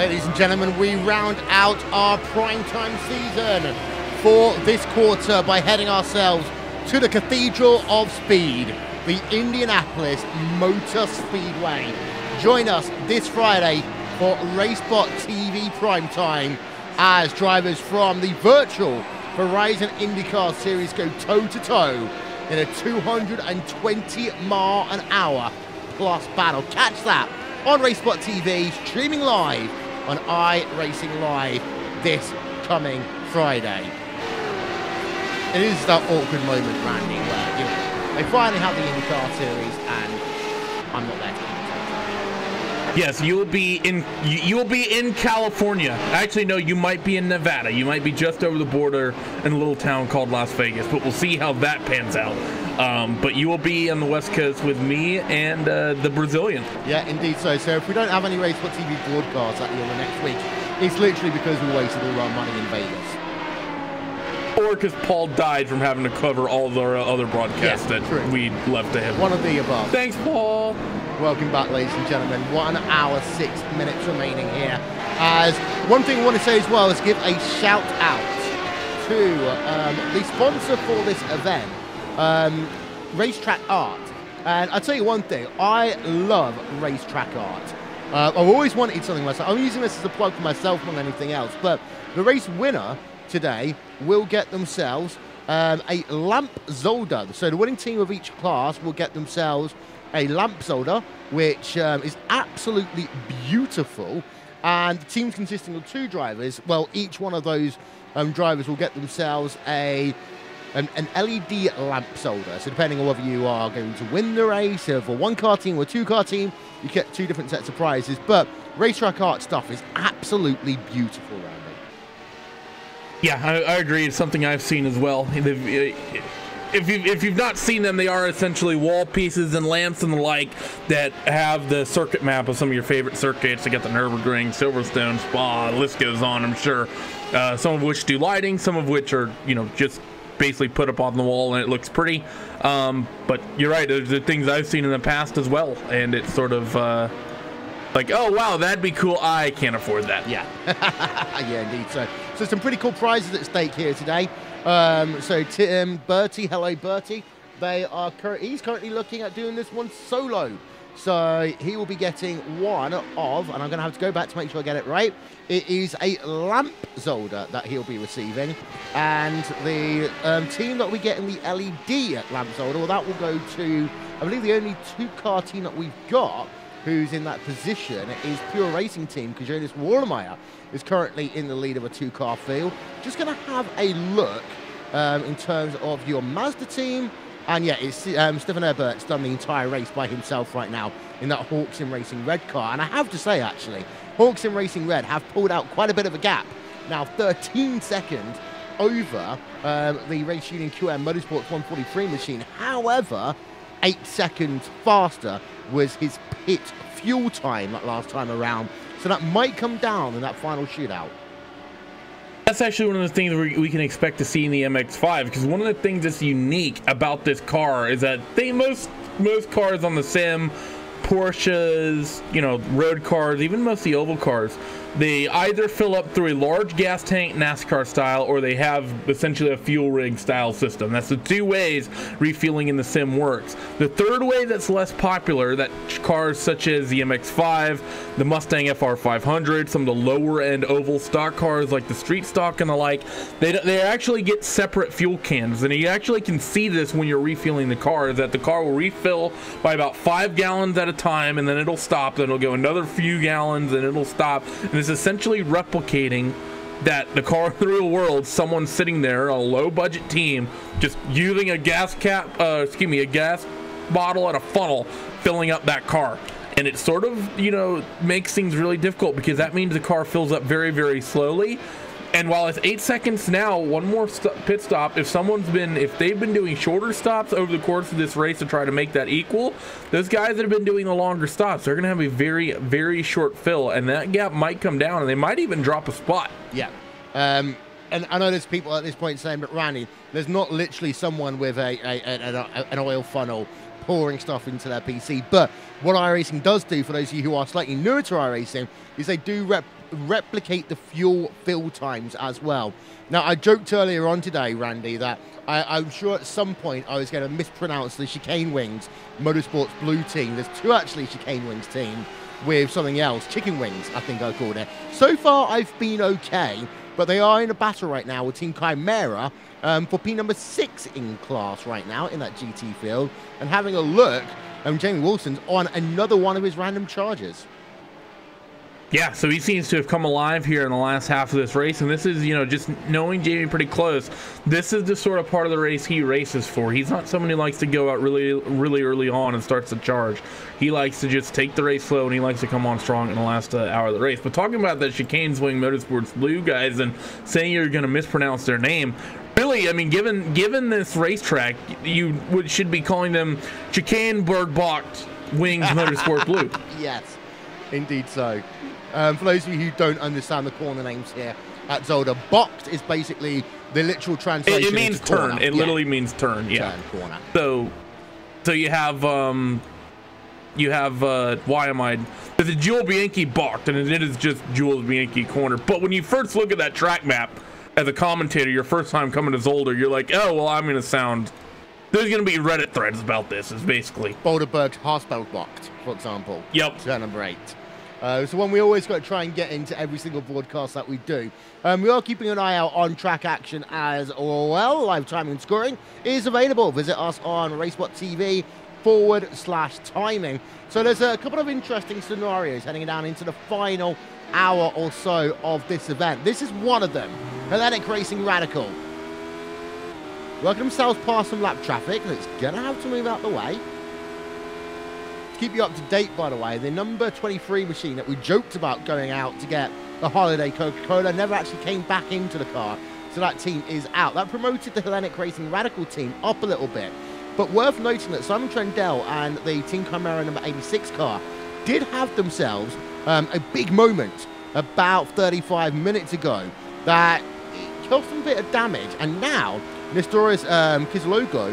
Ladies and gentlemen, we round out our primetime season for this quarter by heading ourselves to the Cathedral of Speed, the Indianapolis Motor Speedway. Join us this Friday for RaceSpotTV primetime as drivers from the virtual Verizon IndyCar Series go toe-to-toe in a 220-mile-an-hour plus battle. Catch that on RaceSpotTV, streaming live on iRacing Live this coming Friday. It is that awkward moment, Randy, where they finally have the IndyCar series and I'm not there to commentate. Yes, you will be in California. Actually, no, you might be in Nevada. You might be just over the border in a little town called Las Vegas, but we'll see how that pans out. But you will be on the West Coast with me and the Brazilian. Yeah, indeed so. So if we don't have any RaceSpotTV broadcasts at the end of next week, it's literally because we wasted all our money in Vegas. Or because Paul died from having to cover all of our other broadcasts we left to him. One of the above. Thanks, Paul. Welcome back, ladies and gentlemen. 1 hour, 6 minutes remaining here. As one thing I want to say as well is give a shout out to the sponsor for this event, RACETRACKART. And I'll tell you one thing, I love RACETRACKART. I've always wanted something myself. I'm using this as a plug for myself more than anything else, but the race winner today will get themselves a lamp Zolder. So the winning team of each class will get themselves a lamp Zolder, which is absolutely beautiful. And the team's consisting of 2 drivers. Well, each one of those drivers will get themselves an LED lamp Zolder. So depending on whether you are going to win the race, for a 1-car team or a 2-car team, you get 2 different sets of prizes. But RaceTrackArt stuff is absolutely beautiful, Randy. Yeah, I agree. It's something I've seen as well. If you've not seen them, they are essentially wall pieces and lamps and the like that have the circuit map of some of your favorite circuits. They got the Nürburgring, Silverstone, Spa, the list goes on, I'm sure. Some of which do lighting, some of which are, just basically put up on the wall and it looks pretty. But you're right, there's the things I've seen in the past as well. And it's sort of like, oh, wow, that'd be cool. I can't afford that. Yeah. Yeah, indeed. So some pretty cool prizes at stake here today. So Bertie, hello Bertie. He's currently looking at doing this one solo. So he will be getting one of, and I'm going to have to go back to make sure I get it right. It is a lamp Zolder that he'll be receiving. And the team that we get in the LED lamp Zolder, well, that will go to, I believe the only 2-car team that we've got who's in that position is Pure Racing Team, because Jonas Wallermeyer is currently in the lead of a 2-car field. Just going to have a look in terms of your Mazda team. And yeah, it's Stefan Herbert's done the entire race by himself right now in that Hawks in Racing Red car. And I have to say, actually, Hawks in Racing Red have pulled out quite a bit of a gap. Now, 13 seconds over the Race Union QM Motorsports 143 machine. However, 8 seconds faster was his pit fuel time that last time around. So that might come down in that final shootout. That's actually one of the things we can expect to see in the MX-5, because one of the things that's unique about this car is that most cars on the sim, Porsches, road cars, even most of the oval cars, they either fill up through a large gas tank NASCAR style, or they have essentially a fuel rig style system. That's the 2 ways refueling in the sim works. The 3rd way that's less popular, that cars such as the MX-5, the Mustang FR500, some of the lower end oval stock cars like the street stock and the like, they actually get separate fuel cans. And you actually can see this when you're refueling the car, that the car will refill by about 5 gallons at a time, and then it'll stop, then it'll go another few gallons, and it'll stop. And it's essentially replicating that the car in the real world, someone sitting there, a low budget team, just using a gas bottle and a funnel, filling up that car. And it sort of, makes things really difficult, because that means the car fills up very, very slowly. And while it's 8 seconds now, one more pit stop, if they've been doing shorter stops over the course of this race to try to make that equal, those guys that have been doing the longer stops, they're going to have a very, very short fill, and that gap might come down, and they might even drop a spot. Yeah. And I know there's people at this point saying, but Randy, there's not literally someone with an oil funnel pouring stuff into their PC. But what iRacing does do, for those of you who are slightly newer to iRacing, is they do replicate the fuel fill times as well. Now, I joked earlier on today, Randy, that I'm sure at some point I was going to mispronounce the Chicane Wings Motorsports Blue team. There's 2 actually Chicane Wings team with something else. Chicken Wings, I think I called it. So far, I've been okay. but they are in a battle right now with Team Chimera for P number 6 in class right now in that GT field. And having a look, Jamie Wilson's on another one of his random charges. Yeah, so he seems to have come alive here in the last half of this race, and this is, you know, just knowing Jamie pretty close, this is the sort of part of the race he races for. He's not someone who likes to go out really early on and starts to charge. He likes to just take the race slow, and he likes to come on strong in the last hour of the race. But talking about the Chicane Swing Motorsports Blue guys and saying you're going to mispronounce their name, really, I mean, given this racetrack, you should be calling them Chicane Bergbocht Wings Motorsport Blue. Yes, indeed so. For those of you who don't understand the corner names here at Zolder, boxed is basically the literal translation. It means turn. Corner. It literally means turn. Yeah. Turn, corner. So you have why am I? There's a Jules Bianchi boxed, and it is just Jules Bianchi corner. But when you first look at that track map as a commentator, your first time coming to Zolder, you're like, oh well, I'm gonna sound. There's gonna be Reddit threads about this. Is basically Boulderberg Harsfeld boxed, for example. Yep. Turn number 8. So one we always got to try and get into every single broadcast that we do. We are keeping an eye out on track action as well. Live timing and scoring is available. Visit us on RaceSpotTV /timing. So there's a couple of interesting scenarios heading down into the final hour or so of this event. This is one of them. Hellenic Racing Radical. Working themselves past some lap traffic. It's going to have to move out the way. Keep you up to date, by the way, the number 23 machine that we joked about going out to get the holiday Coca-Cola never actually came back into the car, so that team is out. That promoted the Hellenic Racing Radical team up a little bit, but worth noting that Simon Trendell and the Team Chimera number 86 car did have themselves a big moment about 35 minutes ago that caused them a bit of damage, and now Nestorius Kislogo,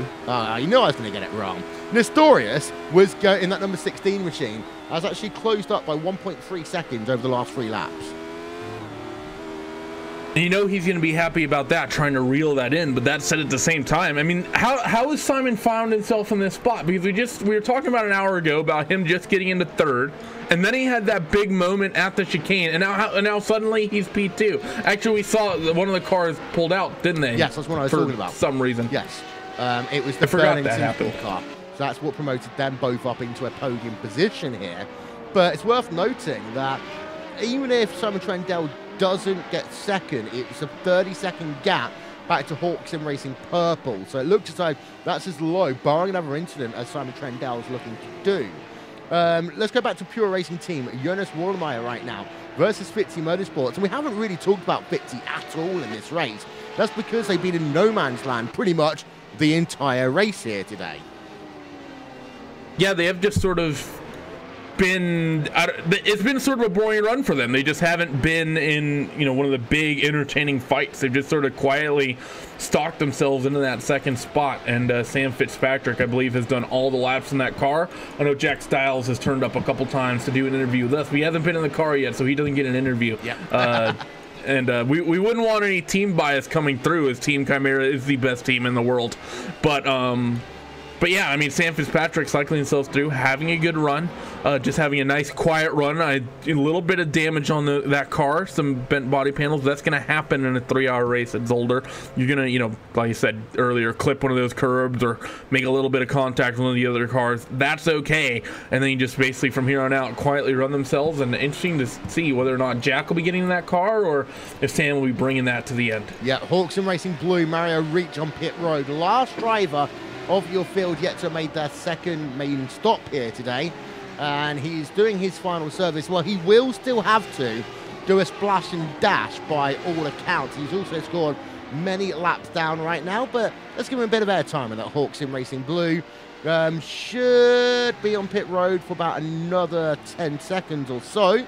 you know I was going to get it wrong. Nestorius was in that number 16 machine, has actually closed up by 1.3 seconds over the last 3 laps. And you know he's going to be happy about that, trying to reel that in. But that said, at the same time, I mean, how has Simon found himself in this spot? Because we were talking about an hour ago about him just getting into 3rd, and then he had that big moment at the chicane, and now suddenly he's P2. Actually, we saw one of the cars pulled out, didn't they? Yes, that's what I was talking about. For some reason. Yes, it was the Burlington car. So that's what promoted them both up into a podium position here. But it's worth noting that even if Simon Trendell doesn't get second, it's a 30-second gap back to Hawks in Racing Purple. So it looks as though that's as low, barring another incident, as Simon Trendell is looking to do. Let's go back to Pure Racing team, Jonas Wallermeyer right now versus Fitzy Motorsports. And we haven't really talked about Fitzy at all in this race. That's because they've been in no man's land pretty much the entire race here today. Yeah, they have just sort of been, it's been sort of a boring run for them. They just haven't been in, you know, one of the big entertaining fights. They've just sort of quietly stalked themselves into that second spot. And Sam Fitzpatrick, I believe, has done all the laps in that car. I know Jack Stiles has turned up a couple times to do an interview with us, but he hasn't been in the car yet, so he doesn't get an interview. Yeah. And we wouldn't want any team bias coming through, as Team Chimera is the best team in the world. But yeah, I mean, Sam Fitzpatrick cycling himself through, having a good run, just having a nice quiet run. A little bit of damage on that car, some bent body panels. That's going to happen in a 3-hour race at Zolder. You're going to, you know, like I said earlier, clip one of those curbs or make a little bit of contact with one of the other cars. That's okay. And then you just basically from here on out quietly run themselves. And interesting to see whether or not Jack will be getting in that car or if Sam will be bringing that to the end. Yeah, Hawks and Racing Blue, Mario Reach on pit road. Last driver of your field yet to have made their second main stop here today, and he's doing his final service. Well, he will still have to do a splash and dash by all accounts. He's also scored many laps down right now, but let's give him a bit of airtime in that Hawks in Racing Blue. Should be on pit road for about another 10 seconds or so.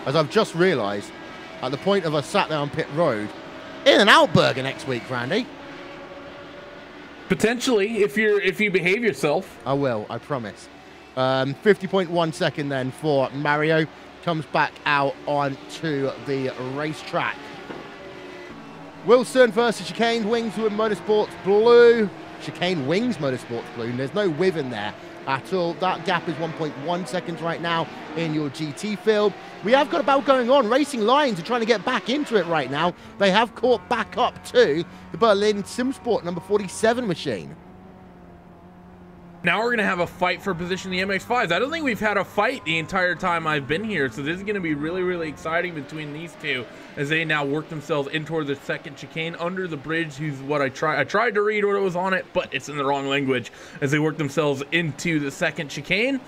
As I've just realised, at the point of us sat there on pit road, In-N-Out Burger next week, Randy. Potentially, if you behave yourself. I will, I promise. 50.1 second then for Mario. Comes back out onto the racetrack. Wilson versus Chicane Wings with Motorsports Blue. Chicane Wings Motorsports blue, and there's no width in there at all. That gap is 1.1 seconds right now in your GT field. We have got a battle going on. Racing Lions are trying to get back into it right now. They have caught back up to the Berlin SimSport number 47 machine. Now we're going to have a fight for position in the MX-5s. I don't think we've had a fight the entire time I've been here, so this is going to be really, really exciting between these two as they now work themselves in toward the second chicane under the bridge, who's what I tried to read what was on it, but it's in the wrong language, as they work themselves into the second chicane.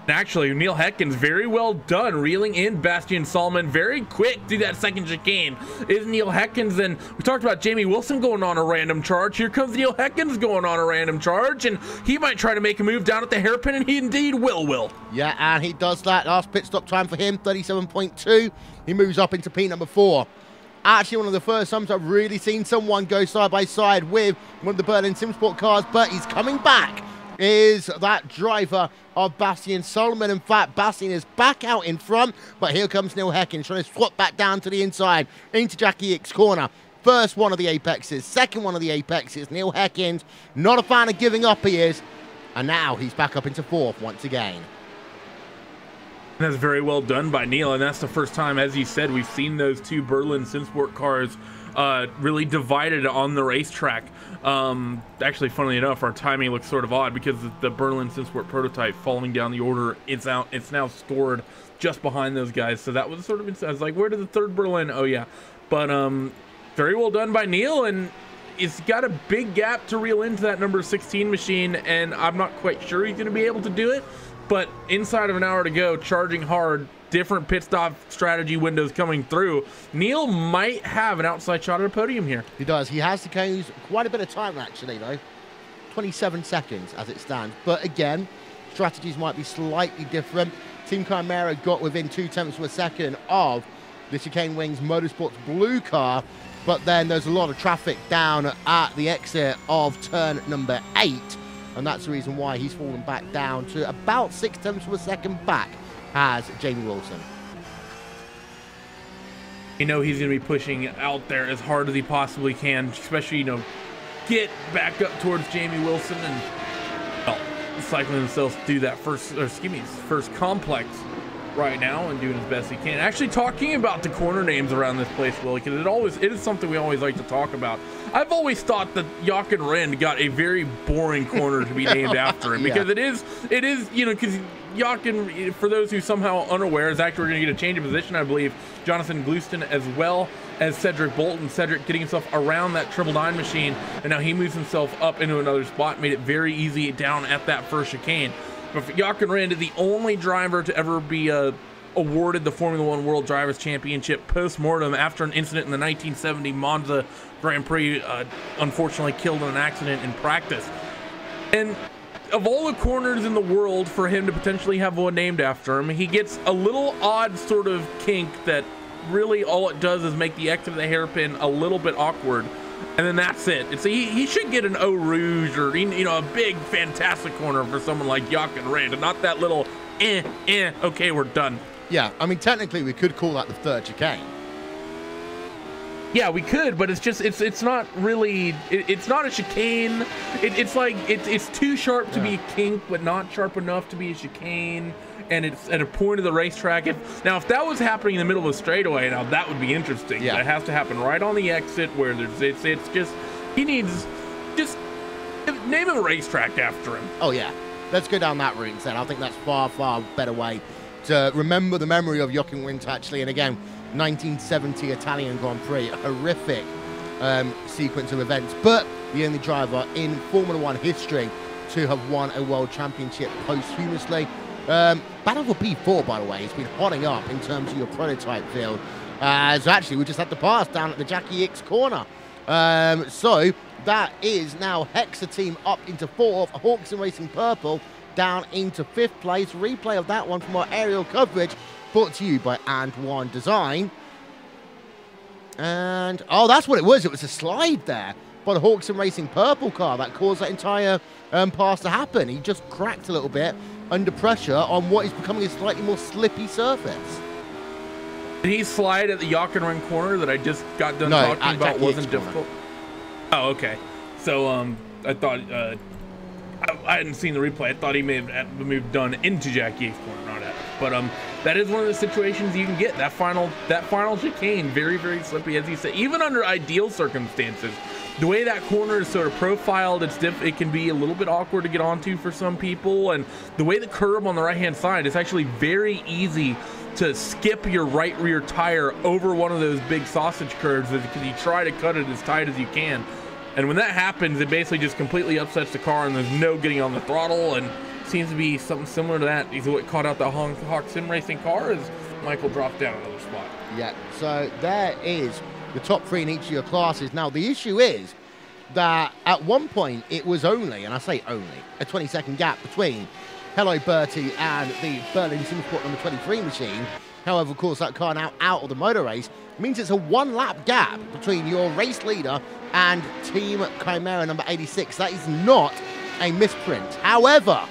And actually, Neil Hetkins, very well done, reeling in Bastian Salmon very quick through that second chicane. Is Neil Hetkins, and we talked about Jamie Wilson going on a random charge. Here comes Neil Hetkins going on a random charge, and he might try to make a move down at the hairpin, and he indeed will. Yeah, and he does that. Last pit stop time for him, 37.2. He moves up into P number 4. Actually, one of the first times I've really seen someone go side by side with one of the Berlin SimSport cars, but he's coming back. Is that driver of Bastian Solomon. In fact, Bastian is back out in front, but here comes Neil Hetkins trying to swap back down to the inside into Jackie Ick's corner. First one of the apexes, second one of the apexes. Neil Hetkins, not a fan of giving up, he is. And now he's back up into 4th once again. That's very well done by Neil, and that's the first time, as you said, we've seen those two Berlin SimSport cars really divided on the racetrack. Actually, funnily enough, our timing looks sort of odd because the Berlin SimSport prototype falling down the order, it's now scored just behind those guys. So that was sort of, I was like, where did the third Berlin? Oh yeah, but very well done by Neil, and it's got a big gap to reel into that number 16 machine, and I'm not quite sure he's going to be able to do it. But inside of an hour to go, charging hard, different pit stop strategy windows coming through, Neil might have an outside shot at a podium here. He does. He has to use quite a bit of time, actually, though. 27 seconds as it stands. But again, strategies might be slightly different. Team Chimera got within 0.2 of a second of the Chicane Wings Motorsports blue car, but then there's a lot of traffic down at the exit of turn number 8. And that's the reason why he's fallen back down to about 0.6 of a second back as Jamie Wilson. You know he's going to be pushing out there as hard as he possibly can, especially, you know, get back up towards Jamie Wilson and, well, cycling themselves through that first complex right now and doing as best he can. Actually talking about the corner names around this place, Willie, because it is something we always like to talk about. I've always thought that Jochen Rindt got a very boring corner to be named after him, because it is, you know, because Jochen, for those who somehow unaware, is actually going to get a change of position, I believe. Jonathan Gluston as well as Cedric Bolton. Cedric getting himself around that 999 machine, and now he moves himself up into another spot, made it very easy down at that first chicane. But Jochen Rindt, the only driver to ever be awarded the Formula One World Drivers' Championship post-mortem after an incident in the 1970 Monza Grand Prix, unfortunately killed in an accident in practice. And of all the corners in the world for him to potentially have one named after him, he gets a little odd sort of kink that really all it does is make the exit of the hairpin a little bit awkward. And then that's it. It's he should get an Eau Rouge or, you know, a big, fantastic corner for someone like Jochen Rindt, and not that little, okay, we're done. Yeah, I mean, technically, we could call that the third chicane. Yeah, we could, but it's just, it's not really, it's not a chicane. It's like, it's too sharp to be a kink, but not sharp enough to be a chicane. And it's at a point of the racetrack. If that was happening in the middle of a straightaway, now that would be interesting. Yeah. But it has to happen right on the exit where it's just, he needs, just name a racetrack after him. Oh yeah, let's go down that route instead. I think that's far better way to remember the memory of Jochen Rindt, actually. And again, 1970 Italian Grand Prix, a horrific sequence of events, but the only driver in Formula One history to have won a world championship posthumously. Battle for P4, by the way, has been hotting up in terms of your prototype field. So actually, we just had the pass down at the Jackie Ick's corner. So that is now Hexa team up into 4th, Hawks and Racing Purple down into 5th place. Replay of that one from our aerial coverage, brought to you by Antoine Design. And, oh, that's what it was. It was a slide there by the Hawks and Racing Purple car that caused that entire pass to happen. He just cracked a little bit under pressure on what is becoming a slightly more slippy surface. Did he slide at the Jochen Rindt corner that I just got done talking about? Wasn't difficult. Oh, okay. So I thought I hadn't seen the replay. I thought he may have moved done into Jackie 8's corner, not at. But that is one of the situations you can get. That final chicane, very, very slippy, as you say. Even under ideal circumstances, the way that corner is sort of profiled, it can be a little bit awkward to get onto for some people. And the way the curb on the right-hand side, it's actually very easy to skip your right rear tire over one of those big sausage curves because you try to cut it as tight as you can. And when that happens, it basically just completely upsets the car, and there's no getting on the throttle. And seems to be something similar to that. He's what caught out the Hawk Sim Racing car as Michael dropped down another spot. Yeah, so there is the top 3 in each of your classes. Now, the issue is that at one point it was only, and I say only, a 20-second gap between Hello Bertie and the Berlin Simsport number 23 machine. However, of course, that car now out of the motor race means it's a 1-lap gap between your race leader and Team Chimera number 86. That is not a misprint. However,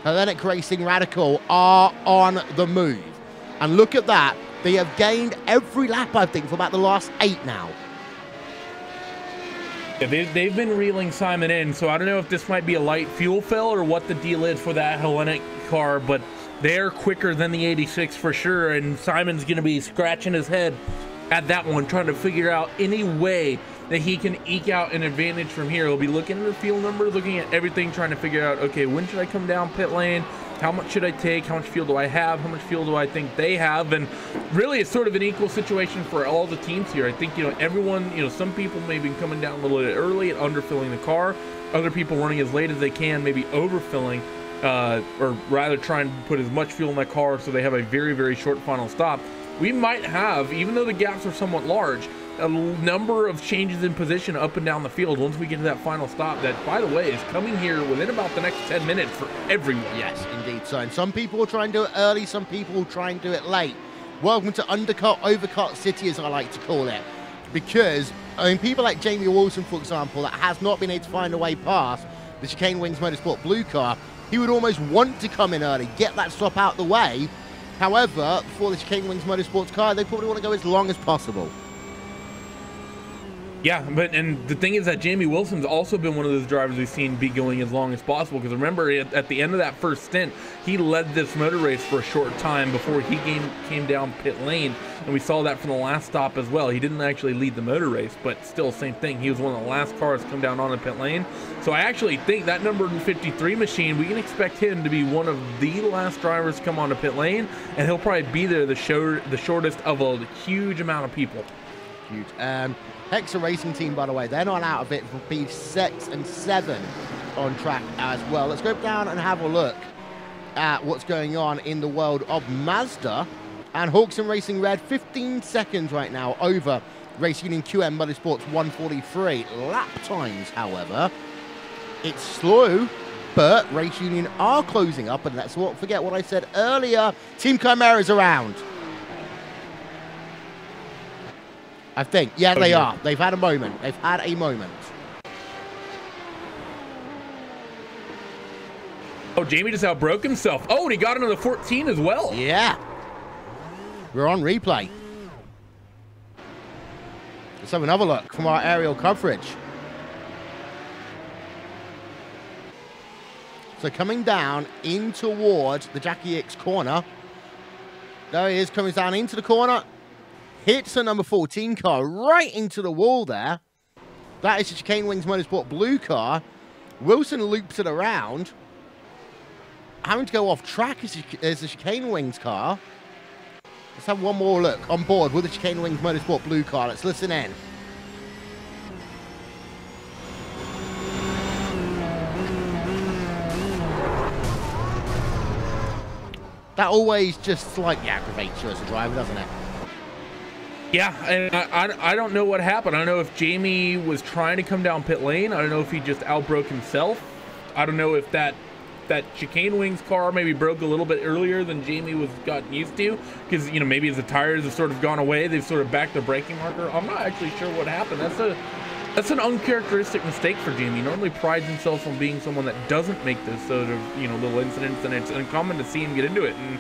Hellenic Racing Radical are on the move. And look at that. They have gained every lap, I think, for about the last 8 now. Yeah, they've been reeling Simon in, so I don't know if this might be a light fuel fill or what the deal is for that Hellenic car, but they're quicker than the 86 for sure, and Simon's going to be scratching his head at that one, trying to figure out any way that he can eke out an advantage from here. He'll be looking at the fuel numbers, looking at everything, trying to figure out, okay, when should I come down pit lane? How much should I take? How much fuel do I have? How much fuel do I think they have? And really, it's sort of an equal situation for all the teams here. I think, everyone, some people may be coming down a little bit early and underfilling the car. Other people running as late as they can, maybe overfilling, or rather trying to put as much fuel in that car so they have a very, very short final stop. We might have, even though the gaps are somewhat large, a number of changes in position up and down the field once we get to that final stop that, by the way, is coming here within about the next 10 minutes for everyone. Yes, indeed so. And some people will try and do it early, some people will try and do it late. Welcome to Undercut, Overcut City, as I like to call it. Because, people like Jamie Wilson, for example, that has not been able to find a way past the Chicane Wings Motorsport blue car, he would almost want to come in early, get that stop out the way. However, for the Chicane Wings Motorsports car, they probably want to go as long as possible. Yeah, and the thing is that Jamie Wilson's also been one of those drivers we've seen be going as long as possible, because remember, at the end of that first stint, he led this motor race for a short time before he came down pit lane, and we saw that from the last stop as well. He didn't actually lead the motor race, but still, same thing. He was one of the last cars to come down on the pit lane. So I actually think that number 53 machine, we can expect him to be one of the last drivers to come on the pit lane, and he'll probably be there the shortest of a huge amount of people. Huge. Hexa Racing Team, by the way, they're not out of it for P6 and 7 on track as well. Let's go down and have a look at what's going on in the world of Mazda. And Hawks and Racing Red, 15 seconds right now over Race Union QM Motorsports 143. Lap times, however, it's slow, but Race Union are closing up. And let's not forget what I said earlier. Team Chimera's around. I think. Yeah, they are. They've had a moment. They've had a moment. Oh, Jamie just outbroke himself. Oh, and he got into the 14 as well. Yeah. We're on replay. Let's have another look from our aerial coverage. So coming down in towards the Jackie X corner. There he is, coming down into the corner. Hits the number 14 car right into the wall there. That is the Chicane Wings Motorsport blue car. Wilson loops it around. Having to go off track is the Chicane Wings car. Let's have one more look on board with the Chicane Wings Motorsport blue car. Let's listen in. That always just slightly aggravates you as a driver, doesn't it? Yeah, and I don't know what happened. I don't know if Jamie was trying to come down pit lane. I don't know if he just outbroke himself. I don't know if that Chicane Wings car maybe broke a little bit earlier than Jamie was gotten used to, because maybe as the tires have sort of gone away, they've sort of backed the braking marker. I'm not actually sure what happened. That's an uncharacteristic mistake for Jamie. He normally prides himself on being someone that doesn't make this sort of little incidents, and it's uncommon to see him get into it. And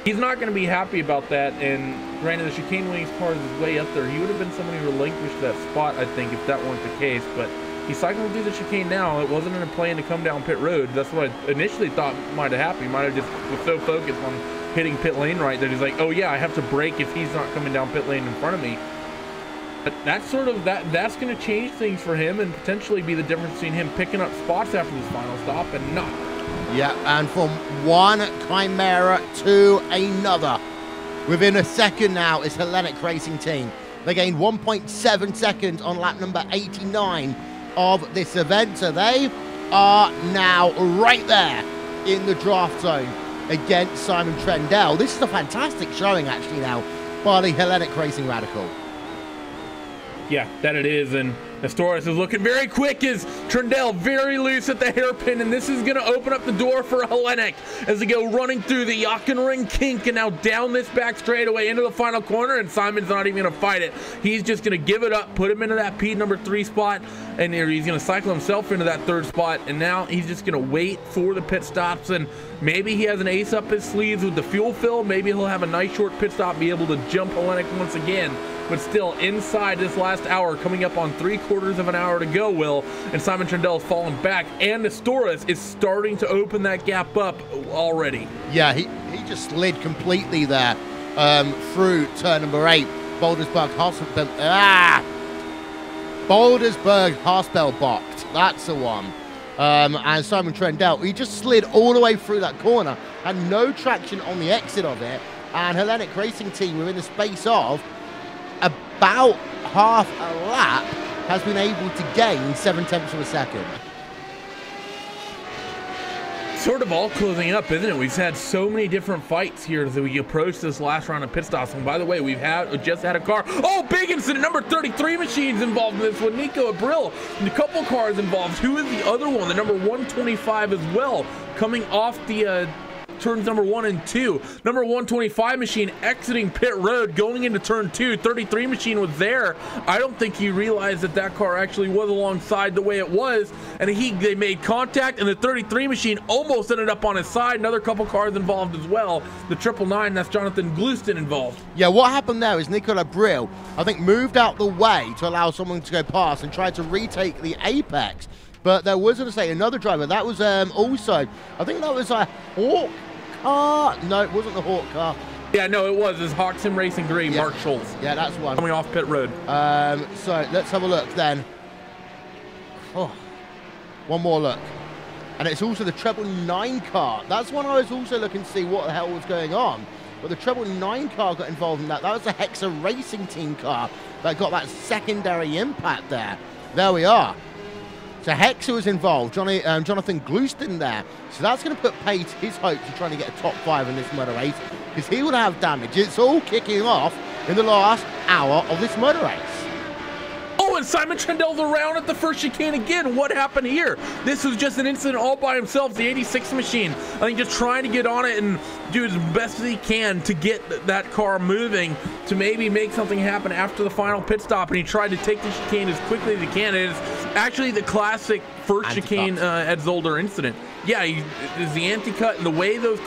He's not going to be happy about that, and granted, the chicane when he's cars is way up there. He would have been somebody who relinquished that spot, I think, if that weren't the case, but he's cycling through the chicane now. It wasn't in a plan to come down pit road. That's what I initially thought might have happened. He might have just was so focused on hitting pit lane right that he's like, oh yeah, I have to brake if he's not coming down pit lane in front of me. But that's sort of that's going to change things for him and potentially be the difference between him picking up spots after this final stop and not. Yeah, and from one Chimera to another, within a second now, is Hellenic Racing Team. They gained 1.7 seconds on lap number 89 of this event, so they are now right there in the draft zone against Simon Trendell. This is a fantastic showing, actually, now by the Hellenic Racing Radical. Yeah, that it is, and Astoris is looking very quick as Trendell very loose at the hairpin, and this is going to open up the door for Hellenic as they go running through the Ring kink and now down this back straightaway into the final corner, and Simon's not even going to fight it. He's just going to give it up, put him into that P number 3 spot, and he's going to cycle himself into that 3rd spot, and now he's just going to wait for the pit stops, and maybe he has an ace up his sleeves with the fuel fill. Maybe he'll have a nice short pit stop, be able to jump Hellenic once again. But still, inside this last hour, coming up on 3/4 of an hour to go, Will, and Simon Trendell is falling back, and Astoris is starting to open that gap up already. Yeah, he just slid completely there through turn number 8. Bouldersburg Haspel boxed. That's the one. And Simon Trendell, he just slid all the way through that corner, had no traction on the exit of it, and Hellenic Racing Team, within the space of about half a lap, has been able to gain 0.7 of a second. Sort of all closing up, isn't it? We've had so many different fights here as we approach this last round of pit stops. And by the way, we've just had a car. Oh, big incident. Number 33 machine's involved in this one. Nico Abril. And a couple cars involved. Who is the other one? The number 125 as well, coming off the turns number 1 and 2. Number 125 machine exiting pit road, going into turn 2. 33 machine was there. I don't think he realized that that car actually was alongside the way it was, and they made contact, and the 33 machine almost ended up on his side. Another couple cars involved as well. The 999, that's Jonathan Gluston involved. Yeah, what happened there is Nicola Brill, I think, moved out the way to allow someone to go past and tried to retake the apex. But there was, going to say, another driver. That was also, I think that was a Hawk car. No, it wasn't the Hawk car. Yeah, no, it was. It's Hawk Sim Racing Green, yeah. Mark Schultz. Yeah, that's one. Coming off pit road. So let's have a look then. Oh, one more look. And it's also the 999 car. That's one I was also looking to see what the hell was going on. But the 999 car got involved in that. That was the Hexa Racing Team car that got that secondary impact there. There we are. So Hexa was involved, Jonathan Gluston there. So that's going to put paid his hopes of trying to get a top 5 in this motor race, because he will have damage. It's all kicking off in the last hour of this motor race. Oh, and Simon Trendell's around at the first chicane again. What happened here? This was just an incident all by himself. The 86 machine, I think, just trying to get on it and do as best as he can to get that car moving to maybe make something happen after the final pit stop. And he tried to take the chicane as quickly as he can. It is actually the classic first chicane at Zolder incident. Yeah, it's the anti-cut and the way the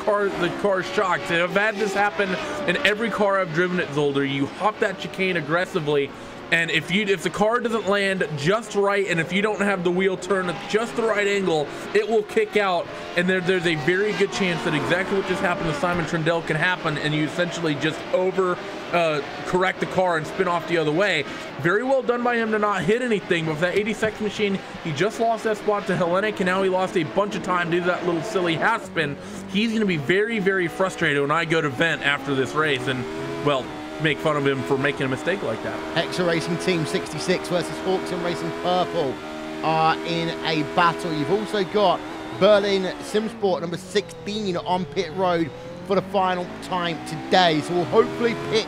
cars shocked. I've had this happen in every car I've driven at Zolder. You hop that chicane aggressively, and if the car doesn't land just right, and if you don't have the wheel turn at just the right angle, it will kick out, and there's a very good chance that exactly what just happened to Simon Trendell can happen, and you essentially just correct the car and spin off the other way. Very well done by him to not hit anything, but with that 86 machine, he just lost that spot to Hellenic, and now he lost a bunch of time due to that little silly half spin. He's going to be very, very frustrated when I go to vent after this race, and, well, make fun of him for making a mistake like that. Hexa Racing Team 66 versus Hawks and Racing Purple are in a battle. You've also got Berlin Simsport number 16 on pit road for the final time today. So we'll hopefully pick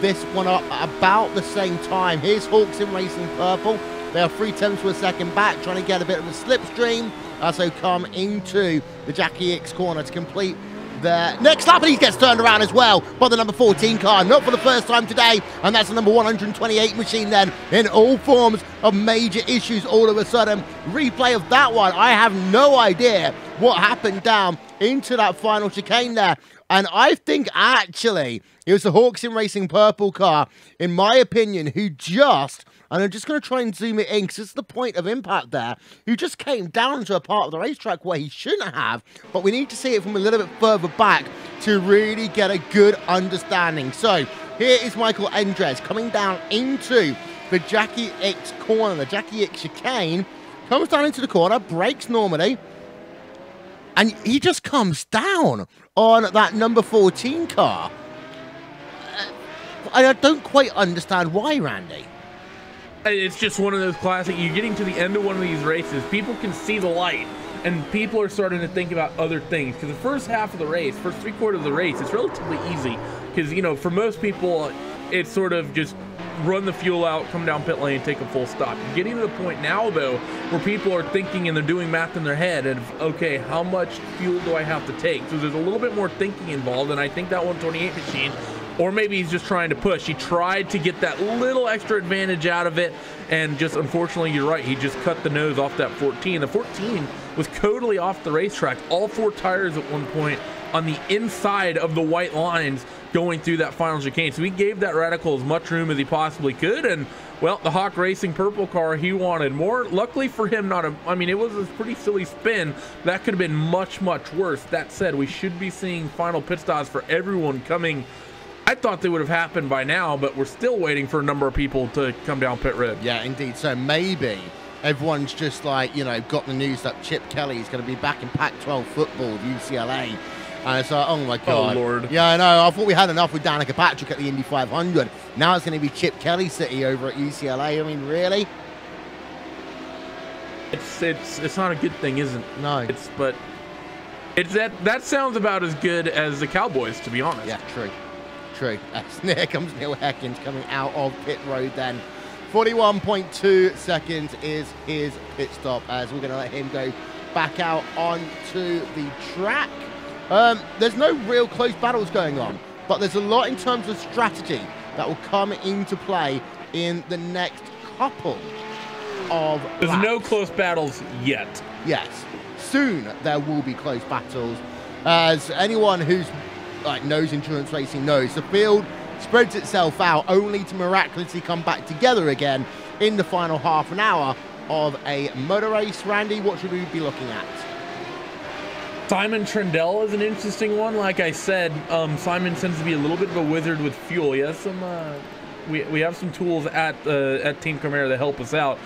this one up at about the same time. Here's Hawks and Racing Purple. They are 0.3 of a second back, trying to get a bit of a slipstream as they come into the Jackie X corner to complete their next lap, and he gets turned around as well by the number 14 car, not for the first time today, and that's the number 128 machine then, in all forms of major issues all of a sudden. Replay of that one, I have no idea what happened down into that final chicane there. And I think actually it was the Hawks in Racing purple car, in my opinion, who just, and I'm just going to try and zoom it in because it's the point of impact there, who just came down to a part of the racetrack where he shouldn't have, but we need to see it from a little bit further back to really get a good understanding. So here is Michael Endres coming down into the Jackie X corner, the Jackie X chicane, comes down into the corner, brakes normally, and he just comes down on that number 14 car. I don't quite understand why, Randy. It's just one of those classic, you're getting to the end of one of these races, people can see the light, and people are starting to think about other things. Because the first half of the race, first three-quarters of the race, it's relatively easy. Because, you know, for most people, it's sort of just run the fuel out, come down pit lane, take a full stop. You're getting to the point now, though, where people are thinking and they're doing math in their head and, okay, how much fuel do I have to take? So there's a little bit more thinking involved, and I think that 128 machine, or maybe he's just trying to push. He tried to get that little extra advantage out of it, and just, unfortunately, you're right, he just cut the nose off that 14. The 14 was totally off the racetrack. All four tires at one point on the inside of the white lines going through that final chicane. So he gave that Radical as much room as he possibly could, and well, the Hawk Racing purple car, he wanted more. Luckily for him, I mean, it was a pretty silly spin. That could have been much, much worse. That said, we should be seeing final pit stops for everyone coming. I thought they would have happened by now, but we're still waiting for a number of people to come down pit road. Yeah, indeed. So maybe everyone's just like, you know, got the news that Chip Kelly is going to be back in Pac-12 football with UCLA. And it's like, oh my God. Oh, Lord. Yeah, I know. I thought we had enough with Danica Patrick at the Indy 500. Now it's going to be Chip Kelly City over at UCLA. I mean, really? It's not a good thing, isn't it? No. But that sounds about as good as the Cowboys, to be honest. Yeah, true. True. Here comes Neil Heckins coming out of pit road then. 41.2 seconds is his pit stop as we're going to let him go back out onto the track. There's no real close battles going on, but there's a lot in terms of strategy that will come into play in the next couple of There's laps. no close battles yet. Yes. Soon there will be close battles. As anyone who's knows endurance racing knows, the field spreads itself out only to miraculously come back together again in the final half an hour of a motor race. Randy, what should we be looking at? Simon Trindle is an interesting one. Like I said, Simon tends to be a little bit of a wizard with fuel. He has some, we have some tools at Team Camara that help us out.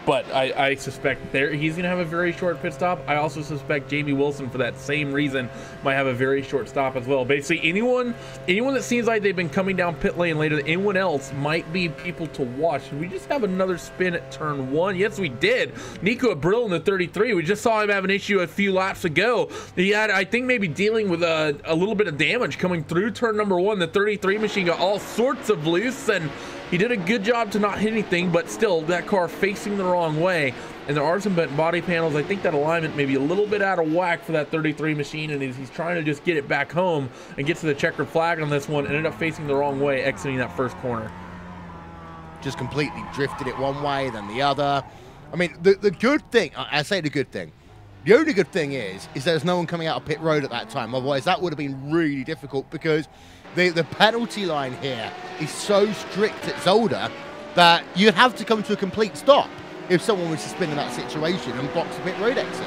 But I suspect he's going to have a very short pit stop. I also suspect Jamie Wilson, for that same reason, might have a very short stop as well. Basically, anyone that seems like they've been coming down pit lane later than anyone else might be people to watch. Did we just have another spin at turn one? Yes, we did. Nico Abril in the 33. We just saw him have an issue a few laps ago. He had, I think, maybe dealing with a little bit of damage coming through turn number one. The 33 machine got all sorts of loose, and he did a good job to not hit anything, but still, that car facing the wrong way. And there are some bent body panels. I think that alignment may be a little bit out of whack for that 33 machine, and he's trying to just get it back home and get to the checkered flag on this one, and ended up facing the wrong way, exiting that first corner. Just completely drifted it one way, then the other. I mean, the good thing, I say the good thing, the only good thing is there's no one coming out of pit road at that time. Otherwise, that would have been really difficult because the penalty line here is so strict at Zolder that you'd have to come to a complete stop if someone was to spin in that situation and box a pit road exit.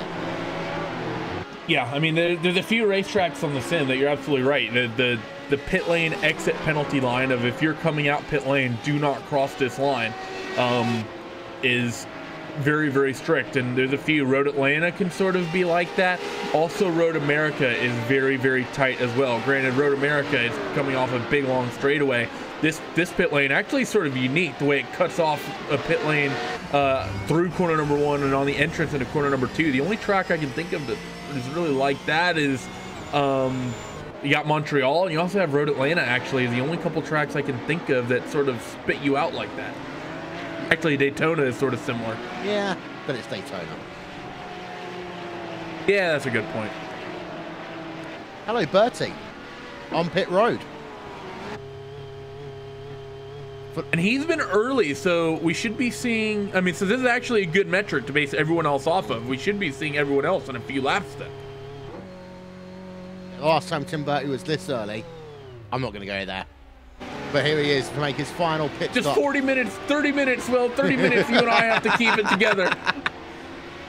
Yeah, I mean, there's a few racetracks on the sim that you're absolutely right. The pit lane exit penalty line of if you're coming out pit lane, do not cross this line, is very, very strict. And there's a few. Road Atlanta can sort of be like that. Also, Road America is very, very tight as well. Granted, Road America is coming off a big, long straightaway. This pit lane actually is sort of unique, the way it cuts off a pit lane through corner number one and on the entrance into corner number two. The only track I can think of that is really like that is you got Montreal, and you also have Road Atlanta, actually, is the only couple tracks I can think of that sort of spit you out like that. Actually, Daytona is sort of similar. Yeah, but it's Daytona. Yeah, that's a good point. Hello, Bertie. On pit road. And he's been early, so we should be seeing... I mean, so this is actually a good metric to base everyone else off of. We should be seeing everyone else in a few laps then. last time Tim Burton was this early. I'm not going to go there. But here he is to make his final pit stop. Just 40 minutes, 30 minutes, well, 30 minutes, you and I have to keep it together.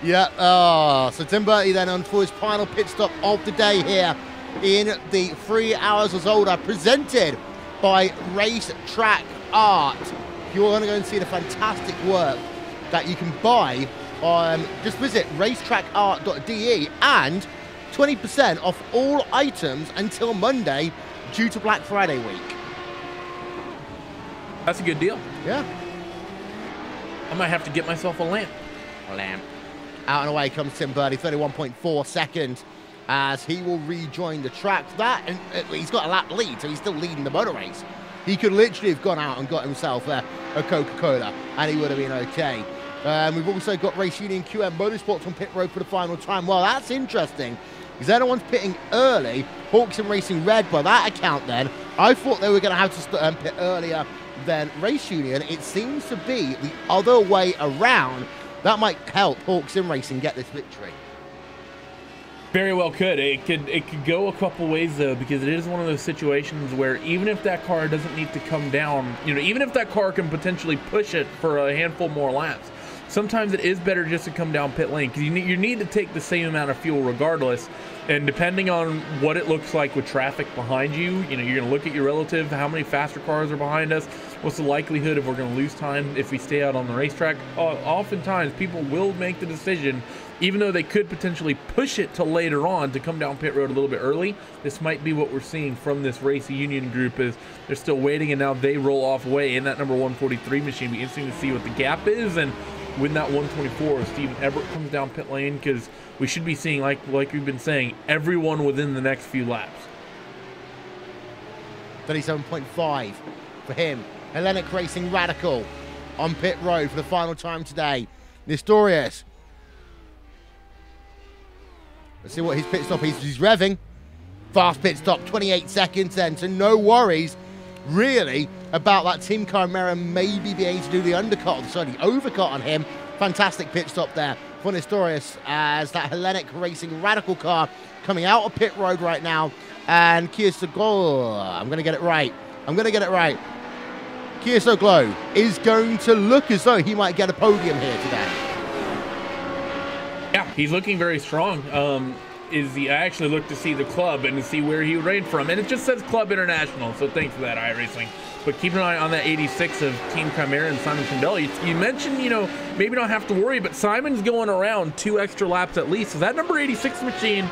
Yeah, so Tim Burton then on for his final pit stop of the day here in the 3 Hours of Zolder, presented by RACETRACKART. If you want to go and see the fantastic work that you can buy, just visit racetrackart.de, and 20% off all items until Monday due to Black Friday week. That's a good deal. Yeah. I might have to get myself a lamp. Out and away comes Tim Burton, 31.4 seconds, as he will rejoin the track. And he's got a lap lead, so he's still leading the motor race. He could literally have gone out and got himself a Coca-Cola, and he would have been okay. We've also got Race Union QM Motorsports on pit road for the final time. Well, that's interesting, because they're the ones pitting early. Hawks and Racing Red, by that account then, I thought they were going to have to pit earlier than Race Union. It seems to be the other way around. That might help Hawks and Racing get this victory. Very well could. It could go a couple ways though, because it is one of those situations where even if that car doesn't need to come down, even if that car can potentially push it for a handful more laps, sometimes it is better just to come down pit lane, because you need to take the same amount of fuel regardless. And depending on what it looks like with traffic behind you, you're going to look at your relative, how many faster cars are behind us, what's the likelihood if we're going to lose time if we stay out on the racetrack. Oftentimes, people will make the decision, even though they could potentially push it till later on, to come down pit road a little bit early. This might be what we're seeing from this Race Union group, is they're still waiting, and now they roll off away in that number 143 machine. Be interesting to see what the gap is, and when that 124, Steven Everett comes down pit lane, because we should be seeing, like we've been saying, everyone within the next few laps. 37.5 for him. Hellenic Racing Radical on pit road for the final time today. Nestorius. Let's see what his pit stop is. He's revving. Fast pit stop, 28 seconds then, so no worries really about that Team Chimera maybe being able to do the undercut, sorry, the overcut on him. Fantastic pit stop there for Nestorius, as that Hellenic Racing Radical car coming out of pit road right now. And Kiosoglo, I'm going to get it right. Kiosoglo is going to look as though he might get a podium here today. Yeah, he's looking very strong. I actually looked to see the club and to see where he would raid from, and it just says Club International, so thanks for that, iRacing. But keep an eye on that 86 of Team Chimera and Simon Candela. You mentioned, maybe not have to worry, but Simon's going around 2 extra laps at least, so that number 86 machine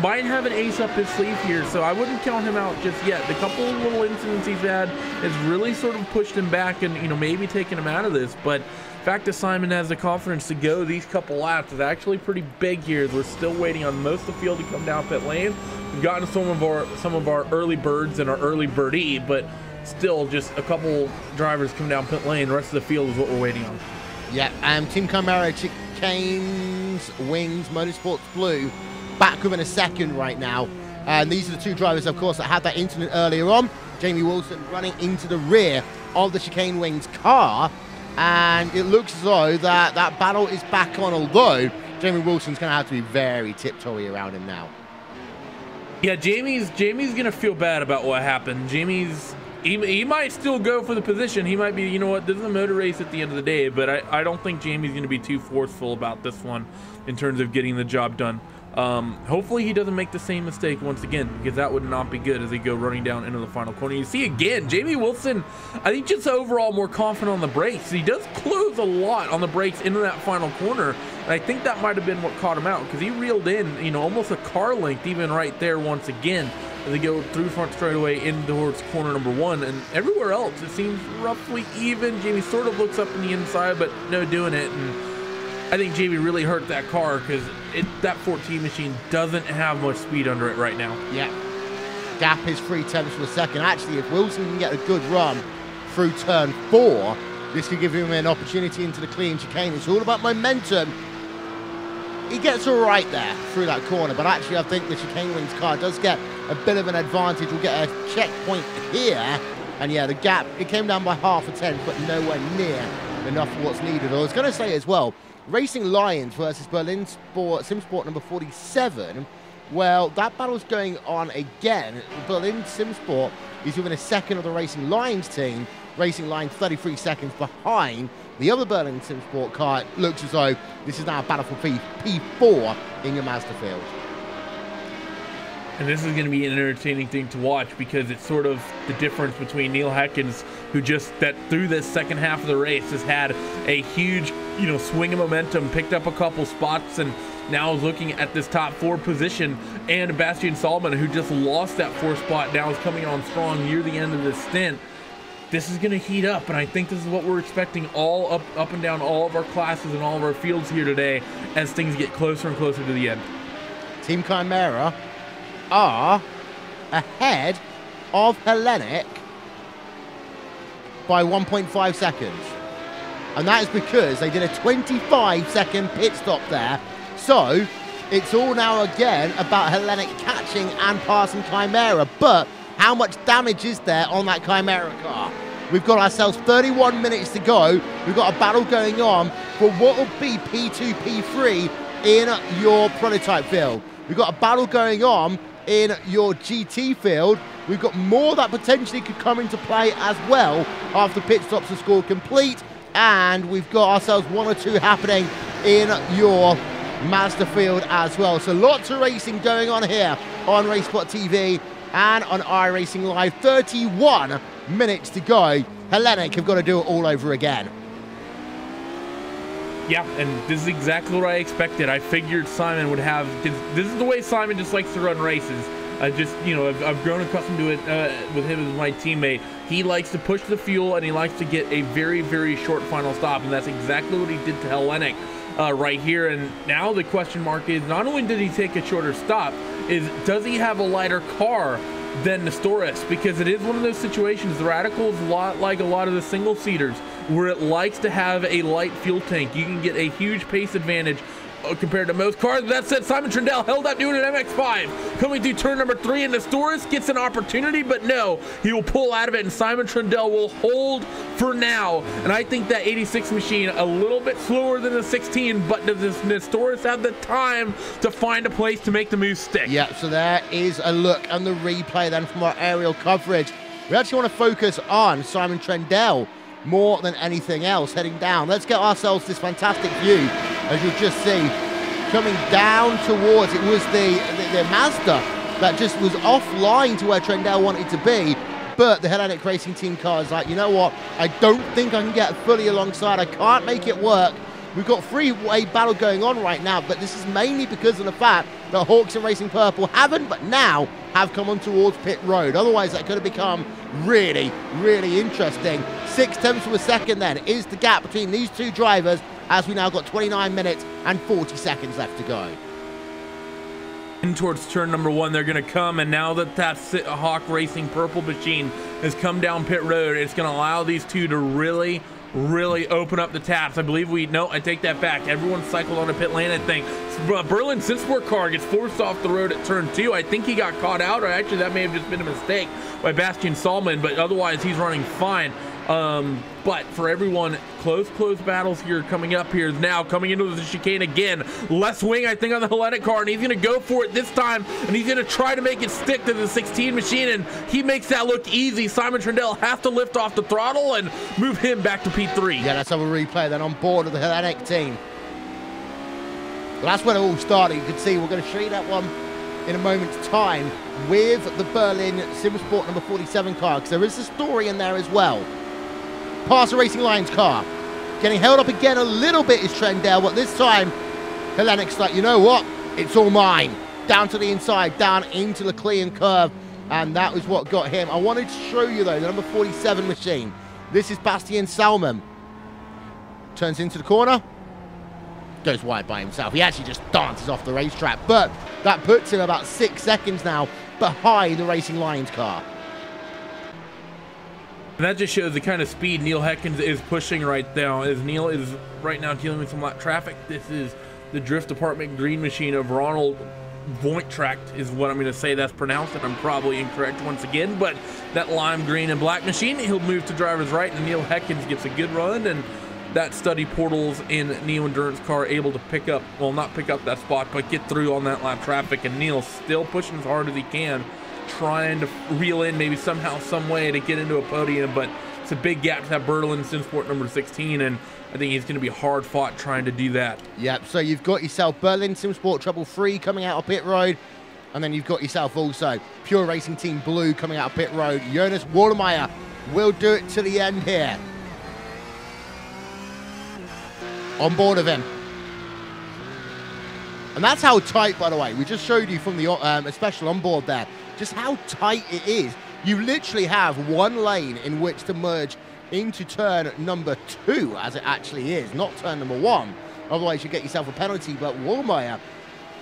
might have an ace up his sleeve here, so I wouldn't count him out just yet. The couple of little incidents he's had has really sort of pushed him back and, maybe taken him out of this, but the fact that Simon has the confidence to go these couple laps is actually pretty big here. We're still waiting on most of the field to come down pit lane. We've gotten some of our early birds and our early birdie, but still just a couple drivers come down pit lane. The rest of the field is what we're waiting on. Yeah, Team Chimera, Chicanes, Wings, Motorsports Blue, back within a second right now. And these are the 2 drivers, of course, that had that incident earlier on. Jamie Wilson running into the rear of the Chicane Wings car. And it looks as though that battle is back on, although Jamie Wilson's going to have to be very tiptoey around him now. Yeah, Jamie's going to feel bad about what happened. He might still go for the position. He might be, this is a motor race at the end of the day, but I don't think Jamie's going to be too forceful about this one in terms of getting the job done. Hopefully he doesn't make the same mistake once again, because that would not be good as they go running down into the final corner. You see again, Jamie Wilson, I think just overall more confident on the brakes. He does close a lot on the brakes into that final corner, and I think that might have been what caught him out, because he reeled in, almost a car length even right there once again as they go through front straightaway in towards corner number 1, and everywhere else it seems roughly even. Jamie sort of looks up in the inside, but no doing it, and I think Jamie really hurt that car, because that 14 machine doesn't have much speed under it right now. Yeah. Gap is 3/10 for the second. Actually, if Wilson can get a good run through turn 4, this could give him an opportunity into the clean chicane. It's all about momentum. He gets all right there through that corner, but actually I think the Chicane Wings car does get a bit of an advantage. We'll get a checkpoint here. And yeah, the gap, it came down by half a tenth, but nowhere near enough for what's needed. I was going to say as well, Racing Lions versus Berlin Sport, Sim Sport number 47. Well, that battle's going on again. Berlin Simsport is within a second of the Racing Lions team. Racing Lions 33 seconds behind the other Berlin Simsport car. It looks as though this is now a battle for P4 in your Mazda field. And this is going to be an entertaining thing to watch because it's sort of the difference between Neil Heckens, who through this second half of the race has had a huge, swing of momentum, picked up a couple spots, and now is looking at this top 4 position, and Bastian Salman, who just lost that 4th spot, now is coming on strong near the end of this stint. This is going to heat up, and I think this is what we're expecting all up and down all of our classes and all of our fields here today as things get closer and closer to the end. Team Chimera are ahead of Hellenic by 1.5 seconds. And that is because they did a 25-second pit stop there. So it's all now again about Hellenic catching and passing Chimera. But how much damage is there on that Chimera car? We've got ourselves 31 minutes to go. We've got a battle going on for what will be P2, P3 in your prototype field. We've got a battle going on in your GT field. We've got more that potentially could come into play as well after pit stops are scored complete. And we've got ourselves 1 or 2 happening in your Mazda field as well. So lots of racing going on here on RaceSpotTV and on iRacing Live. 31 minutes to go. Hellenic have got to do it all over again. Yeah, and this is exactly what I expected. I figured Simon would have, this is the way Simon just likes to run races. I've grown accustomed to it with him as my teammate. He likes to push the fuel, and he likes to get a very, very short final stop, and that's exactly what he did to Hellenic right here. And now the question mark is, not only did he take a shorter stop, is does he have a lighter car than Nestoris? Because it is one of those situations, the Radical is a lot like a lot of the single-seaters, where it likes to have a light fuel tank. You can get a huge pace advantage compared to most cars. That said, Simon Trindle held up doing an MX-5. Coming through turn number 3, and Nestoris gets an opportunity, but no, he will pull out of it, and Simon Trindle will hold for now. And I think that 86 machine, a little bit slower than the 16, but does this Nestoris have the time to find a place to make the move stick? Yeah, so there is a look and the replay then from our aerial coverage. We actually want to focus on Simon Trindle more than anything else heading down. Let's get ourselves this fantastic view, as you'll just see, coming down towards, it was the Mazda that just was offline to where Trindle wanted to be, but the Hellenic Racing Team car is like, you know what, I don't think I can get fully alongside, I can't make it work. We've got three-way battle going on right now, but this is mainly because of the fact that Hawks and Racing Purple haven't, but now have come on towards pit road. Otherwise, that could have become really, really interesting. 0.6 of a second then is the gap between these two drivers, as we now got 29 minutes and 40 seconds left to go. In towards turn number 1, they're going to come, and now that Hawk Racing Purple machine has come down pit road, it's going to allow these two to really open up the taps. I believe I take that back. Everyone cycled on a pit lane, I think. Berlin Simsport car gets forced off the road at turn 2. I think he got caught out, or actually that may have just been a mistake by Bastian Salman, but otherwise he's running fine. But for everyone, close battles here coming up here now, coming into the chicane again. Left wing, I think, on the Hellenic car, and he's going to go for it this time, and he's going to try to make it stick to the 16 machine, and he makes that look easy. Simon Trindle has to lift off the throttle and move him back to P3. Yeah, let's have a replay then on board of the Hellenic team. Well, that's when it all started. You can see we're going to show you that one in a moment's time with the Berlin Simsport number 47 car, because there is a story in there as well. Past the Racing Lions car. Getting held up again a little bit is Trindle, but this time Hellenic's like, you know what? It's all mine. Down to the inside, down into the clean curve, and that was what got him. I wanted to show you, though, the number 47 machine. This is Bastian Salman. Turns into the corner. Goes wide by himself. He actually just dances off the racetrack, but that puts him about 6 seconds now behind the Racing Lions car. And that just shows the kind of speed Neil Heckens is pushing right now, as Neil is right now dealing with some traffic. This is the drift department green machine of Ronald Voigttracht is what I'm going to say that's pronounced, and I'm probably incorrect once again, but that lime green and black machine, he'll move to driver's right, and Neil Heckens gets a good run, and that Study Portals in Neo Endurance car able to pick up, well, not pick up that spot, but get through on that lap traffic. And Neil's still pushing as hard as he can, trying to reel in maybe somehow, some way to get into a podium. But it's a big gap to that Berlin Simsport number 16, and I think he's going to be hard fought trying to do that. Yep, so you've got yourself Berlin Simsport Treble 3 coming out of pit road, and then you've got yourself also Pure Racing Team Blue coming out of pit road. Jonas Waldemeyer will do it to the end here. On board of him. And that's how tight, by the way, we just showed you from the special onboard there, just how tight it is. You literally have one lane in which to merge into turn number 2, as it actually is, not turn number 1. Otherwise, you get yourself a penalty. But Waldemeyer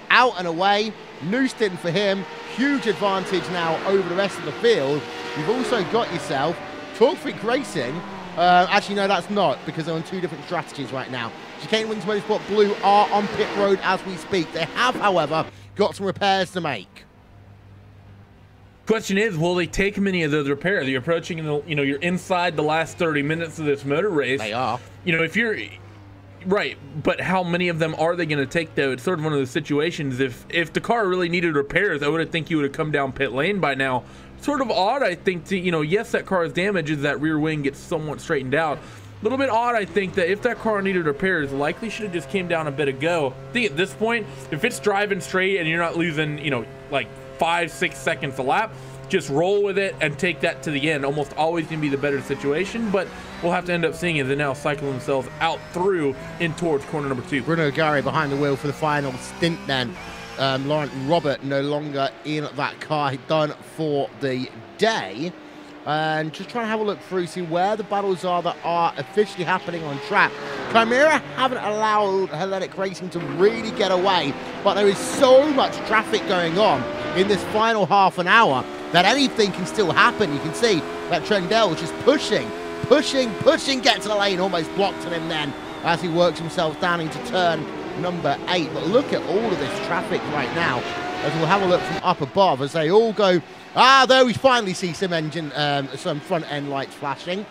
out and away, new stint for him, huge advantage now over the rest of the field. You've also got yourself Torque Freak Racing. Actually, no, that's not, because they're on 2 different strategies right now. Chicane Wings Motorsport Blue are on pit road as we speak. They have, however, got some repairs to make. Question is, will they take many of those repairs? You're approaching, you're inside the last 30 minutes of this motor race. They are. If you're right, but how many of them are they going to take, though? It's sort of one of those situations. If the car really needed repairs, I would have think you would have come down pit lane by now. Sort of odd, I think, to, yes, that car is damaged as that rear wing gets somewhat straightened out. A little bit odd, I think, that if that car needed repairs, likely should have just came down a bit ago. I think at this point, if it's driving straight and you're not losing, like 5-6 seconds a lap, just roll with it and take that to the end. Almost always going to be the better situation, but we'll have to end up seeing it. They now cycle themselves out through in towards corner number 2. Bruno Gari behind the wheel for the final stint then. Laurent Robert no longer in that car, done for the day. And just trying to have a look through, see where the battles are that are officially happening on track. Chimera haven't allowed Hellenic Racing to really get away, but there is so much traffic going on in this final half an hour that anything can still happen. You can see that Trendell is just pushing, gets to the lane, almost blocked him then as he works himself down into turn number 8. But look at all of this traffic right now, as we'll have a look from up above as they all go. There we finally see some some front end lights flashing.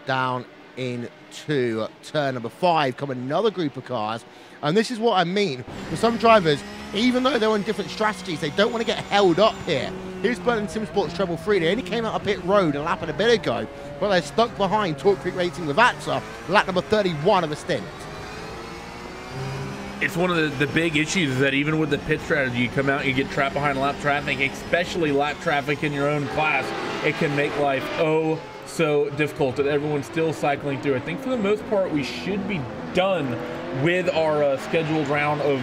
Down into turn number 5 come another group of cars. And this is what I mean. For some drivers, even though they're on different strategies, they don't want to get held up here. Here's Berlin Simsports Treble 3. They only came out of pit road a lap and a bit ago, but they're stuck behind Torque Freak Racing with Vatsa, lap number 31 of a stint. It's one of the big issues is that even with the pit strategy, you come out, you get trapped behind lap traffic, especially lap traffic in your own class. It can make life so difficult that everyone's still cycling through. I think for the most part, we should be done with our scheduled round of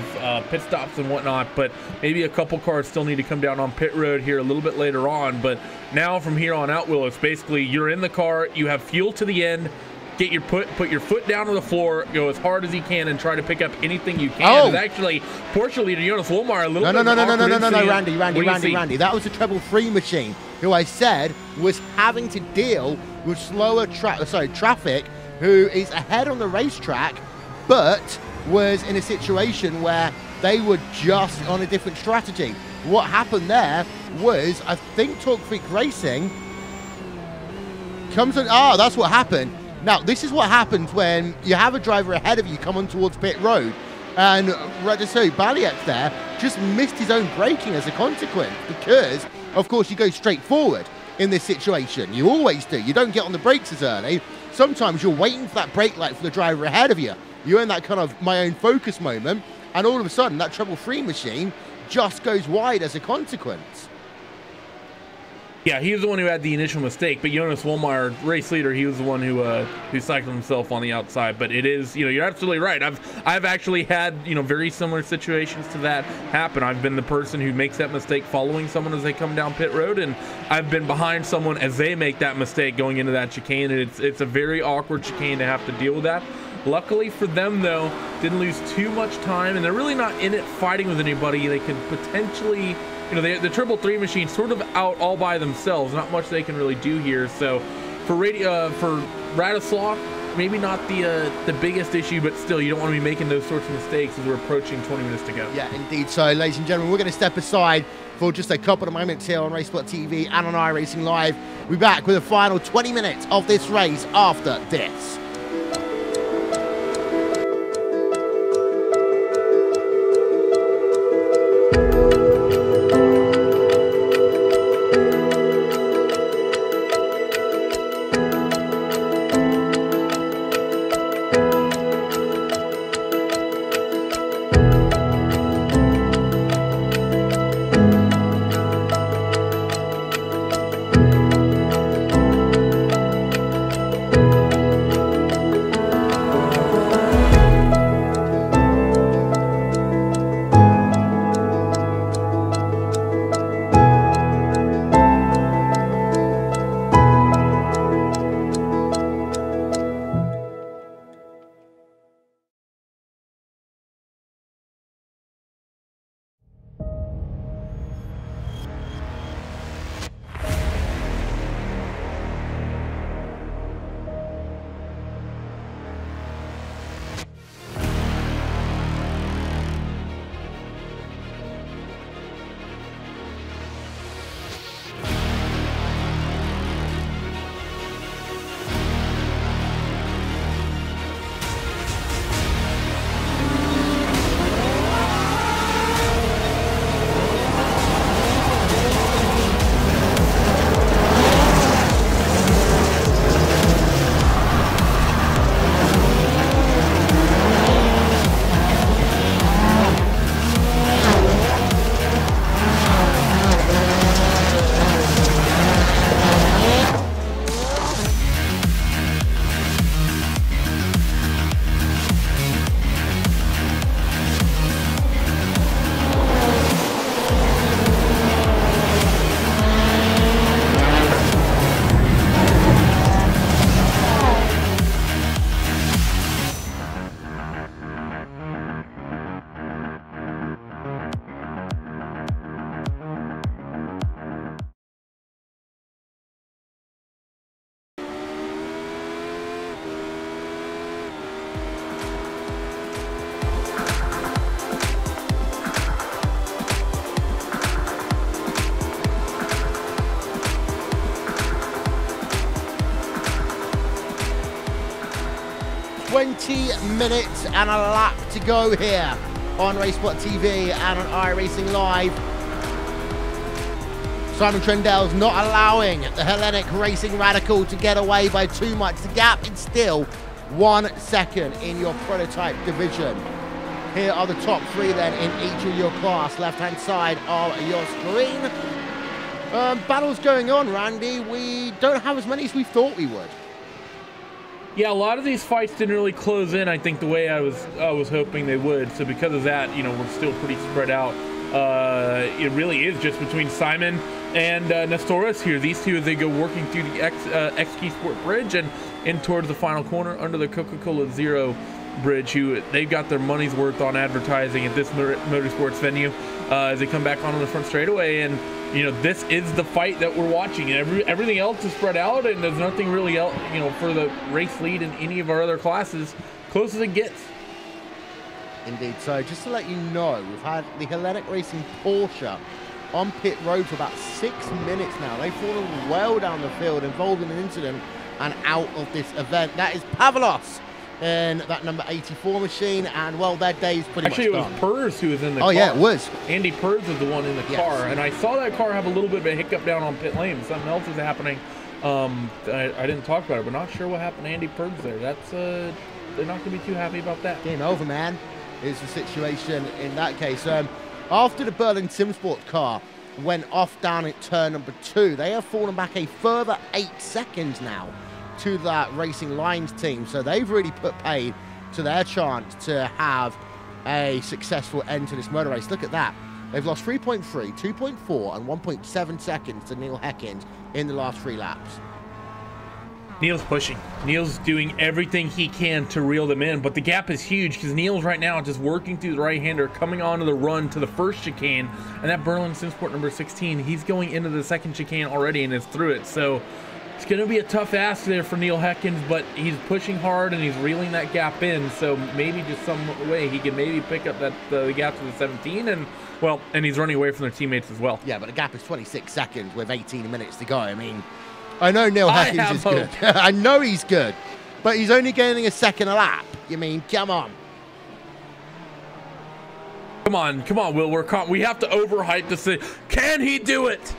pit stops and whatnot, but maybe a couple cars still need to come down on pit road here a little bit later on. But now from here on out, Will, it's basically you're in the car, you have fuel to the end, get your put your foot down on the floor, go as hard as you can, and try to pick up anything you can. It's actually Porsche leader Jonas Waldemeyer a little bit. No, Randy. That was a Treble 3 machine who I said was having to deal with slower traffic, who is ahead on the racetrack, but was in a situation where they were just on a different strategy. What happened there was, I think Torque Freak Racing comes on. That's what happened. Now, this is what happens when you have a driver ahead of you come on towards pit road, and Baliet there just missed his own braking as a consequence, because, of course, you go straight forward in this situation. You always do. You don't get on the brakes as early. Sometimes you're waiting for that brake light for the driver ahead of you. You're in that kind of my own focus moment, and all of a sudden, that Treble 3 machine just goes wide as a consequence. Yeah, he was the one who had the initial mistake, but Jonas Waldemeyer, race leader, he was the one who cycled himself on the outside. But it is, you're absolutely right. I've actually had, very similar situations to that happen. I've been the person who makes that mistake following someone as they come down pit road, and I've been behind someone as they make that mistake going into that chicane, and it's a very awkward chicane to have to deal with that. Luckily for them, though, didn't lose too much time, and they're really not in it fighting with anybody. They could potentially, the Triple 3 machine sort of out all by themselves. Not much they can really do here. So for Radoslav, maybe not the biggest issue, but still, you don't want to be making those sorts of mistakes as we're approaching 20 minutes to go. Yeah, indeed. So, ladies and gentlemen, we're going to step aside for just a couple of moments here on RaceSpotTV and on iRacing Live. We'll be back with the final 20 minutes of this race after this. Minutes and a lap to go here on RaceSpotTV and on iRacing Live. Simon Trendell's not allowing the Hellenic Racing Radical to get away by too much. The gap is still 1 second in your prototype division. Here are the top three then in each of your class. Left-hand side of your screen. Battles going on, Randy. We don't have as many as we thought we would. Yeah, a lot of these fights didn't really close in, I think, the way I was hoping they would. So because of that, you know, we're still pretty spread out. It really is just between Simon and Nestoris here. These two, as they go working through the X-Key Sport Bridge and in towards the final corner under the Coca-Cola Zero Bridge, who they've got their money's worth on advertising at this motorsports venue as they come back onto the front straightaway. And you know, this is the fight that we're watching. Everything else is spread out, and there's nothing really else, you know, for the race lead in any of our other classes, close as it gets. Indeed. So just to let you know, we've had the Hellenic Racing Porsche on pit road for about 6 minutes now. They've fallen well down the field, involved in an incident and out of this event. That is Pavalos in that number 84 machine, and well, their day is pretty much done. Actually, it was Purz who was in the car. Oh yeah, it was. Andy Purz was the one in the car, and I saw that car have a little bit of a hiccup down on pit lane. Something else is happening. I didn't talk about it, but not sure what happened to Andy Purz there. That's they're not going to be too happy about that. Game over, man, is the situation in that case. After the Berlin Simsport car went off down at turn number 2, they have fallen back a further 8 seconds now to that Racing Lines team. So they've really put paid to their chance to have a successful end to this motor race. Look at that. They've lost 3.3, 2.4, and 1.7 seconds to Neil Heckins in the last 3 laps. Neil's pushing. Neil's doing everything he can to reel them in, but the gap is huge because Neil's right now just working through the right-hander, coming onto the run to the first chicane, and that Berlin Simsport number 16, he's going into the second chicane already and is through it. So It's going to be a tough ask there for Neil Heckins, but he's pushing hard and he's reeling that gap in. So maybe just some way he can maybe pick up that the gap to the 17, and well, and he's running away from their teammates as well. Yeah, but the gap is 26 seconds with 18 minutes to go. I mean, I know Neil Heckins is good. I know he's good, but he's only gaining a second a lap. You mean, come on. Come on, Will. We have to overhype this thing. Can he do it?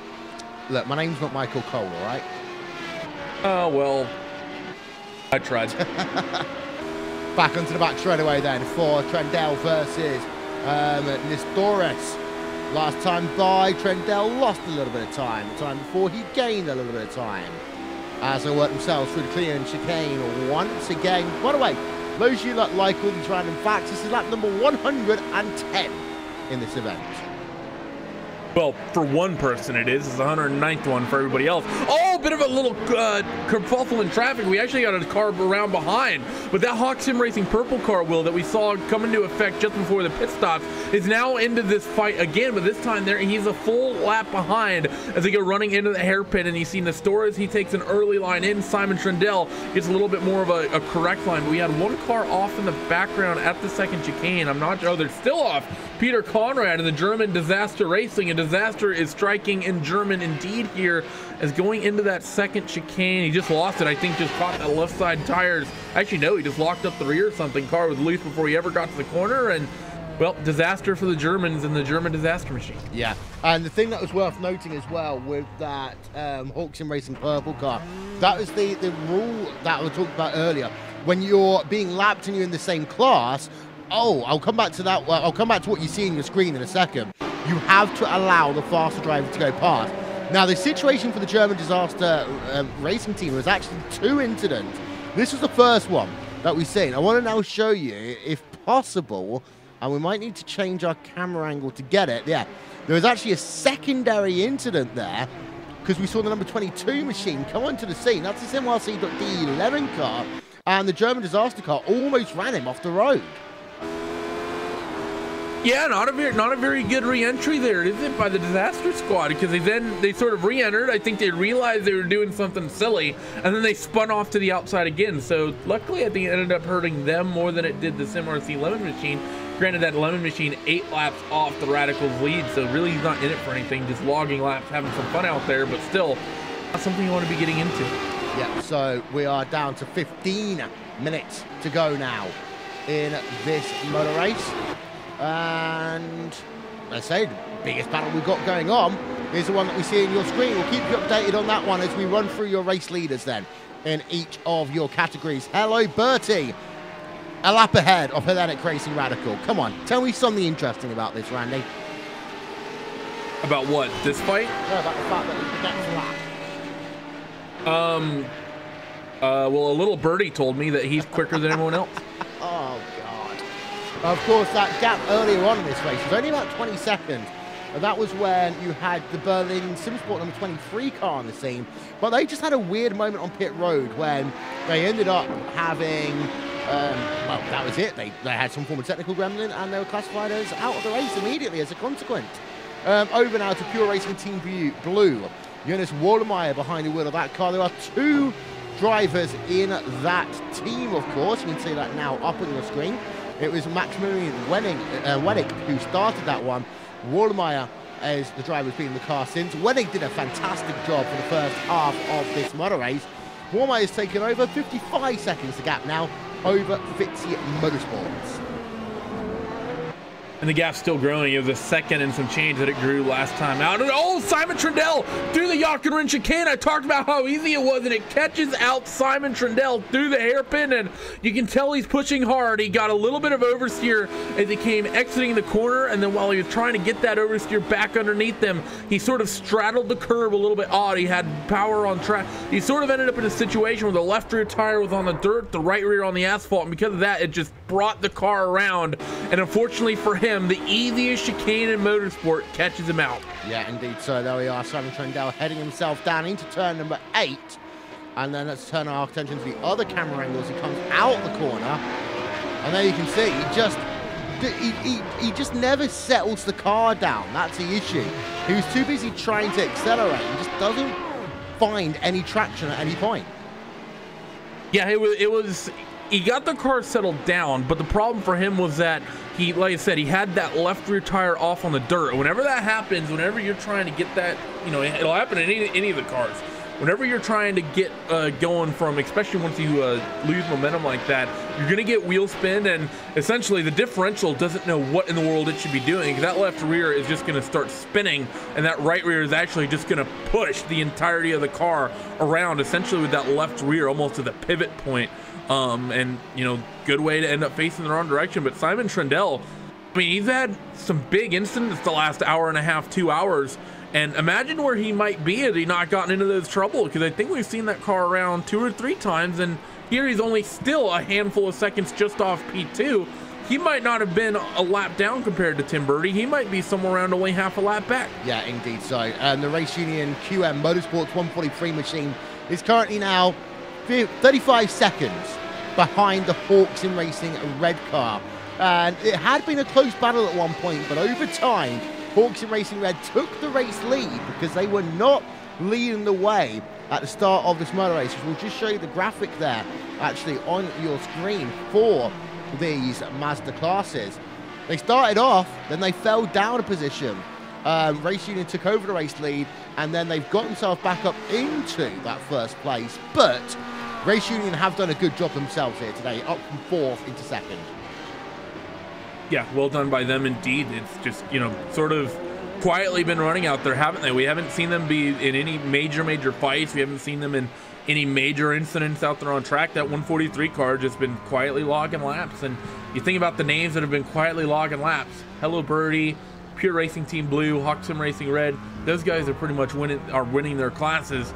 Look, my name's not Michael Cole, all right? Oh, well, I tried. Back onto the back straight away then for Trendell versus Nistores. Last time by, Trendell lost a little bit of time. The time before, he gained a little bit of time. As they work themselves through the clear and chicane once again. By the way, those of you that like all these random facts, this is lap number 110 in this event. Well, for one person it is. It's the 109th one for everybody else. Oh, bit of a little kerfuffle in traffic. We actually got a car around behind. But that Hawk Sim Racing purple car, Will, that we saw come into effect just before the pit stops, is now into this fight again. But this time he's a full lap behind as they go running into the hairpin. And you see Nistores, he takes an early line in. Simon Trendell gets a little bit more of a correct line. But we had one car off in the background at the second chicane. I'm not sure. Oh, they're still off. Peter Conrad and the German Disaster Racing. And Disaster is striking in German indeed here as going into that second chicane. He just lost it. I think just caught the left side tires. Actually, no, he just locked up the rear or something. Car was loose before he ever got to the corner. And, well, disaster for the Germans and the German disaster machine. Yeah, and the thing that was worth noting as well with that Hawk Sim Racing purple car, that was the rule that we talked about earlier. When you're being lapped and you're in the same class, I'll come back to that. I'll come back to what you see on your screen in a second. You have to allow the faster driver to go past. Now, the situation for the German disaster racing team was actually 2 incidents. This was the first one that we've seen. I want to now show you, if possible, and we might need to change our camera angle to get it. Yeah, there was actually a secondary incident there because we saw the number 22 machine come onto the scene. That's the NYC.D11 car, and the German disaster car almost ran him off the road. Yeah, not a very good re-entry there, is it, by the disaster squad? Because they sort of re-entered. I think they realized they were doing something silly, and then they spun off to the outside again. So luckily, I think it ended up hurting them more than it did the SimRC Lemon machine. Granted, that Lemon machine 8 laps off the Radicals lead, so really he's not in it for anything, just logging laps, having some fun out there, but still, not something you want to be getting into. Yeah, so we are down to 15 minutes to go now in this motor race. And I say the biggest battle we've got going on is the one that we see in your screen. We'll keep you updated on that one as we run through your race leaders then in each of your categories. Hello, Bertie. A lap ahead of Hellenic Racing Radical. Come on, tell me something interesting about this, Randy. About what? This fight? No, about the fact that it's the next lap. Well, a little birdie told me that he's quicker than everyone else. Oh, God. Of course, that gap earlier on in this race was only about 20 seconds. And that was when you had the Berlin SimSport number 23 car on the scene. But they just had a weird moment on pit road when they ended up having, well, that was it. They had some form of technical gremlin and they were classified as out of the race immediately as a consequence. Over now to Pure Racing Team Blue. Jonas Wallermeyer behind the wheel of that car. There are 2 drivers in that team, of course. You can see that now up on your screen. It was Maximilian Wennick who started that one. Wallermeyer as the driver has been in the car since. Wennick did a fantastic job for the first half of this motor race. Wallermeyer has taken over 55 seconds the gap now over Fitzy Motorsports. And the gap's still growing. It was a second and some change that it grew last time out. And oh, Simon Trendell through the Jockenrin chicane. I talked about how easy it was, and it catches out Simon Trendell through the hairpin, and you can tell he's pushing hard. He got a little bit of oversteer as he came exiting the corner, and then while he was trying to get that oversteer back underneath them, he sort of straddled the curb a little bit odd. He had power on track. He sort of ended up in a situation where the left rear tire was on the dirt, the right rear on the asphalt, and because of that, it just brought the car around. And unfortunately for him, the easiest chicane in motorsport catches him out. Yeah, indeed. So there we are, Simon Trendell heading himself down into turn number 8. And then let's turn our attention to the other camera angles. He comes out the corner. And there you can see, he just never settles the car down. That's the issue. He was too busy trying to accelerate. He just doesn't find any traction at any point. Yeah, it was he got the car settled down, but the problem for him was that he, like I said, he had that left rear tire off on the dirt. Whenever that happens, whenever you're trying to get that, you know, it'll happen in any of the cars. Whenever you're trying to get going from, especially once you lose momentum like that, you're going to get wheel spin, and essentially the differential doesn't know what in the world it should be doing, because that left rear is just going to start spinning, and that right rear is actually just going to push the entirety of the car around, essentially with that left rear almost to the pivot point. And, you know, good way to end up facing the wrong direction. But Simon Trundle, I mean, he's had some big incidents the last hour and a half, 2 hours. And imagine where he might be had he not gotten into those trouble, because I think we've seen that car around 2 or 3 times, and here he's only still a handful of seconds just off P2. He might not have been a lap down compared to Tim Birdie. He might be somewhere around only half a lap back. Yeah, indeed so. The Race Union QM Motorsports 143 machine is currently now 35 seconds behind the Hawks in Racing red car. And it had been a close battle at one point, but over time, Hawks in Racing Red took the race lead because they were not leading the way at the start of this motor race. We'll just show you the graphic there, actually, on your screen for these Mazda classes. They started off, then they fell down a position. Race Union took over the race lead, and then they've got themselves back up into that first place. But Race Union have done a good job themselves here today, up from 4th into 2nd. Yeah, well done by them indeed. It's just, you know, sort of quietly been running out there, haven't they? We haven't seen them be in any major fights. We haven't seen them in any major incidents out there on track. That 143 car just been quietly logging laps. And you think about the names that have been quietly logging laps. Hello Birdie, Pure Racing Team Blue, Hawksim Racing Red. Those guys are pretty much winning their classes.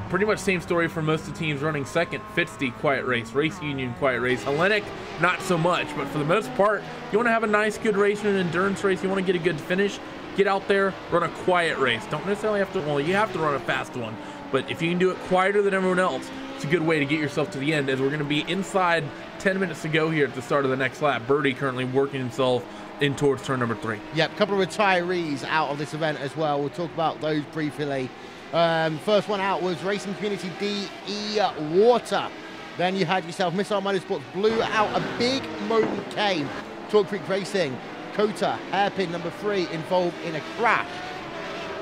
Pretty much same story for most of the teams running second. Fitzy, quiet race. Race Union, quiet race. Hellenic, not so much. But for the most part, you want to have a nice, good race in an endurance race. You want to get a good finish. Get out there, run a quiet race. Don't necessarily have to, well, you have to run a fast one. But if you can do it quieter than everyone else, it's a good way to get yourself to the end, as we're going to be inside 10 minutes to go here at the start of the next lap. Birdie currently working himself in towards turn number 3. Yep, a couple of retirees out of this event as well. We'll talk about those briefly. First one out was Racing Community DE Water. Then you had yourself Missile Motorsports blew out. A big moment came. Talk Creek Racing, Kota, hairpin number 3 involved in a crash.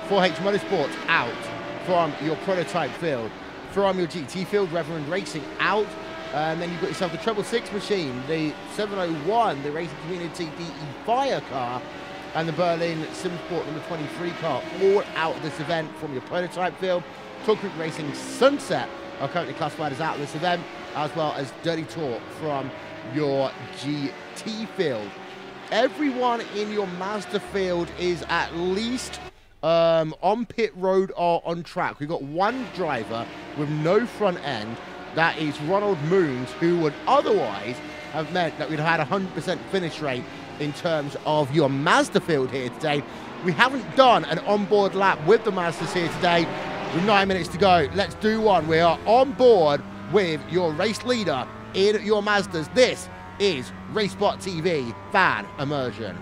4H Motorsports out from your prototype field. From your GT field, Reverend Racing out. And then you've got yourself the Treble 6 machine, the 701, the Racing Community DE Fire car, and the Berlin Simsport number 23 car, all out of this event from your prototype field. Talk Creek Racing Sunset are currently classified as out of this event, as well as Dirty Talk from your GT field. Everyone in your Mazda field is at least on pit road or on track. We've got one driver with no front end. That is Ronald Moons, who would otherwise have meant that we'd had a 100% finish rate in terms of your Mazda field here today. We haven't done an onboard lap with the Mazdas here today. With 9 minutes to go, let's do one. We are on board with your race leader in your Mazdas. This is RaceSpotTV Fan Immersion.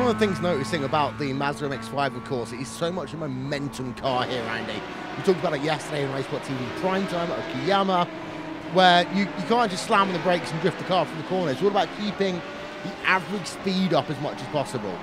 of the things noticing about the Mazda MX-5, of course, it is so much a momentum car here, Andy. We talked about it yesterday on RaceSpotTV Primetime at Okayama, where you can't just slam on the brakes and drift the car from the corners. It's all about keeping the average speed up as much as possible.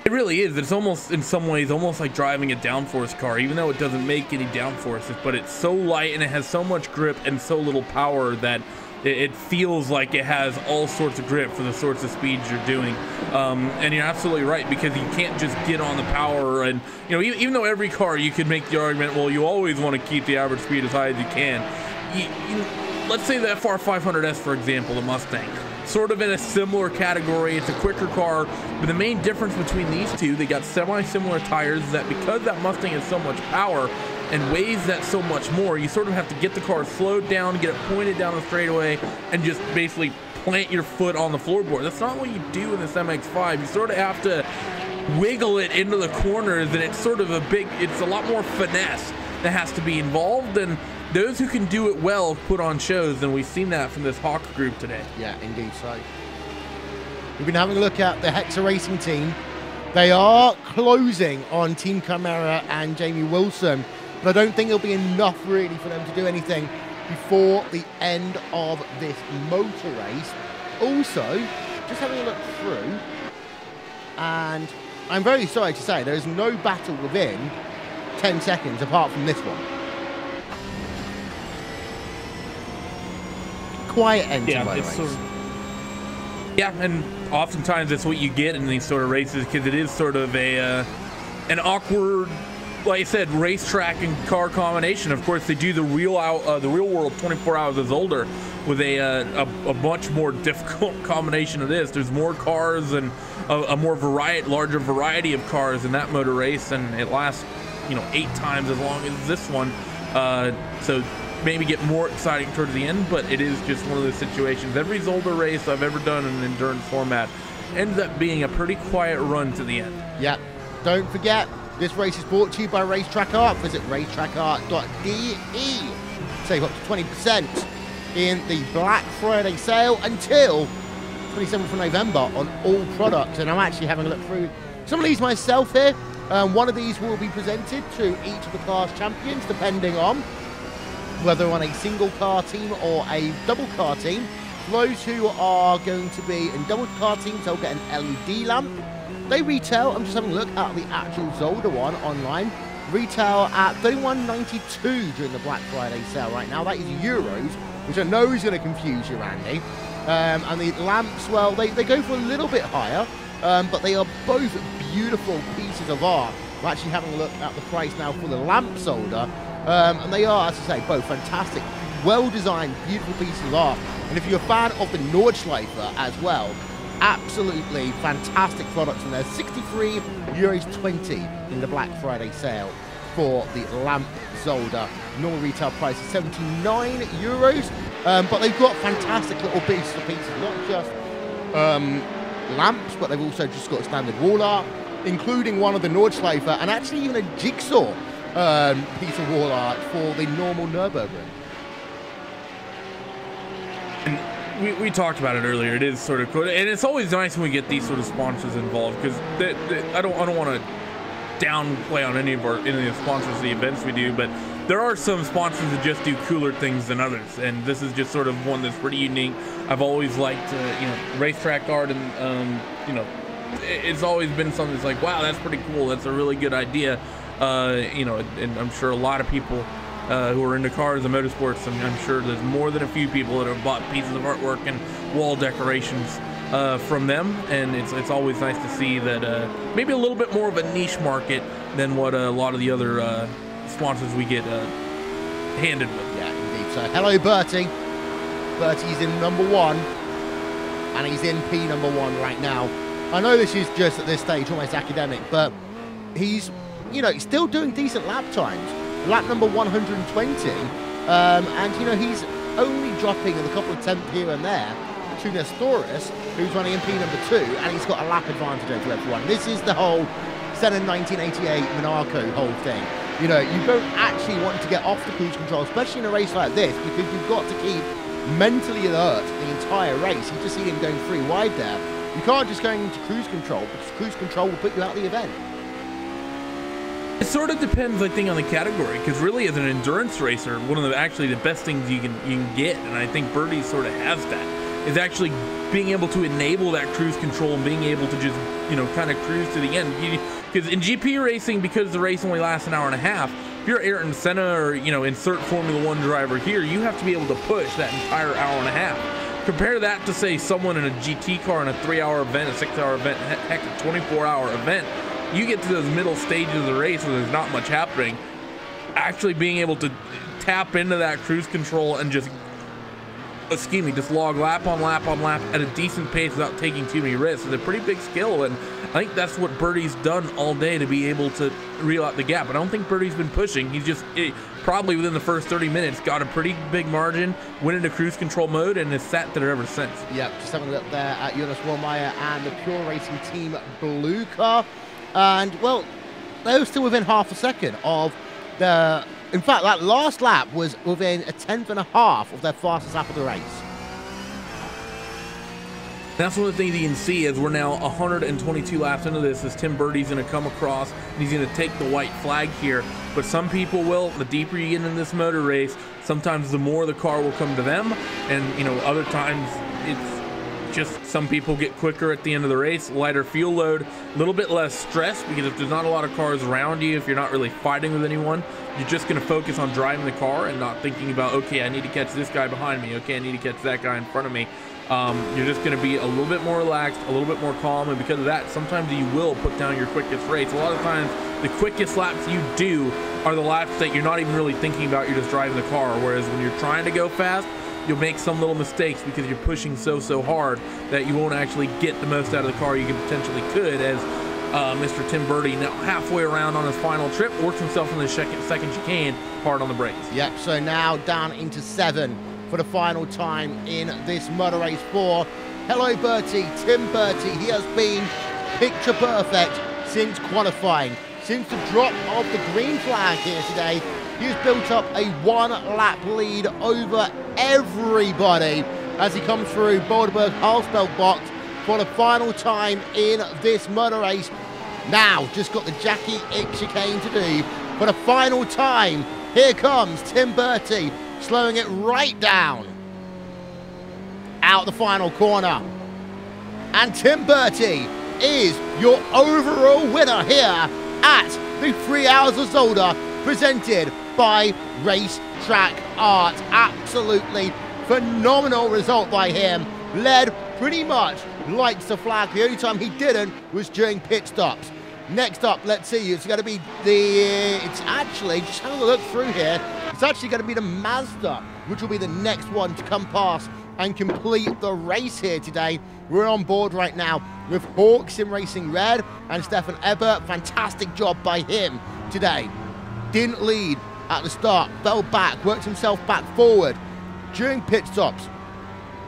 It really is. It's almost, in some ways, almost like driving a downforce car, even though it doesn't make any downforces, but it's so light and it has so much grip and so little power that it feels like it has all sorts of grip for the sorts of speeds you're doing. And you're absolutely right, because you can't just get on the power. And, you know, even though every car, you could make the argument, well, you always want to keep the average speed as high as you can. Let's say the FR 500S, for example, the Mustang. Sort of in a similar category. It's a quicker car, but the main difference between these two, they got semi-similar tires, that because that Mustang has so much power and weighs that so much more, you sort of have to get the car slowed down, get it pointed down the straightaway, and just basically plant your foot on the floorboard. That's not what you do in this MX-5. You sort of have to wiggle it into the corners, and it's sort of it's a lot more finesse that has to be involved, and those who can do it well put on shows, and we've seen that from this Hawk group today. Yeah, indeed so. We've been having a look at the Hexa Racing team. They are closing on Team Chimera and Jamie Wilson, but I don't think it'll be enough really for them to do anything before the end of this motor race. Also, just having a look through, and I'm very sorry to say there is no battle within 10 seconds apart from this one. Quiet ending, Yeah, by the it's way. sort of, yeah, and oftentimes that's what you get in these sort of races, because it is sort of an awkward, like I said, racetrack and car combination. Of course, they do the real world 24 Hours of Zolder with a much more difficult combination of this. There's more cars and a more larger variety of cars in that motor race, and it lasts, 8 times as long as this one. So maybe get more exciting towards the end, but it is just one of those situations. Every Zolder race I've ever done in an endurance format ends up being a pretty quiet run to the end. Yeah. Don't forget, this race is brought to you by RaceTrackArt. Visit racetrackart.de. Save up to 20% in the Black Friday sale until 27th of November on all products. And I'm actually having a look through some of these myself here. One of these will be presented to each of the class champions, depending on whether on a single car team or a double car team. Those who are going to be in double car teams, they'll get an LED lamp. They retail, I'm just having a look at the actual Zolder one online, retail at $31.92 during the Black Friday sale right now. That is euros, which I know is going to confuse you, Randy. And the lamps, well, they go for a little bit higher, but they are both beautiful pieces of art. We're actually having a look at the price now for the lamp Zolder. And they are, as I say, both fantastic, well-designed, beautiful pieces of art. And if you're a fan of the Nordschleifer as well, absolutely fantastic products from there. €63.20 in the Black Friday sale for the lamp Zolder. Normal retail price is €79, but they've got fantastic little pieces, not just lamps, but they've also just got standard wall art, including one of the Nordschleifer, and actually even a jigsaw piece of wall art for the normal Nürburgring. And we talked about it earlier. It is sort of cool, and it's always nice when we get these sort of sponsors involved, because I don't want to downplay on any of the sponsors of the events we do, but there are some sponsors that just do cooler things than others, and this is just sort of one that's pretty unique. I've always liked RaceTrackArt, and it's always been something that's like, wow, that's pretty cool. That's a really good idea. And I'm sure a lot of people who are into cars and motorsports, and I'm sure there's more than a few people that have bought pieces of artwork and wall decorations from them, and it's always nice to see that maybe a little bit more of a niche market than what a lot of the other sponsors we get handed with. Yeah, indeed. So, hello, Bertie. Bertie's in number 1, and he's in P number 1 right now. I know this is just at this stage almost academic, but he's still doing decent lap times. Lap number 120, and he's only dropping a couple of tenths here and there to Nestoris, who's running in P number 2, and he's got a lap advantage over everyone. This is the whole Senna 1988 Monaco whole thing. You don't actually want to get off the cruise control, especially in a race like this, because you've got to keep mentally alert the entire race. You just see him going 3 wide there. You can't just go into cruise control, because cruise control will put you out of the event. It sort of depends, I think, on the category, because really, as an endurance racer, one of the actually the best things you can get, and I think Birdie sort of has that, is actually being able to enable that cruise control and being able to just, you know, kind of cruise to the end. Because in GP racing, because the race only lasts an hour and a half, if you're Ayrton Senna or, you know, insert Formula One driver here, you have to be able to push that entire hour and a half. Compare that to, say, someone in a GT car in a 3-hour event, a 6-hour event, heck, a 24-hour event. You get to those middle stages of the race where there's not much happening. Actually being able to tap into that cruise control and just, excuse me, just log lap on lap on lap at a decent pace without taking too many risks is a pretty big skill, and I think that's what Birdie's done all day to be able to reel out the gap. I don't think Birdie's been pushing. He's just probably within the first 30 minutes got a pretty big margin, went into cruise control mode, and has sat there ever since. Yep, just having a look there at Jonas Wallmeyer and the Pure Racing Team blue car. And, well, they were still within half a second of the... In fact, that last lap was within a 1/10.5 of their fastest lap of the race. That's one of the things you can see as we're now 122 laps into this, is Tim Birdie's going to come across and he's going to take the white flag here. But some people will, the deeper you get in this motor race, sometimes the more the car will come to them. And, you know, other times it's just some people get quicker at the end of the race, lighter fuel load, a little bit less stress, because if there's not a lot of cars around you, if you're not really fighting with anyone, you're just going to focus on driving the car and not thinking about, okay, I need to catch this guy behind me, okay, I need to catch that guy in front of me. You're just going to be a little bit more relaxed, a little bit more calm, and because of that, sometimes you will put down your quickest race. A lot of times, the quickest laps you do are the laps that you're not even really thinking about, you're just driving the car, whereas when you're trying to go fast, you'll make some little mistakes because you're pushing so hard that you won't actually get the most out of the car you potentially could, as Mr. Tim Birdie, now halfway around on his final trip, works himself in the second chicane, hard on the brakes. Yep, so now down into 7 for the final time in this Motor Race 4. Hello, Bertie, Tim Bertie. He has been picture perfect since qualifying. Since the drop of the green flag here today, he's built up a 1-lap lead over everybody as he comes through Boulderberg-Halsbeld box for the final time in this motor race. Now, just got the Jackie Ick chicane to do for the final time. Here comes Tim Bertie, slowing it right down. Out the final corner. And Tim Bertie is your overall winner here at the 3 Hours of Zolder, presented by RACETRACKART. Absolutely phenomenal result by him. Led pretty much lights the flag. The only time he didn't was during pit stops. Next up, let's see, it's going to be it's actually, just having a look through here, it's actually going to be the Mazda, which will be the next one to come past and complete the race here today. We're on board right now with Hawks in Racing Red and Stefan Ebert. Fantastic job by him today. Didn't lead at the start, fell back, worked himself back forward during pit stops,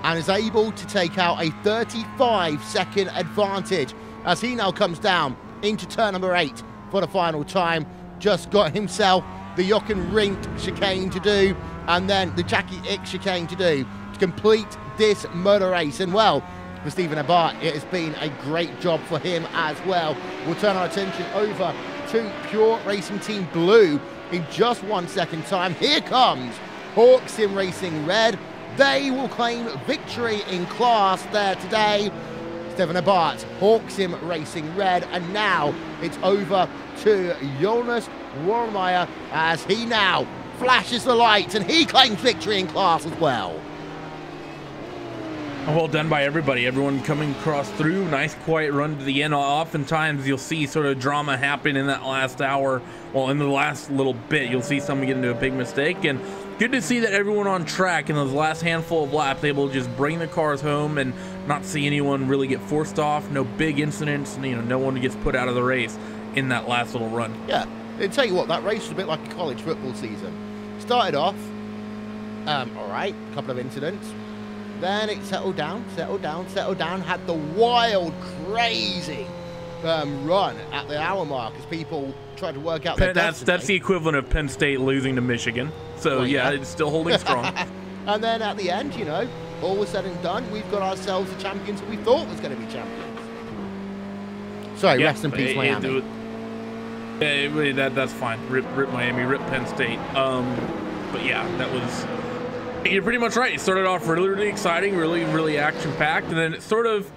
and is able to take out a 35-second advantage as he now comes down into turn number 8 for the final time. Just got himself the Jochen Rindt chicane to do, and then the Jackie Ick chicane to do to complete this motor race. And well, for Stephen Ebert, it has been a great job for him as well. We'll turn our attention over to Pure Racing Team Blue in just 1 second time. Here comes Hawks in Racing Red. They will claim victory in class there today. Stefan Ebert, Hawks in Racing Red, and now it's over to Jonas Wallmeyer as he now flashes the lights and he claims victory in class as well. Well done by everybody. Everyone coming across through. Nice quiet run to the end. Oftentimes you'll see sort of drama happen in that last hour. Well, in the last little bit, you'll see someone get into a big mistake. And good to see that everyone on track in those last handful of laps able to just bring the cars home and not see anyone really get forced off. No big incidents. You know, no one gets put out of the race in that last little run. Yeah, I'll tell you what, that race was a bit like a college football season. Started off, all right, a couple of incidents. Then it settled down, had the wild, crazy run at the hour mark as people tried to work out their destiny. That's the equivalent of Penn State losing to Michigan. So, well, yeah, it's still holding strong. And then at the end, you know, all was said and done, we've got ourselves the champions that we thought was going to be champions. Sorry, Yeah, rest in peace, Miami. That's fine. Rip Miami, rip Penn State. But yeah, that was. You're pretty much right. It started off really exciting, really action-packed, and then it sort of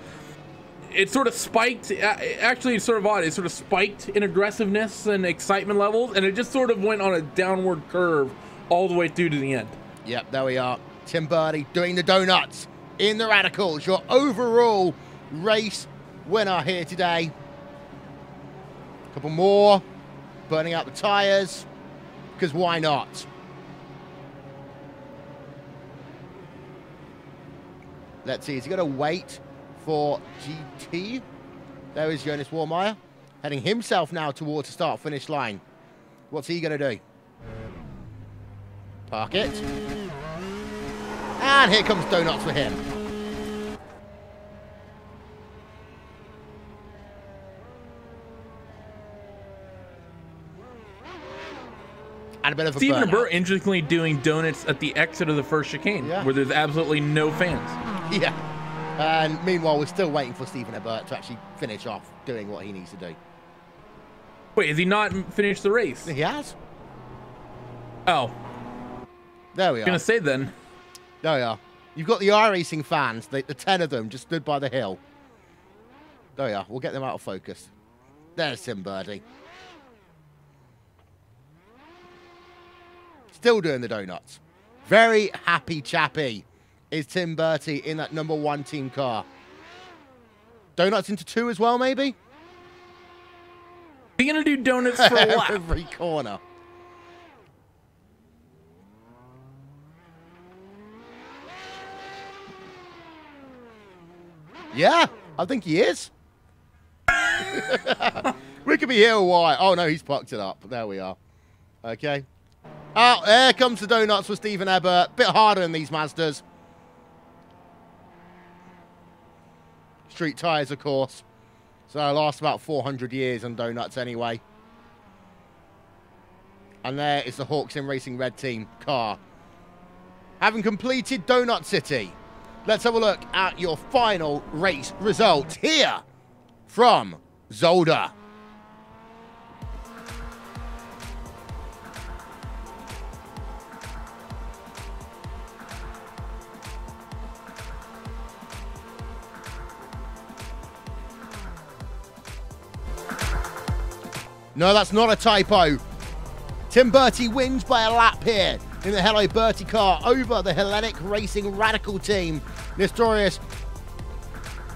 spiked. Actually, it's sort of odd. It sort of spiked in aggressiveness and excitement levels, and it just sort of went on a downward curve all the way through to the end. Yep, there we are. Tim Birdie doing the donuts in the Radicals. Your overall race winner here today. A couple more. Burning out the tires, because why not? Let's see, is he going to wait for GT? There is Jonas Warmeyer, heading himself now towards the start-finish line. What's he going to do? Park it. And here comes donuts for him. And a bit of a Stephen burnout. Burr interestingly doing donuts at the exit of the first chicane, where there's absolutely no fans. Yeah. And meanwhile, we're still waiting for Stephen Ebert to actually finish off doing what he needs to do. Wait, has he not finished the race? He has. Oh. There we are. I was going to say then. There we are. You've got the iRacing fans, the 10 of them, just stood by the hill. There we are. We'll get them out of focus. There's Tim Birdie. Still doing the donuts. Very happy chappy is Tim Birdie in that #1 team car. Donuts into 2 as well, maybe? Are you going to do donuts for a lap? Every corner. Yeah, I think he is. We could be here a while. Oh, no, he's fucked it up. There we are. Okay. Oh, there comes the donuts for Stephen Ebert. Bit harder than these Mazdas. Street tyres, of course. So it'll last about 400 years on donuts anyway. And there is the Hawks Sim Racing Red Team car. Having completed Donut City, let's have a look at your final race results here from Zolder. No, that's not a typo. Tim Birdie wins by a lap here in the Hello Bertie car over the Hellenic Racing Radical team. Nestorius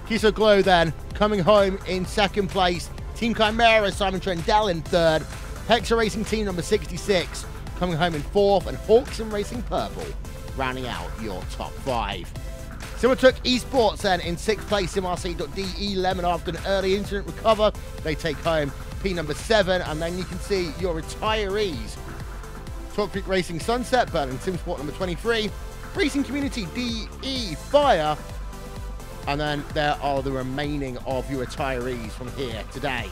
Kisoglo then coming home in second place. Team Chimera, Simon Trendell in third. Hexa Racing team number 66 coming home in fourth. And Hawks and Racing Purple rounding out your top 5. Simmertook Esports then in 6th place. SimRC.de Lemon after an early incident recover. They take home P number 7, and then you can see your retirees. Talk Creek Racing Sunset, Berlin Simsport number 23, Racing Community DE Fire, and then there are the remaining of your retirees from here today.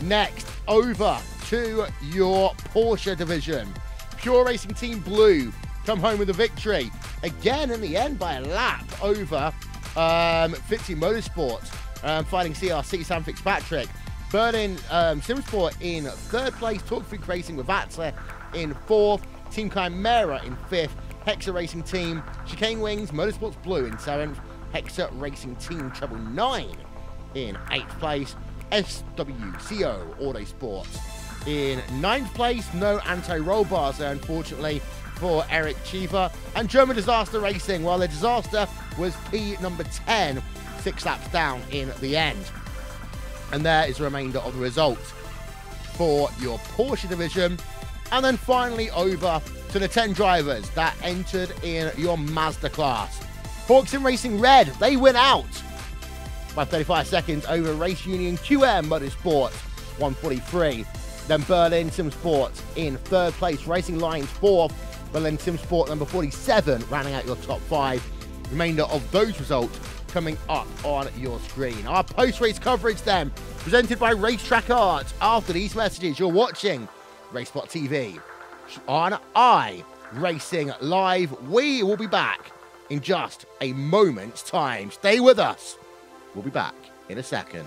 Next, over to your Porsche division. Pure Racing Team Blue come home with a victory, again in the end by a lap over Fitzy Motorsport, fighting CRC Sam Fitzpatrick. Berlin Simsport in 3rd place, Talk Freak Racing with Vatzler in 4th, Team Chimera in 5th, Hexa Racing Team, Chicane Wings, Motorsports Blue in 7th, Hexa Racing Team Treble 9 in 8th place, SWCO Autosports in 9th place. No anti-roll bars there, unfortunately, for Eric Cheever. And German Disaster Racing, well, the disaster was P number 10, 6 laps down in the end. And there is the remainder of the results for your Porsche division. And then finally over to the 10 drivers that entered in your Mazda class. Hawks Sim Racing Red, they win out by 35 seconds over Race Union QM Motorsports 143. Then Berlin Simsport in 3rd place, Racing Lions 4th, Berlin Simsport number 47 rounding out your top 5. Remainder of those results coming up on your screen. Our post-race coverage then, presented by RACETRACKART. After these messages, you're watching RaceSpotTV on iRacing Live. We will be back in just a moment's time. Stay with us. We'll be back in a second.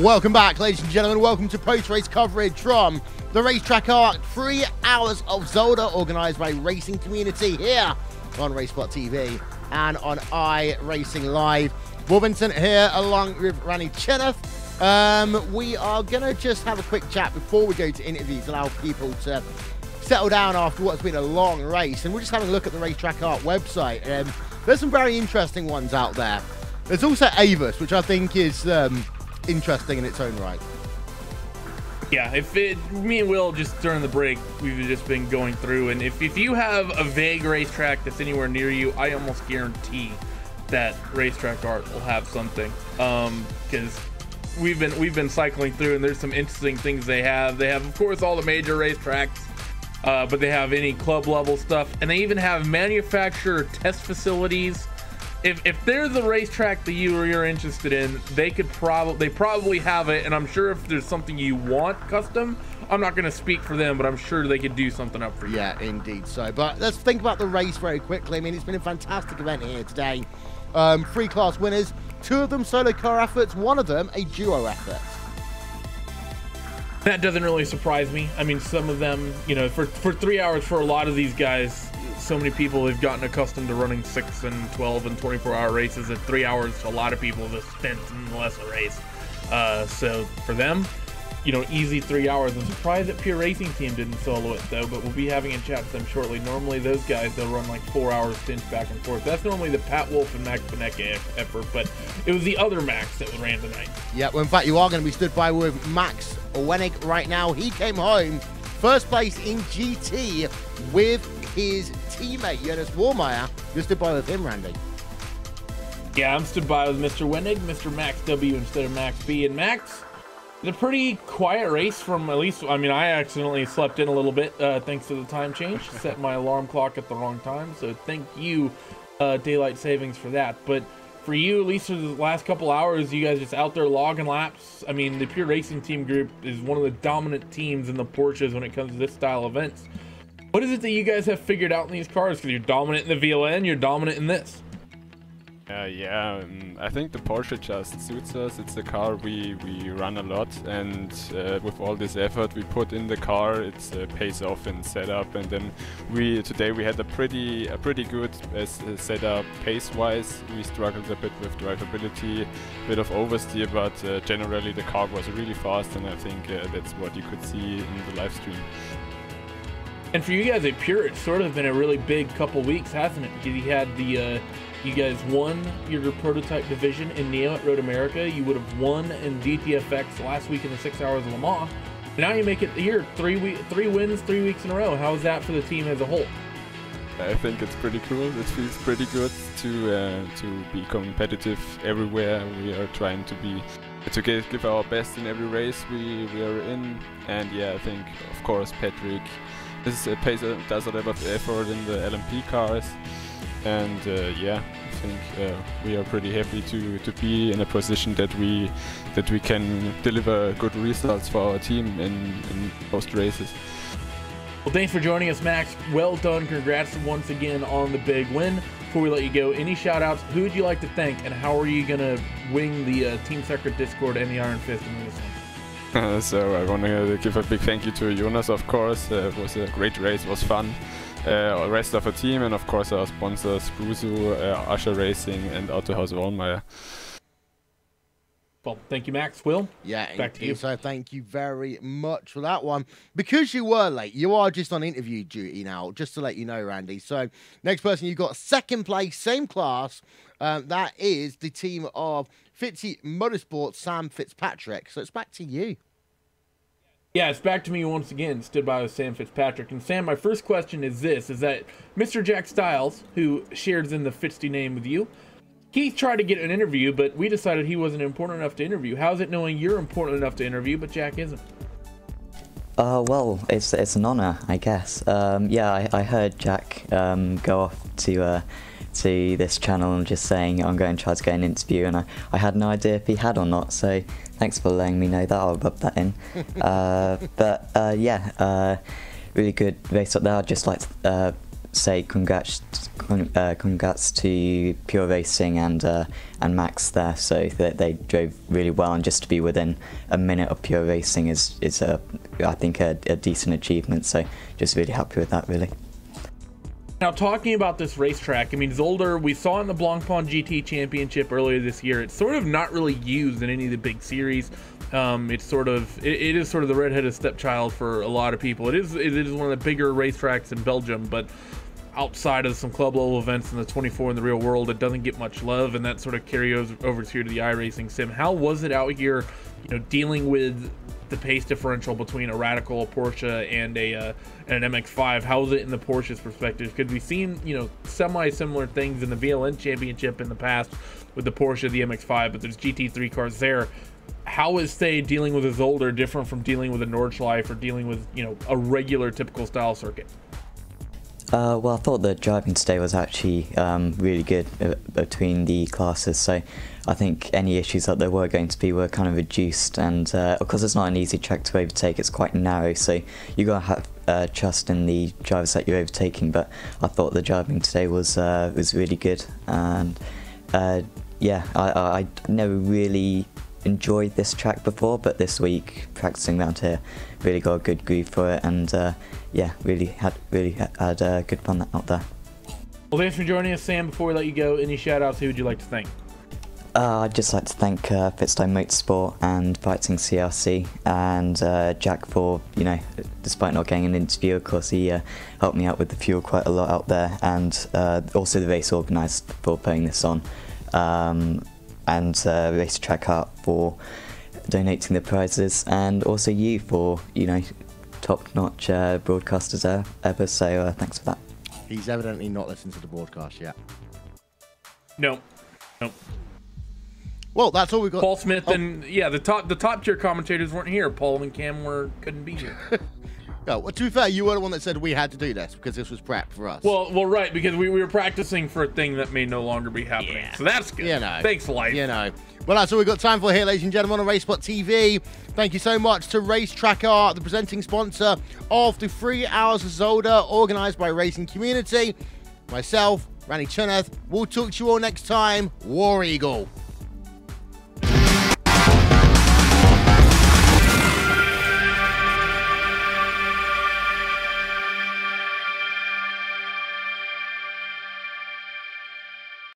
Welcome back, ladies and gentlemen. Welcome to post-race coverage from the Racetrack Art 3 Hours of Zolder, organised by Racing Community here on RaceSpotTV and on iRacing Live. Wolverton here along with Randy Cheneth. We are going to just have a quick chat before we go to interviews, allow people to settle down after what's been a long race. And we're just having a look at the Racetrack Art website. There's some very interesting ones out there. There's also Avis, which I think is interesting in its own right. Yeah, me and Will just during the break, we've just been going through, and if you have a vague racetrack that's anywhere near you, I almost guarantee that Racetrack Art will have something, because we've been cycling through, and there's some interesting things they have. They have, of course, all the major racetracks, but they have any club level stuff, and they even have manufacturer test facilities. If there's a racetrack that you're interested in, they probably have it, and I'm sure if there's something you want custom, I'm not going to speak for them, but I'm sure they could do something up for you. Yeah, indeed so. But let's think about the race very quickly. I mean, it's been a fantastic event here today. 3 class winners, 2 of them solo car efforts, 1 of them a duo effort. That doesn't really surprise me. I mean, some of them, you know, for 3 hours for a lot of these guys, so many people have gotten accustomed to running 6 and 12 and 24-hour races. At 3 hours, a lot of people just spent less a race. So for them, you know, easy 3 hours. I'm surprised that Pure Racing Team didn't solo it though, but we'll be having a chat with them shortly. Normally those guys, they'll run like 4 hours stints back and forth. That's normally the Pat Wolf and Max Benecke effort, but it was the other Max that ran tonight. Yeah, well, in fact, you are going to be stood by with Max Wennig right now. He came home first place in GT with his teammate Jonas Warmeyer. You're stood by with him, Randy. Yeah, I'm stood by with Mr. Wennig, Mr. Max W instead of Max B. And Max, it's a pretty quiet race from, at least, I mean, I accidentally slept in a little bit thanks to the time change. Set my alarm clock at the wrong time, so thank you, daylight savings, for that. But for you, at least for the last couple hours, you guys just out there logging laps. I mean, the Pure Racing Team group is one of the dominant teams in the Porsches when it comes to this style events. What is it that you guys have figured out in these cars? Because you're dominant in the VLN, you're dominant in this. I think the Porsche just suits us. It's a car we run a lot, and with all this effort we put in the car, it pays off in setup. And then today we had a pretty good setup pace-wise. We struggled a bit with drivability, a bit of oversteer, but generally the car was really fast, and I think that's what you could see in the live stream. And for you guys at Pure, it's sort of been a really big couple weeks, hasn't it? Because you had the you guys won your prototype division in Neo at Road America. You would have won in DTFX last week in the 6 Hours of Le Mans. And now you make it here, 3 wins, 3 weeks in a row. How is that for the team as a whole? I think it's pretty cool. It feels pretty good to be competitive everywhere. We are trying to give our best in every race we are in. And yeah, I think of course Patrick does a lot of effort in the LMP cars. And yeah, I think we are pretty happy to be in a position that we can deliver good results for our team in most races. Well, thanks for joining us, Max. Well done. Congrats once again on the big win. Before we let you go, any shout outs? Who would you like to thank, and how are you going to wing the Team Secret Discord and the Iron Fist in this one? So I want to give a big thank you to Jonas, of course. It was a great race, it was fun. The rest of our team, and of course our sponsors, Cruzo, Usher Racing, and Autohaus Wollmeyer. Well, thank you, Max. Will? Yeah, back to you. So thank you very much for that one. Because you were late, you are just on interview duty now, just to let you know, Randy. So next person, you got second place, same class. That is the team of Fitzy Motorsports, Sam Fitzpatrick. So it's back to you. Yeah, it's back to me once again, stood by with Sam Fitzpatrick. And Sam, my first question is this, is that Mr. Jack Stiles, who shares in the Fitzy name with you, he tried to get an interview, but we decided he wasn't important enough to interview. How's it knowing you're important enough to interview, but Jack isn't? Well, it's an honor, I guess. Yeah, I heard Jack go off to this channel and just saying I'm going to try to get an interview, and I had no idea if he had or not, so thanks for letting me know that. I'll rub that in. But yeah, really good race up there. I'd just like to say congrats to Pure Racing and Max there, so that they drove really well, and just to be within a minute of Pure Racing is I think a decent achievement, so just really happy with that, really. Now, talking about this racetrack, I mean, Zolder, we saw in the Blancpain GT Championship earlier this year, it's sort of not really used in any of the big series. It's sort of, it is sort of the redheaded stepchild for a lot of people. It is one of the bigger racetracks in Belgium, but outside of some club level events in the 24 in the real world, it doesn't get much love, and that sort of carries over here to the iRacing sim. How was it out here, dealing with the pace differential between a Radical, a Porsche, and an MX-5? How was it in the Porsche's perspective? Because we've seen, semi-similar things in the VLN Championship in the past with the Porsche, the MX-5, but there's GT3 cars there. How is, say, dealing with a Zolder different from dealing with a Nordschleife or dealing with, a regular typical style circuit? Well, I thought the driving today was actually really good between the classes, so I think any issues that there were going to be were kind of reduced, and of course it's not an easy track to overtake, it's quite narrow, so you got to have trust in the drivers that you're overtaking, but I thought the driving today was really good, and yeah, I never really enjoyed this track before, but this week practicing around here really got a good groove for it, and yeah, really had good fun out there. Well, thanks for joining us, Sam. Before we let you go, any shout outs, who would you like to thank? I'd just like to thank Fitstone Motorsport and Fighting CRC, and Jack for, despite not getting an interview, of course he helped me out with the fuel quite a lot out there, and also the race organised for putting this on, and RACETRACKART for donating the prizes, and also you for, top-notch broadcasters ever, so thanks for that. He's evidently not listened to the broadcast yet. No. Well, that's all we got. Paul Smith and the top tier commentators weren't here. Paul and Cam couldn't be here. No, well, to be fair, you were the one that said we had to do this because this was prep for us. Well, right, because we were practicing for a thing that may no longer be happening. Yeah. So that's good. Thanks, life. Well, that's all we've got time for here, ladies and gentlemen, on RaceSpotTV. Thank you so much to RaceTrackArt, the presenting sponsor of the 3 Hours of Zolder, organised by Racing Community. Myself, Randy Chuneth. We'll talk to you all next time. War Eagle.